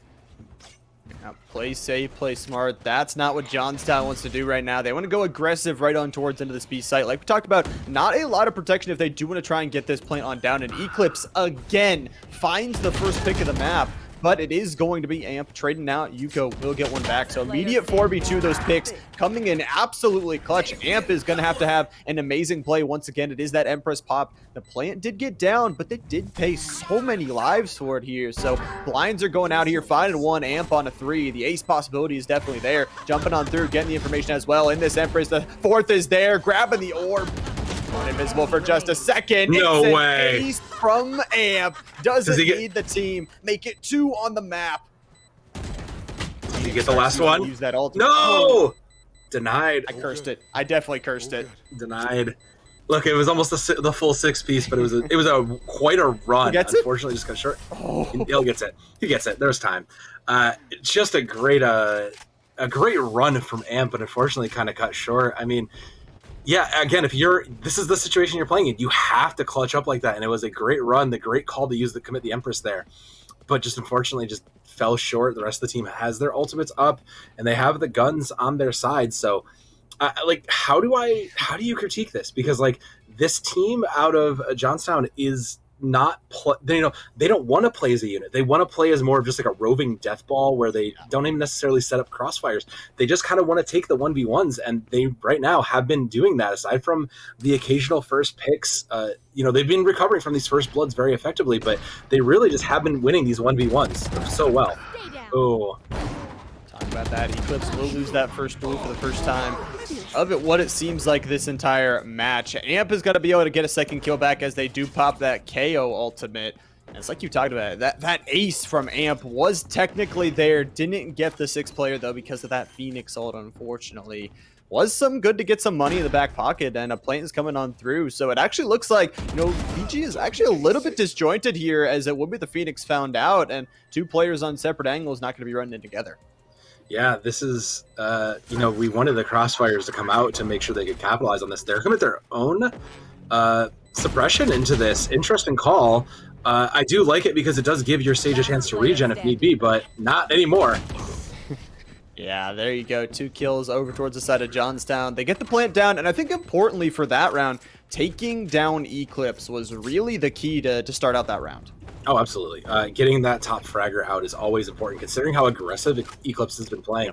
Now, play safe, play smart. That's not what Johnstown wants to do right now. They want to go aggressive right on towards into this B site. Like we talked about, not a lot of protection if they do want to try and get this plant on down. And Eclipse, again, finds the first pick of the map. But it is going to be Amp trading out. Yuko will get one back. So immediate 4v2, those picks coming in absolutely clutch. Amp is going to have an amazing play once again. It is that Empress pop. The plant did get down, but they did pay so many lives for it here. So blinds are going out here, finding one, Amp on a 3. The ace possibility is definitely there. Jumping on through, getting the information as well. In this Empress, the 4th is there, grabbing the orb. Going invisible for just a second. No it's way. An ace from Amp. Doesn't lead the team. Make it 2 on the map. Did you get the last one? Use that ultimate. No! Oh, Denied. I cursed it. I definitely cursed it. Denied. Look, it was almost the full 6-piece, but it was quite a run. He gets it? Unfortunately, just got short. Oh. He gets it. He gets it. There's time. Just a great run from Amp, but unfortunately, kind of cut short. I mean, yeah, again, this is the situation you're playing in, you have to clutch up like that. And it was a great run, the great call to use the commit the Empress there. But just unfortunately just fell short. The rest of the team has their ultimates up and they have the guns on their side. So how do you critique this? Because like this team out of Johnstown is not they don't want to play as a unit. They want to play as more of just like a roving death ball where they don't even necessarily set up crossfires. They just kind of want to take the 1v1s, and they right now have been doing that. Aside from the occasional first picks, they've been recovering from these first bloods very effectively, but they really just have been winning these 1v1s so well. Oh, Talk about that. Eclipse will lose that first duel for the first time of what it seems like this entire match. Amp is going to be able to get a second kill back as they do pop that KO ultimate. And it's like you talked about, that ace from Amp was technically there. Didn't get the 6th player, though, because of that Phoenix ult, unfortunately. Was some good to get some money in the back pocket, and a plant is coming on through. So it actually looks like, BG is actually a little bit disjointed here, as it would be the Phoenix found out, and 2 players on separate angles not going to be running in together. yeah, this is, we wanted the crossfires to come out to make sure they could capitalize on this. They're coming with their own suppression into this. Interesting call. I do like it because it does give your Sage a chance to regen if need be, but not anymore. Yeah, there you go. 2 kills over towards the side of Johnstown. They get the plant down, and I think importantly for that round, taking down Eclipse was really the key to start out that round. Oh, absolutely. Getting that top fragger out is always important, considering how aggressive Eclipse has been playing.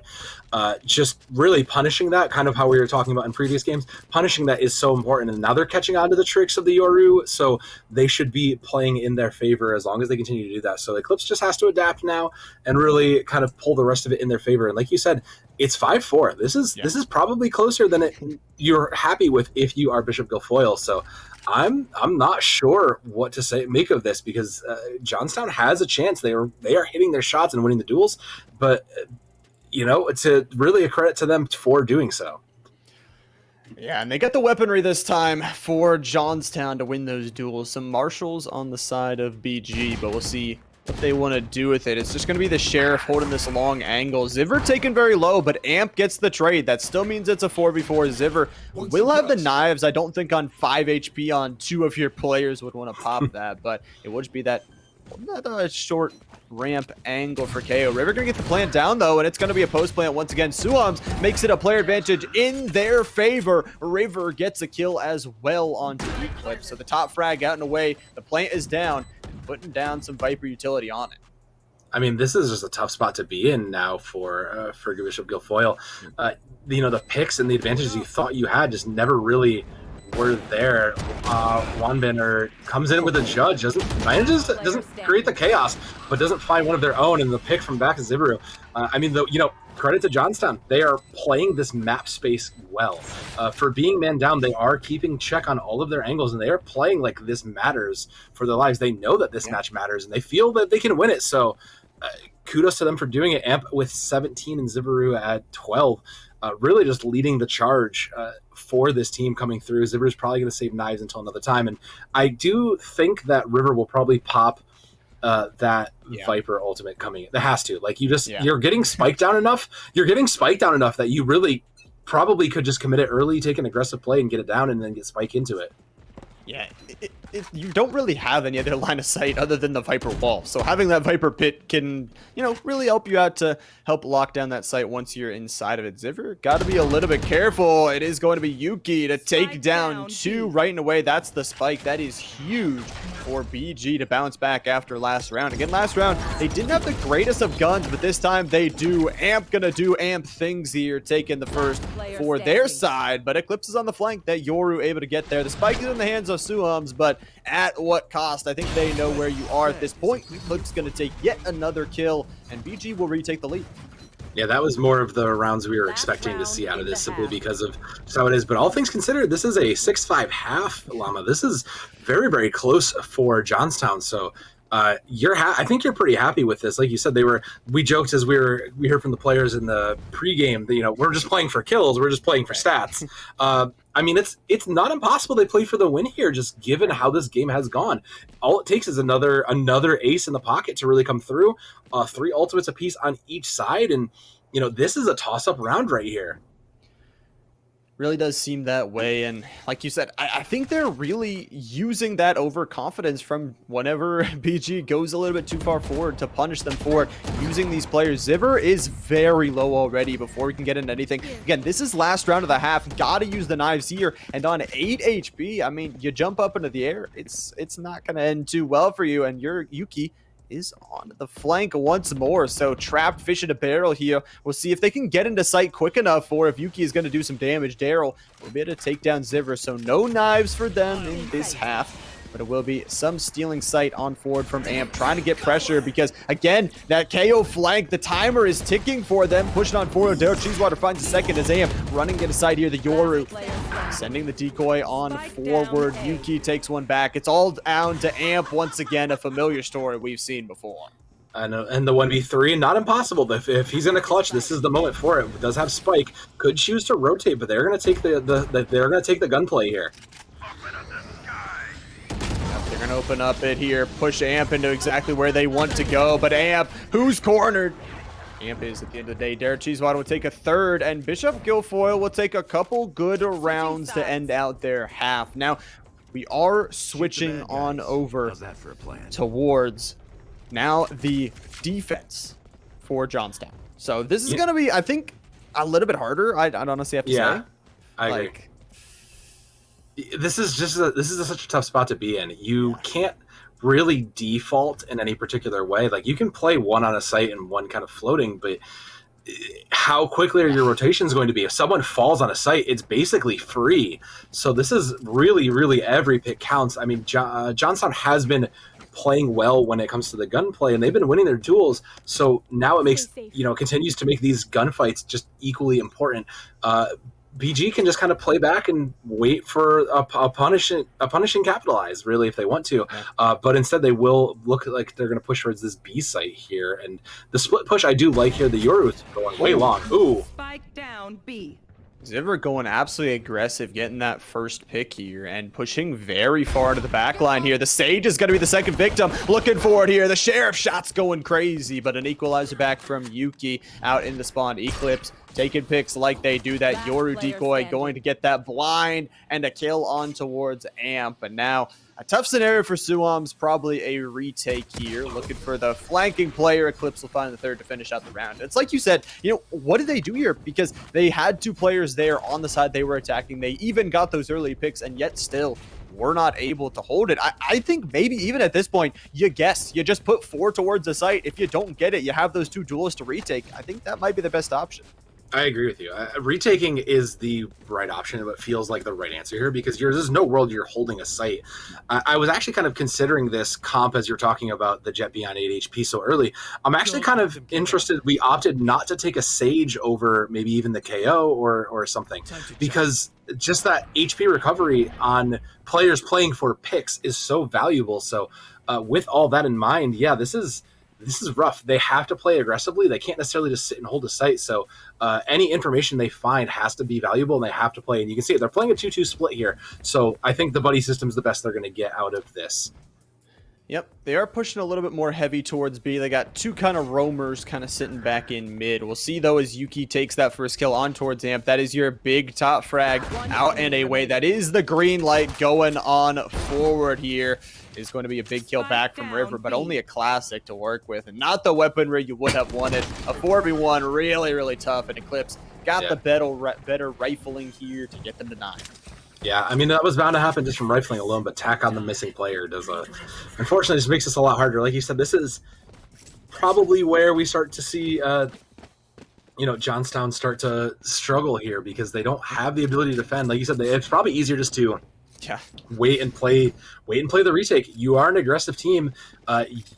Just really punishing that, kind of how we were talking about in previous games, punishing that is so important. And now they're catching on to the tricks of the Yoru, so they should be playing in their favor as long as they continue to do that. So Eclipse just has to adapt now and really kind of pull the rest of it in their favor. And like you said, it's 5-4. This is probably closer than you're happy with if you are Bishop Guilfoyle. So I'm not sure what to make of this, because Johnstown has a chance. They are hitting their shots and winning the duels, but it's really a credit to them for doing so. Yeah, and they got the weaponry this time for Johnstown to win those duels. Some marshals on the side of BG, but we'll see what they want to do with it. It's just going to be the Sheriff holding this long angle. Ziver taken very low, but Amp gets the trade. That still means it's a 4v4. Ziver will have the knives. I don't think on 5 HP on 2 of your players would want to pop that, but it would be that short ramp angle for KO. River going to get the plant down, though, and it's going to be a post plant once again. Suams makes it a player advantage in their favor. River gets a kill as well onto Eclipse. So the top frag out and away. The plant is down, putting down some Viper utility on it. I mean, this is just a tough spot to be in now for Bishop Guilfoyle. The picks and the advantages you thought you had just never really were there. Wanbender comes in with a judge, doesn't create the chaos, but doesn't find one of their own, and the pick from back is Zibaru. Credit to Johnstown. They are playing this map space well. For being man down, they are keeping check on all of their angles, and they are playing like this matters for their lives. They know that this match matters, and they feel that they can win it. So kudos to them for doing it. Amp with 17 and Zibaru at 12. Really just leading the charge for this team coming through. Zibaru's probably going to save knives until another time. And I do think that River will probably pop that Yeah. Viper ultimate coming. That has to. Like, Yeah. you're getting spiked down enough. You're getting spiked down enough that you really probably could just commit it early, take an aggressive play, and get it down, and then get spike into it. Yeah, you don't really have any other line of sight other than the Viper wall. So having that Viper pit can, really help you out to help lock down that site once you're inside of it. Ziver, got to be a little bit careful. It is going to be Yuki to take Spike down down, 2 B. right and away. That's the spike. That is huge for BG to bounce back after last round. Again, last round, they didn't have the greatest of guns, but this time they do. Amp gonna do Amp things here, taking the first Player for their standing. side, but Eclipse is on the flank. That Yoru able to get there. The spike is in the hands of Suhums, but at what cost? I think they know where you are at this point. Eclipse going to take yet another kill, and BG will retake the lead. Yeah, that was more of the rounds we were Last expecting to round see out of in this the simply half. because of just how it is. But all things considered, this is a 6-5 half, Llama. This is very, very close for Johnstown. So I think you're pretty happy with this. Like you said, we joked as we heard from the players in the pregame that we're just playing for kills, we're just playing for stats. I mean, it's not impossible they play for the win here, just given how this game has gone. All it takes is another ace in the pocket to really come through. 3 ultimates apiece on each side, and this is a toss-up round right here. Really does seem that way, and like you said, I think they're really using that overconfidence from whenever BG goes a little bit too far forward to punish them for using these players. Ziver is very low already before we can get into anything. Again, this is last round of the half. Gotta use the knives here, and on 8 HP, I mean, you jump up into the air, it's not gonna end too well for you, and your Yuki is on the flank once more. So trapped fish in a barrel here. We'll see if they can get into sight quick enough, or if Yuki is going to do some damage. Daryl will be able to take down Ziver. So no knives for them in this half, but it will be some stealing sight on forward from Amp, trying to get pressure because, again, that KO flank, the timer is ticking for them. Pushing on forward. Daryl Cheesewater finds a second as Amp running get aside here. The Yoru sending the decoy on Spike forward. down A. Yuki takes one back. It's all down to Amp once again, a familiar story we've seen before. I know, and the 1v3, not impossible. But if he's in a clutch, this is the moment for it. It does have spike, could choose to rotate, but they're going to take the gunplay here. They're going to open up it here, push Amp into exactly where they want to go, but Amp, who's cornered? Amp is, at the end of the day, Derek Cheesewater will take a third, and Bishop Guilfoyle will take a couple good rounds to end out their half. Now, we are switching on over towards now the defense for Johnstown. So this is going to be, I think, a little bit harder, I'd honestly have to say. I agree. This is such a tough spot to be in. You can't really default in any particular way. Like, you can play one on a site and one kind of floating, but how quickly are your rotations going to be? If someone falls on a site, it's basically free. So this is really, really every pick counts. I mean, Johnstown has been playing well when it comes to the gunplay, and they've been winning their duels. So now it makes, continues to make these gunfights just equally important. BG can just kind of play back and wait for a punishing capitalize, really, if they want to. But instead, they will look like they're going to push towards this B site here. And the split push I do like here. The Yoru is going way long. Ooh. Spike down B. Ziver going absolutely aggressive, getting that first pick here and pushing very far into the back line here. The Sage is going to be the second victim. Looking forward here. The Sheriff shot's going crazy, but an equalizer back from Yuki out in the spawn. Eclipse taking picks like they do. That Yoru decoy going to get that blind and a kill on towards Amp. But now a tough scenario for Suhums, probably a retake here. Looking for the flanking player. Eclipse will find the third to finish out the round. It's like you said, what did they do here? Because they had 2 players there on the side they were attacking. They even got those early picks, and yet still were not able to hold it. I think maybe even at this point, you just put 4 towards the site. If you don't get it, you have those 2 duelists to retake. I think that might be the best option. I agree with you. Retaking is the right option, but feels like the right answer here because there's no world you're holding a site. I was actually kind of considering this comp as you're talking about the Jet beyond 8 HP so early. I'm actually kind of interested. We opted not to take a Sage over maybe even the KO or something because just that HP recovery on players playing for picks is so valuable. So with all that in mind, yeah, this is rough. They have to play aggressively. They can't necessarily just sit and hold a site. So any information they find has to be valuable, and they have to play. And you can see it. They're playing a 2-2 split here. So I think the buddy system is the best they're going to get out of this. Yep, they are pushing a little bit more heavy towards B. They got two kind of roamers kind of sitting back in mid. We'll see, though, as Yuki takes that first kill on towards Amp. That is your big top frag out and away. That is the green light going on forward here. Is going to be a big kill back from River, but only a classic to work with. And not the weaponry you would have wanted. A 4v1, really, really tough. And Eclipse got the better rifling here to get them to 9. Yeah, I mean, that was bound to happen just from rifling alone, but tack on the missing player does unfortunately, this makes this a lot harder. Like you said, this is probably where we start to see, Johnstown start to struggle here because they don't have the ability to defend. Like you said, it's probably easier just to wait and play the retake. You are an aggressive team.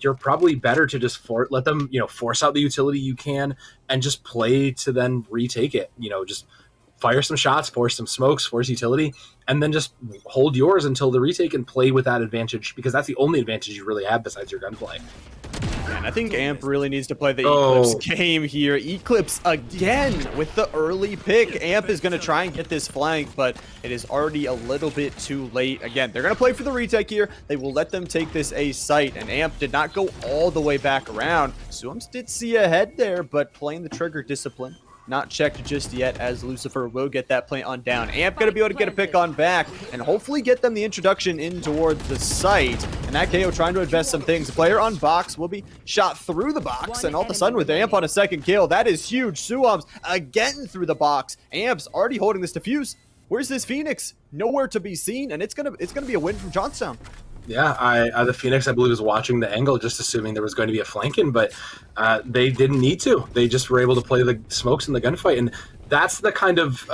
You're probably better to just let them, force out the utility you can and just play to then retake it. Just fire some shots, force some smokes, force utility, and then just hold yours until the retake and play with that advantage, because that's the only advantage you really have besides your gunplay. And I think Amp really needs to play the Eclipse game here. Eclipse again with the early pick. Amp is going to try and get this flank, but it is already a little bit too late. Again, they're going to play for the retake here. They will let them take this A site, and Amp did not go all the way back around. Suams did see ahead there, but playing the trigger discipline. Not checked just yet, as Lucifer will get that plant on down. Amp going to be able to get a pick on back and hopefully get them the introduction in towards the site. And that KO trying to invest some things. The player on box will be shot through the box, and all of a sudden with Amp on a second kill, that is huge. Suams again through the box. Amp's already holding this defuse. Where's this Phoenix? Nowhere to be seen, and it's gonna be a win from Johnstown. Yeah, the Phoenix, I believe, was watching the angle, just assuming there was going to be a flanking, but they didn't need to. They just were able to play the smokes in the gunfight, and that's the kind of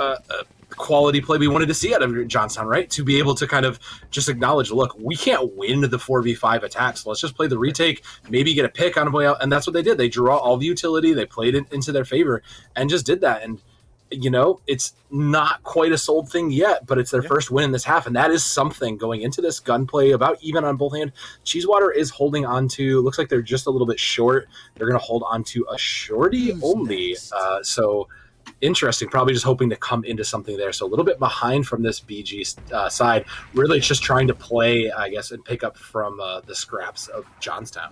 quality play we wanted to see out of Johnstown, right? To be able to kind of just acknowledge, look, we can't win the 4v5 attacks, so let's just play the retake, maybe get a pick on the way out, and that's what they did. They drew out all the utility, they played it into their favor, and just did that, and it's not quite a sold thing yet, but it's their first win in this half, and that is something going into this gunplay about even on both hands. Cheesewater is holding on to, looks like they're just a little bit short. They're going to hold on to a shorty only. So interesting, probably just hoping to come into something there. So a little bit behind from this BG side. Really just trying to play, I guess, and pick up from the scraps of Johnstown.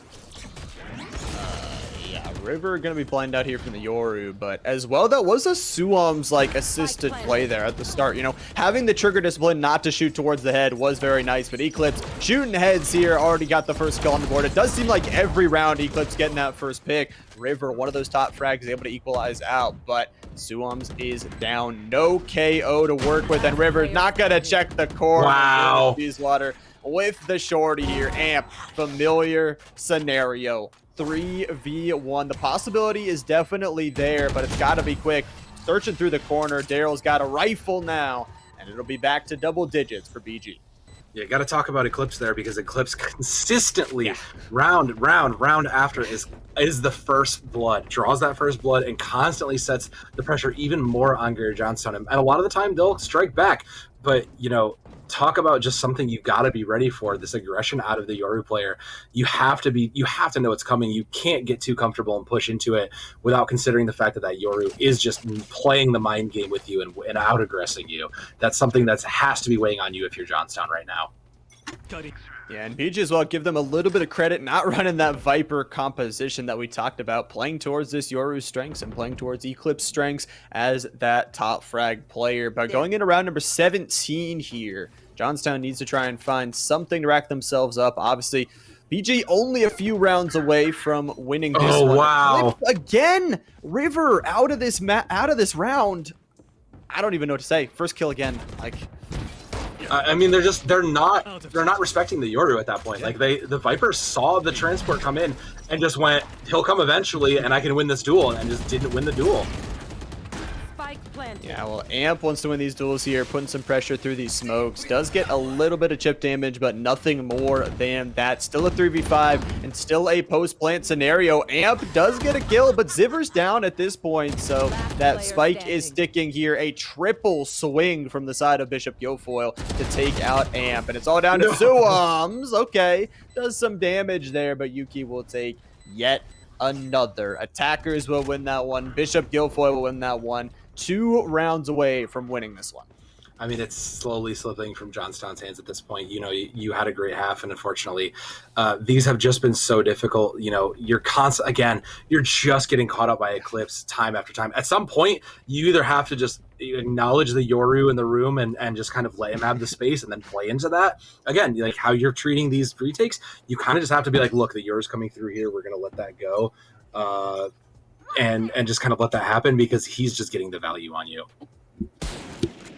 Yeah, River going to be blind out here from the Yoru, but as well, that was a Suam's assisted play there at the start. Having the trigger discipline not to shoot towards the head was very nice, but Eclipse shooting heads here, already got the first kill on the board. It does seem like every round Eclipse getting that first pick. River, one of those top frags, is able to equalize out, but Suams is down. No KO to work with, and River not going to check the corner. Wow. Cheesewater with the shorty here. Amp, familiar scenario. 3v1. The possibility is definitely there, but it's got to be quick. Searching through the corner. Daryl's got a rifle now, and it'll be back to double digits for BG. Yeah, got to talk about Eclipse there, because Eclipse consistently, round after, is the first blood, draws that first blood, and constantly sets the pressure even more on Gary Johnstone. And a lot of the time, they'll strike back, but, talk about just something you got to be ready for, this aggression out of the Yoru player. You have to know it's coming. You can't get too comfortable and push into it without considering the fact that Yoru is just playing the mind game with you and out aggressing you. That's something that has to be weighing on you if you're Johnstown right now. Yeah, and BG as well, give them a little bit of credit, not running that Viper composition that we talked about, playing towards this Yoru strengths and playing towards Eclipse strengths as that top frag player. But going into round number 17 here, Johnstown needs to try and find something to rack themselves up. Obviously, BG only a few rounds away from winning this one. Oh, wow. Again, River out of this round. I don't even know what to say. First kill again. I mean, they're not respecting the Yoru at that point. The Vipers saw the transport come in and just went, he'll come eventually, and I can win this duel, and just didn't win the duel. Yeah, well, Amp wants to win these duels here, putting some pressure through these smokes. Does get a little bit of chip damage, but nothing more than that. Still a 3v5 and still a post-plant scenario. Amp does get a kill, but Ziver's down at this point, so that spike is sticking here. A triple swing from the side of Bishop Guilfoyle to take out Amp, and it's all down to Suams. Okay, does some damage there, but Yuki will take yet another. Attackers will win that one. Bishop Guilfoyle will win that one. 2 rounds away from winning this one. I mean, it's slowly slipping from Johnstown's hands at this point. You know, you had a great half, and unfortunately, these have just been so difficult. You know, you're just getting caught up by Eclipse time after time. At some point, you either have to just acknowledge the Yoru in the room and just kind of let him have the space and then play into that. Again, like how you're treating these retakes, you kind of just have to be like, look, the Yoru's coming through here. We're going to let that go. And just kind of let that happen because he's just getting the value on you.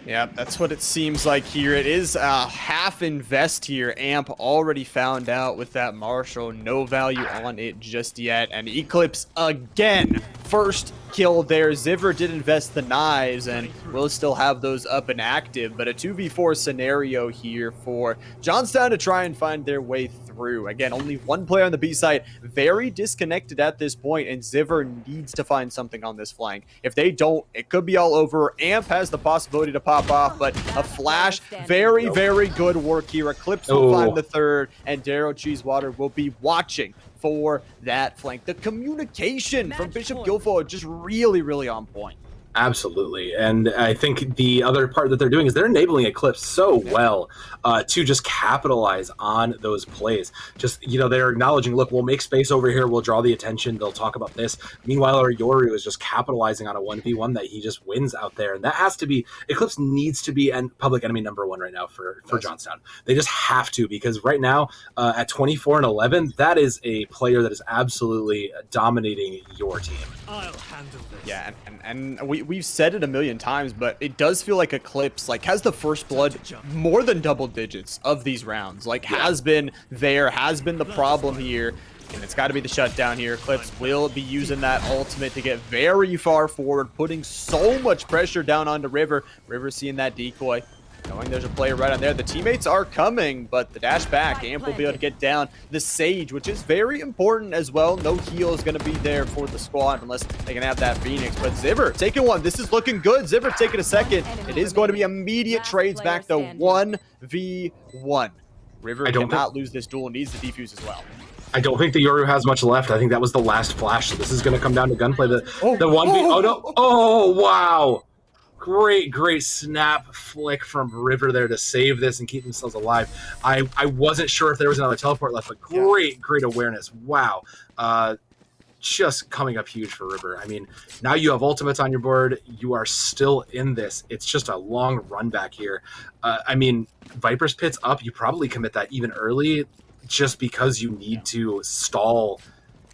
Yeah, that's what it seems like here. It is a half invest here. Amp already found out with that Marshall. No value on it just yet. And Eclipse again. First kill there. Ziver did invest the knives and will still have those up and active. But a 2v4 scenario here for Johnstown to try and find their way through. Again, only one player on the B side. Very disconnected at this point, and Ziver needs to find something on this flank. If they don't, it could be all over. Amp has the possibility to pop off, but a flash. Very, very good work here. Eclipse will find the third, and Daryl Cheesewater will be watching for that flank. The communication from Bishop Guilfoyle just really, really on point. Absolutely. And I think the other part that they're doing is they're enabling Eclipse so well to just capitalize on those plays. Just, you know, they're acknowledging, look, we'll make space over here. We'll draw the attention. They'll talk about this. Meanwhile, our Yoru is just capitalizing on a 1v1 that he just wins out there. And that has to be, Eclipse needs to be public enemy #1 right now for Johnstown. They just have to, because right now at 24-11, that is a player that is absolutely dominating your team. I'll handle this. Yeah, and we've said it a million times, but it does feel like Eclipse has the first blood more than double digits of these rounds. Has been the problem here, and it's got to be the shutdown here. Eclipse will be using that ultimate to get very far forward, putting so much pressure down onto River. River seeing that decoy, knowing there's a player right on there. The teammates are coming, but the dash back, Amp will be able to get down the Sage, which is very important as well. No heal is going to be there for the squad unless they can have that Phoenix. But Ziver taking one. This is looking good. Ziver taking a second. It is going to be immediate trades back to 1v1. River cannot lose this duel. Needs the defuse as well. I don't think the Yoru has much left. I think that was the last flash. So this is going to come down to gunplay. The 1v. Oh, no. Oh, wow. Great snap flick from River there to save this and keep themselves alive. I wasn't sure if there was another teleport left, but great awareness. Wow. Just coming up huge for River. I mean, now you have ultimates on your board. You are still in this. It's just a long run back here. I mean, Viper's Pit's up. You probably commit that even early just because you need to stall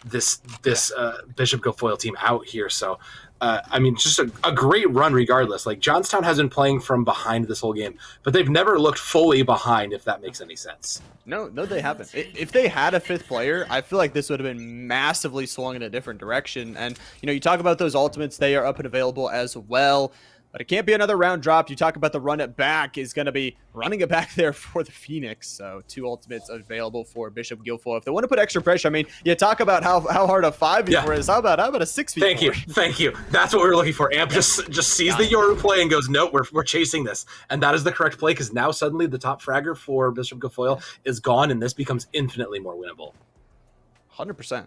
this Bishop Guilfoyle team out here. So I mean, just a great run regardless. Johnstown has been playing from behind this whole game, but they've never looked fully behind, if that makes any sense. No, they haven't. If they had a fifth player, I feel like this would have been massively swung in a different direction. And, you know, you talk about those ultimates, they are up and available as well. But it can't be another round drop. You talk about the run it back is going to be running it back there for the Phoenix. So 2 ultimates available for Bishop Guilfoyle. If they want to put extra pressure, I mean, you talk about how hard a 5v4 is. How about a 6v4? Thank you. That's what we were looking for. Amp just sees the Yoru play and goes, nope, we're chasing this. And that is the correct play, because now suddenly the top fragger for Bishop Guilfoyle is gone, and this becomes infinitely more winnable. 100%.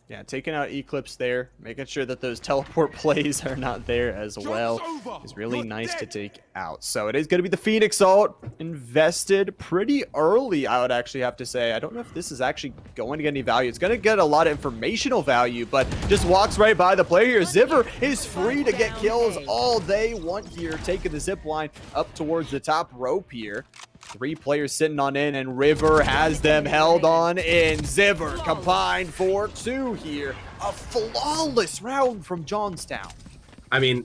Yeah, taking out Eclipse there, making sure that those teleport plays are not there as well is really nice to take out. So it is going to be the Phoenix ult, invested pretty early, I would actually have to say. I don't know if this is actually going to get any value. It's going to get a lot of informational value, but just walks right by the player here. Ziver is free to get kills all they want here, taking the zip line up towards the top rope here. 3 players sitting on in, and River has them held on in. Ziver combined for 2 here. A flawless round from Johnstown. I mean,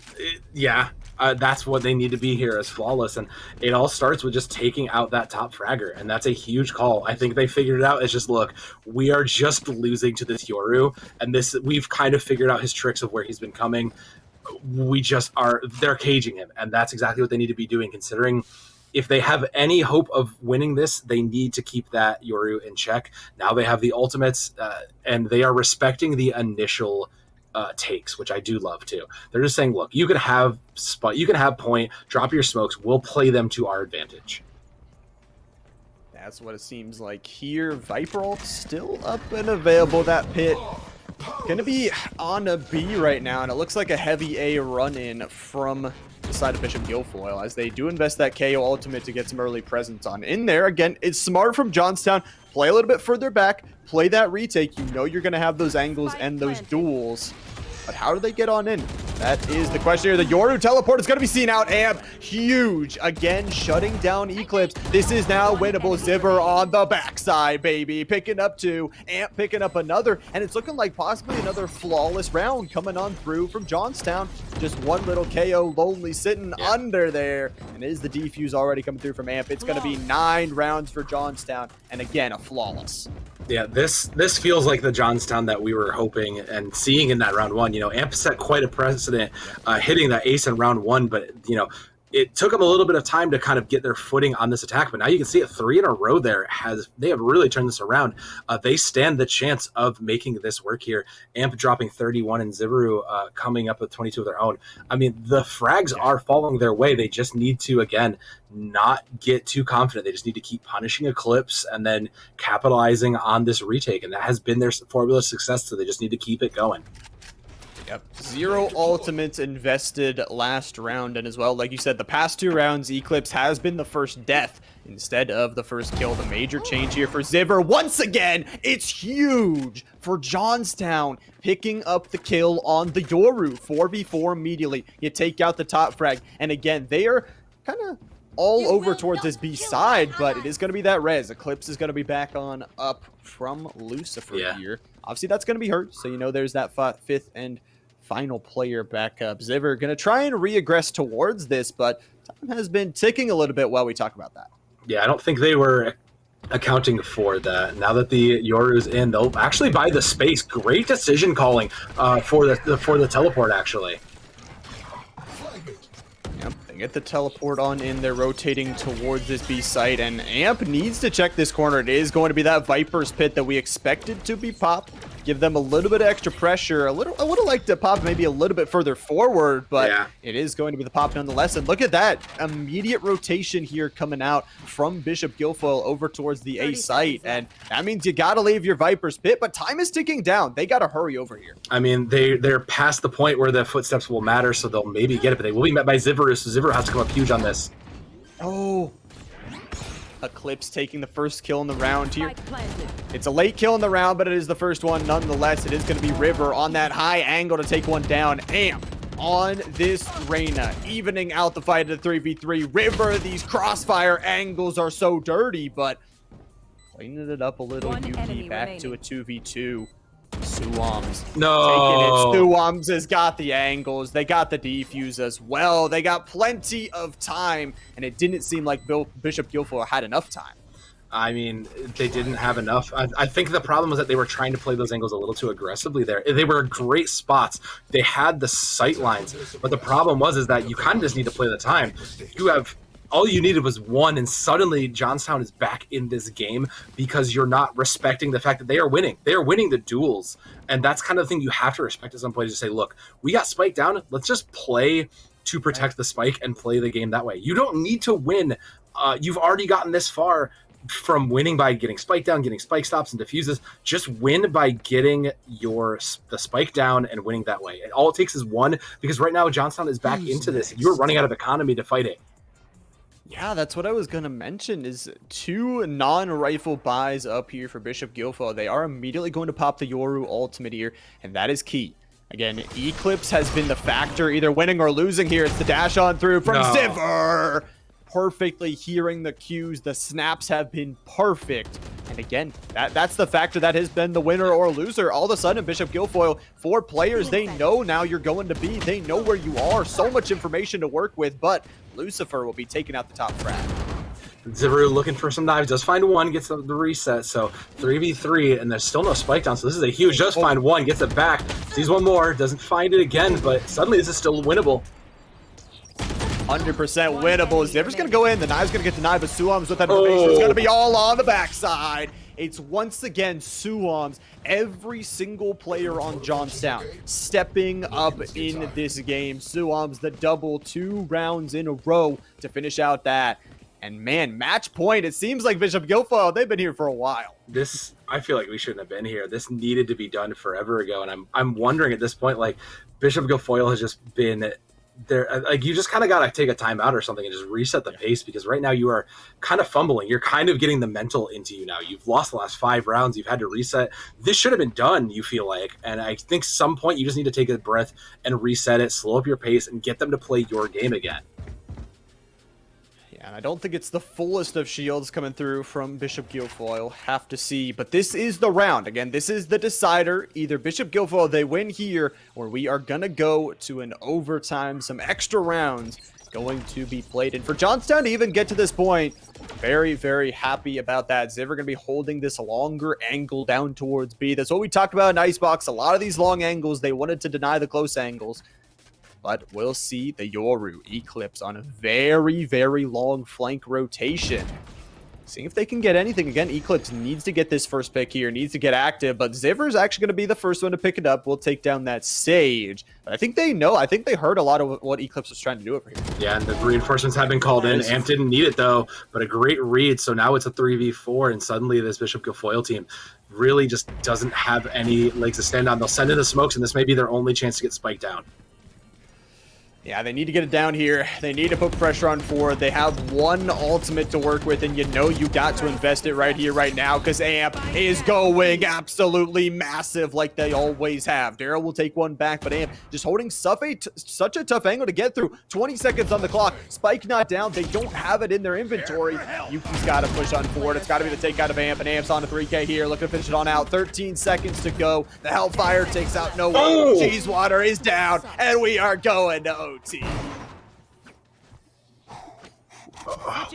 that's what they need to be here, is flawless. And it all starts with just taking out that top fragger. And that's a huge call. I think they figured it out. It's just, look, we are just losing to this Yoru. And we've kind of figured out his tricks of where he's been coming. They're caging him. And that's exactly what they need to be doing, considering if they have any hope of winning this, they need to keep that Yoru in check. Now they have the ultimates, and they are respecting the initial takes, which I do love too. They're just saying, look, you can have point, drop your smokes, we'll play them to our advantage. That's what it seems like here. Viper ult still up and available. That pit gonna be on a B right now, and it looks like a heavy A run in from the side of Bishop Guilfoyle as they do invest that KO ultimate to get some early presence on in there. Again, it's smart from Johnstown. Play a little bit further back, play that retake. You know you're going to have those angles and those duels. But how do they get on in? That is the question here. The Yoru teleport is going to be seen out. Amp, huge. Again, shutting down Eclipse. This is now winnable. Ziver on the backside, baby. Picking up 2. Amp picking up another. And it's looking like possibly another flawless round coming on through from Johnstown. Just one little KO lonely sitting under there. And is the defuse already coming through from Amp? It's going to be 9 rounds for Johnstown. And again, a flawless. Yeah, this feels like the Johnstown that we were hoping and seeing in that round 1. You know, Amp set quite a precedent hitting that ace in round 1, but, you know, it took them a little bit of time to kind of get their footing on this attack, but now you can see it 3 in a row there. They have really turned this around. They stand the chance of making this work here. Amp dropping 31 and Zivaru coming up with 22 of their own. I mean, the frags are falling their way. They just need to, again, not get too confident. They just need to keep punishing Eclipse and then capitalizing on this retake, and that has been their formula of success, so they just need to keep it going. Yep. 0 ultimates invested last round, and as well, like you said, the past 2 rounds, Eclipse has been the first death instead of the first kill. The major change here for Ziver. Once again, it's huge for Johnstown, picking up the kill on the Yoru. 4v4 immediately. You take out the top frag, and again, they are kind of all over towards this B side, but it is going to be that res. Eclipse is going to be back on up from Lucifer here. Obviously, that's going to be hurt, so you know there's that 5th and final player back up. Ziver going to try and re-aggress towards this, but time has been ticking a little bit while we talk about that. Yeah, I don't think they were accounting for that. Now that the Yoru's in, they'll actually buy the space. Great decision calling for the teleport, actually. Yep, they get the teleport on in. They're rotating towards this B site, and Amp needs to check this corner. It is going to be that Viper's Pit that we expected to be popped. Give them a little bit of extra pressure. I would have liked to pop maybe a little bit further forward, but it is going to be the pop nonetheless. And look at that immediate rotation here coming out from Bishop Guilfoyle over towards the A site. And that means you got to leave your Viper's Pit, but time is ticking down. They got to hurry over here. I mean, they're past the point where the footsteps will matter, so they'll maybe get it, but they will be met by Ziver, so Ziver has to come up huge on this. Oh. Eclipse taking the first kill in the round here. It's a late kill in the round, but it is the first one nonetheless. It is going to be River on that high angle to take one down. Amp on this Reyna, evening out the fight at the 3v3. River, these crossfire angles are so dirty, but cleaning it up a little. Yuki back to a 2v2. Suams. No. Taking it. Suams has got the angles. They got the defuse as well. They got plenty of time, and it didn't seem like Bishop Guilfoyle had enough time. I mean, they didn't have enough. I think the problem was that they were trying to play those angles a little too aggressively there. They were great spots. They had the sight lines, but the problem was that you kind of just need to play the time. All you needed was 1, and suddenly Johnstown is back in this game because you're not respecting the fact that they are winning. They are winning the duels, and that's kind of the thing you have to respect at some point, to say, look, we got spike down. Let's just play to protect the spike and play the game that way. You don't need to win. You've already gotten this far from winning by getting spike down, getting spike stops and diffuses. Just win by getting the spike down and winning that way. And all it takes is 1, because right now Johnstown is back into this. You're running out of economy to fight it. Yeah, that's what I was going to mention, is 2 non-rifle buys up here for Bishop Guilfoyle. They are immediately going to pop the Yoru ultimate here, and that is key. Again, Eclipse has been the factor, either winning or losing here. It's the dash on through from Ziver. Perfectly hearing the cues. The snaps have been perfect. And again, that's the factor that has been the winner or loser. All of a sudden, Bishop Guilfoyle, 4 players, they know now you're going to be. They know where you are. So much information to work with, but Lucifer will be taking out the top frag. Zivaru looking for some knives, does find 1, gets the reset, so 3v3, and there's still no spike down, so this is a huge, does find 1, gets it back, sees 1 more, doesn't find it again, but suddenly this is still winnable. 100% winnable. Ziver's going to go in. The knive's going to get denied, but Suams with that information is going to be all on the backside. It's once again Suams, every single player on Johnstown stepping up in this game. Suams, the double 2 rounds in a row to finish out that. And man, match point. It seems like Bishop Guilfoyle, they've been here for a while. I feel like we shouldn't have been here. This needed to be done forever ago. And I'm wondering at this point, like, Bishop Guilfoyle has just been there, like, you just kind of got to take a timeout or something and just reset the pace, because right now you are kind of fumbling. You're kind of getting the mental into you now. You've lost the last 5 rounds. You've had to reset. This should have been done, you feel like. And I think some point you just need to take a breath and reset it, slow up your pace, and get them to play your game again. And I don't think it's the fullest of shields coming through from Bishop Guilfoyle. Have to see. But this is the round. Again, this is the decider. Either Bishop Guilfoyle, they win here, or we are going to go to an overtime. Some extra rounds going to be played. And for Johnstown to even get to this point, very, very happy about that. Ziver going to be holding this longer angle down towards B. That's what we talked about in Icebox. A lot of these long angles, they wanted to deny the close angles. But we'll see the Yoru Eclipse on a very, very long flank rotation. Seeing if they can get anything. Again, Eclipse needs to get this first pick here, needs to get active, but Ziver's actually going to be the first one to pick it up. We'll take down that Sage. But I think they know. I think they heard a lot of what Eclipse was trying to do over here. Yeah, and the reinforcements have been called in. Amp didn't need it, though, but a great read. So now it's a 3v4, and suddenly this Bishop Guilfoyle team really just doesn't have any legs to stand on. They'll send in the smokes, and this may be their only chance to get spiked down. Yeah, they need to get it down here. They need to put pressure on forward. They have one ultimate to work with, and you know you got to invest it right here, right now, because Amp is going absolutely massive like they always have. Daryl will take one back, but Amp just holding such a tough angle to get through. 20 seconds on the clock. Spike not down. They don't have it in their inventory. Yuki's got to push on forward. It's got to be the take out of Amp, and Amp's on a 3K here. Looking to finish it on out. 13 seconds to go. The Hellfire takes out no one. Cheesewater is down, and we are going to OT.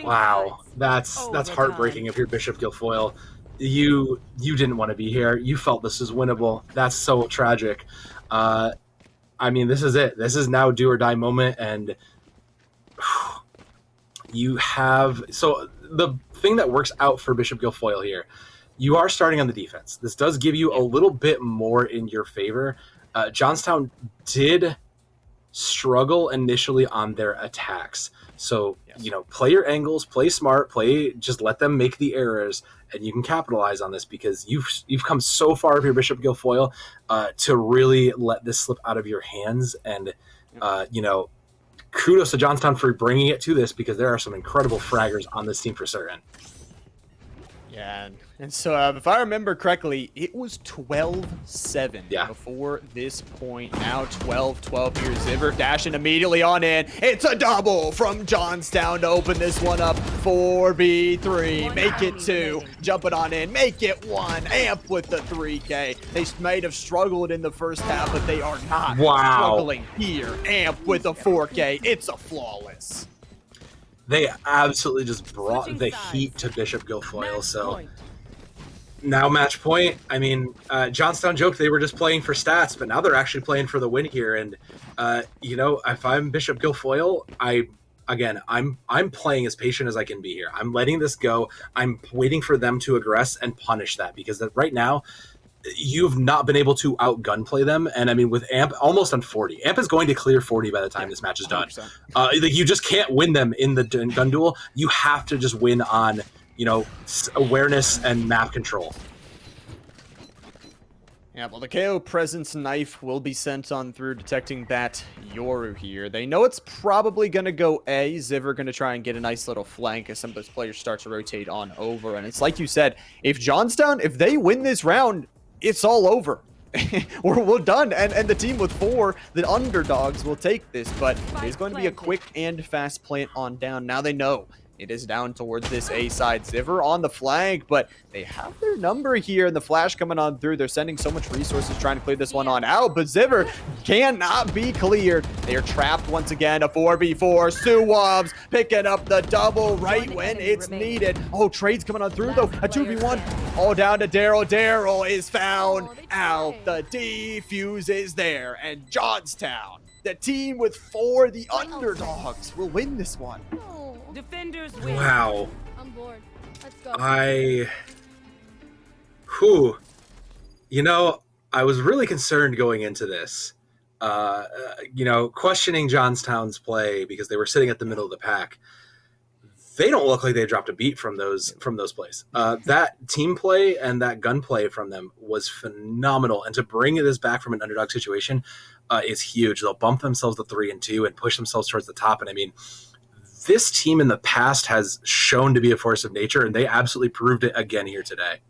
Wow, that's heartbreaking if you're Bishop Guilfoyle. You didn't want to be here. You felt this was winnable. That's so tragic. I mean, this is it. This is now do or die moment, and you have... So the thing that works out for Bishop Guilfoyle here, you are starting on the defense. This does give you a little bit more in your favor. Johnstown did struggle initially on their attacks. So, you know, play your angles, play smart, just let them make the errors, and you can capitalize on this, because you've come so far with your Bishop Guilfoyle to really let this slip out of your hands. And, you know, kudos to Johnstown for bringing it to this, because there are some incredible fraggers on this team for certain. Yeah, and so if I remember correctly, it was 12-7 before this point. Now 12-12 here. Ziver dashing immediately on in. It's a double from Johnstown to open this one up. 4v3. Make it 2. Jump it on in. Make it 1. Amp with the 3K. They might have struggled in the first half, but they are not struggling here. Amp with a 4K. It's a flawless. They absolutely just brought the heat to Bishop Guilfoyle. So now match point. I mean, Johnstown joked they were just playing for stats, but now they're actually playing for the win here. And you know, if I'm Bishop Guilfoyle, I'm playing as patient as I can be here. I'm letting this go. I'm waiting for them to aggress and punish that, because right now you've not been able to out gunplay them. And I mean, with Amp almost on 40, Amp is going to clear 40 by the time this match is done. You just can't win them in the gun duel. You have to just win on, you know, awareness and map control. Yeah, well, the KO Presence Knife will be sent on through, detecting that Yoru here. They know it's probably going to go A. Ziver going to try and get a nice little flank as some of those players start to rotate on over. And it's like you said, if Johnstown, if they win this round, it's all over. we're done. And the team with 4, the underdogs, will take this. But it's going to be a quick and fast plant on down. Now they know it is down towards this A side. Ziver on the flank, but they have their number here, and the flash coming on through. They're sending so much resources trying to clear this one on out, but Ziver cannot be cleared. They are trapped once again. A 4v4. Suwabs picking up the double right when it's needed. Oh, trades coming on through, though. A 2v1. All down to Daryl. Daryl is found out. The defuse is there, and Johnstown, the team with 4, the underdogs, will win this one. Defenders win. Wow. I'm bored. Let's go. You know, I was really concerned going into this, you know, questioning Johnstown's play because they were sitting at the middle of the pack. they don't look like they dropped a beat from those plays. That team play and that gun play from them was phenomenal. And to bring this back from an underdog situation is huge. They'll bump themselves to 3-2 and push themselves towards the top. And I mean, this team in the past has shown to be a force of nature, and they absolutely proved it again here today.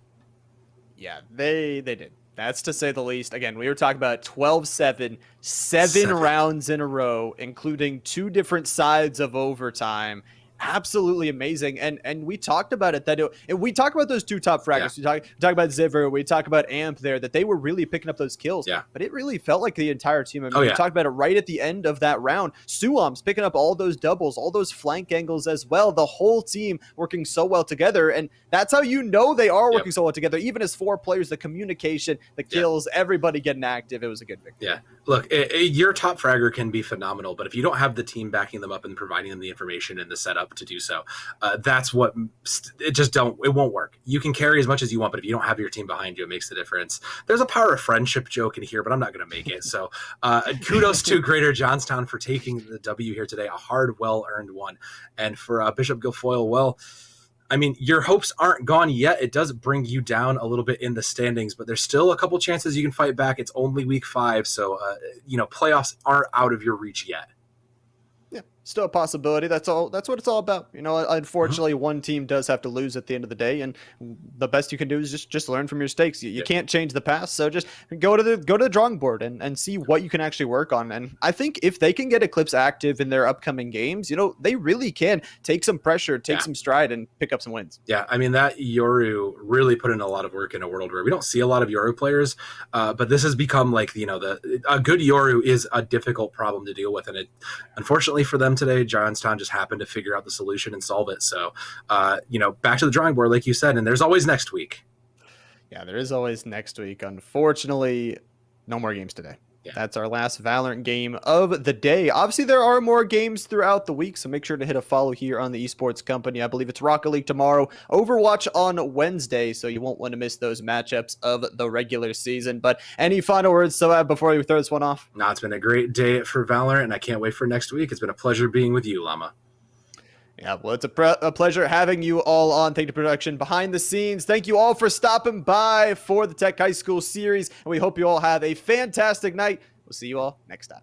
Yeah, they did. That's to say the least. Again, we were talking about 12-7, seven rounds in a row, including 2 different sides of overtime. Absolutely amazing. And we talked about it, we talked about those 2 top fraggers. Yeah. We talk about Ziver, we talk about Amp there, that they were really picking up those kills. Yeah. But it really felt like the entire team. I mean, we talked about it right at the end of that round. Suam's picking up all those doubles, all those flank angles as well. The whole team working so well together. And that's how you know they are working so well together. Even as 4 players, the communication, the kills, everybody getting active. It was a good victory. Yeah. Look, your top fragger can be phenomenal, but if you don't have the team backing them up and providing them the information and the setup to do so, that's what it won't work. You can carry as much as you want, but if you don't have your team behind you, it makes the difference. There's a power of friendship joke in here, but I'm not going to make it. So kudos to Greater Johnstown for taking the W here today, a hard, well-earned one. And for Bishop Guilfoyle, well, I mean, your hopes aren't gone yet. It does bring you down a little bit in the standings, but there's still a couple chances you can fight back. It's only week 5, so playoffs aren't out of your reach yet. Yeah, still a possibility. That's what it's all about. Unfortunately, one team does have to lose at the end of the day, and the best you can do is just learn from your mistakes. You can't change the past, so just go to the drawing board and see what you can actually work on. And I think if they can get Eclipse active in their upcoming games, they really can take some pressure, take some stride, and pick up some wins. Yeah, I mean, that Yoru really put in a lot of work in a world where we don't see a lot of Yoru players, but this has become like, a good Yoru is a difficult problem to deal with, and it, unfortunately for them today, Johnstown just happened to figure out the solution and solve it. So, back to the drawing board, like you said, and there's always next week. Yeah, there is always next week. Unfortunately, no more games today. Yeah. That's our last Valorant game of the day. Obviously, there are more games throughout the week, so make sure to hit a follow here on the Esports Company. I believe it's Rocket League tomorrow, Overwatch on Wednesday, so you won't want to miss those matchups of the regular season. But any final words, Soab, before we throw this one off? No, it's been a great day for Valorant, and I can't wait for next week. It's been a pleasure being with you, Llama. Yeah, well, it's a pleasure having you all on Take the Production behind the scenes. Thank you all for stopping by for the Tech High School series, and we hope you all have a fantastic night. We'll see you all next time.